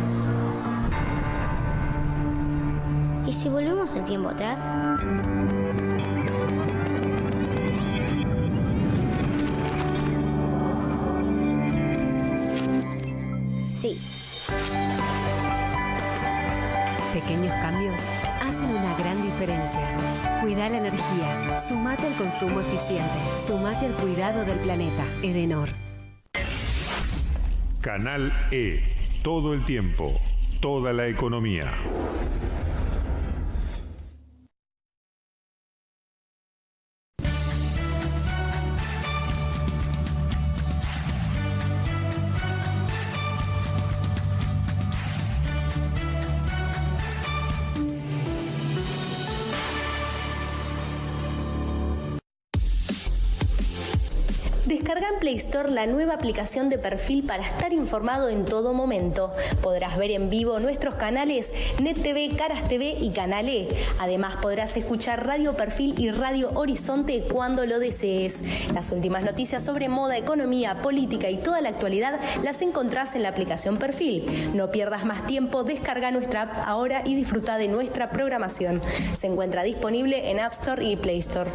¿Y si volvemos el tiempo atrás? Sí. Pequeños cambios hacen una gran diferencia. Cuida la energía. Sumate al consumo eficiente. Sumate al cuidado del planeta. Edenor. Canal E. Todo el tiempo. Toda la economía. Descarga en Play Store la nueva aplicación de Perfil para estar informado en todo momento. Podrás ver en vivo nuestros canales Net TV, Caras TV y Canal E. Además podrás escuchar Radio Perfil y Radio Horizonte cuando lo desees. Las últimas noticias sobre moda, economía, política y toda la actualidad las encontrás en la aplicación Perfil. No pierdas más tiempo, descarga nuestra app ahora y disfruta de nuestra programación. Se encuentra disponible en App Store y Play Store.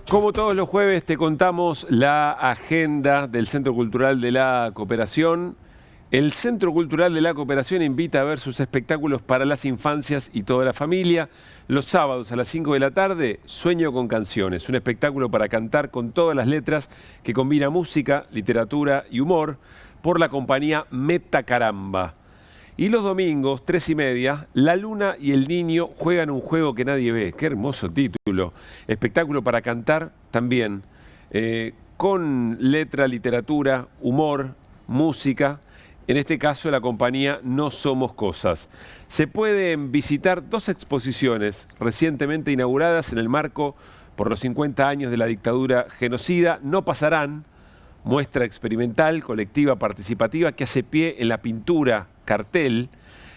Como todos los jueves te contamos la agenda del Centro Cultural de la Cooperación. El Centro Cultural de la Cooperación invita a ver sus espectáculos para las infancias y toda la familia. Los sábados a las 5 de la tarde, Sueño con Canciones, un espectáculo para cantar con todas las letras que combina música, literatura y humor por la compañía Meta Caramba. Y los domingos, 3:30, La Luna y el Niño juegan un juego que nadie ve. ¡Qué hermoso título! Espectáculo para cantar también, con letra, literatura, humor, música. En este caso, la compañía No Somos Cosas. Se pueden visitar 2 exposiciones recientemente inauguradas en el marco por los 50 años de la dictadura genocida. No pasarán, muestra experimental, colectiva, participativa, que hace pie en la pintura cartel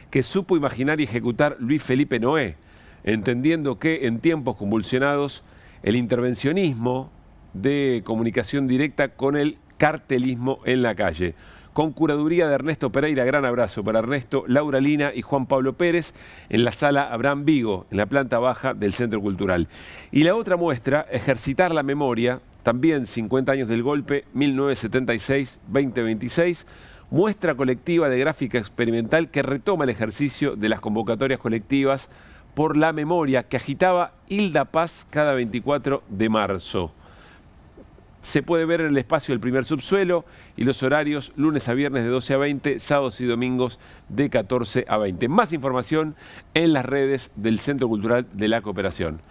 que supo imaginar y ejecutar Luis Felipe Noé, entendiendo que en tiempos convulsionados el intervencionismo de comunicación directa con el cartelismo en la calle. Con curaduría de Ernesto Pereira, gran abrazo para Ernesto, Laura Lina y Juan Pablo Pérez, en la sala Abraham Vigo, en la planta baja del Centro Cultural. Y la otra muestra, Ejercitar la Memoria, también 50 años del golpe, 1976-2026, muestra colectiva de gráfica experimental que retoma el ejercicio de las convocatorias colectivas por la memoria que agitaba Hilda Paz cada 24 de marzo. Se puede ver en el espacio del primer subsuelo y los horarios lunes a viernes de 12 a 20, sábados y domingos de 14 a 20. Más información en las redes del Centro Cultural de la Cooperación.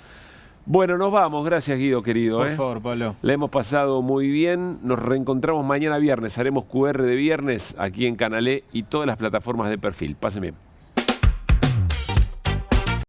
Bueno, nos vamos. Gracias, Guido, querido. Por favor, Pablo. La hemos pasado muy bien. Nos reencontramos mañana viernes. Haremos QR de viernes aquí en Canal E y todas las plataformas de Perfil. Pasen bien.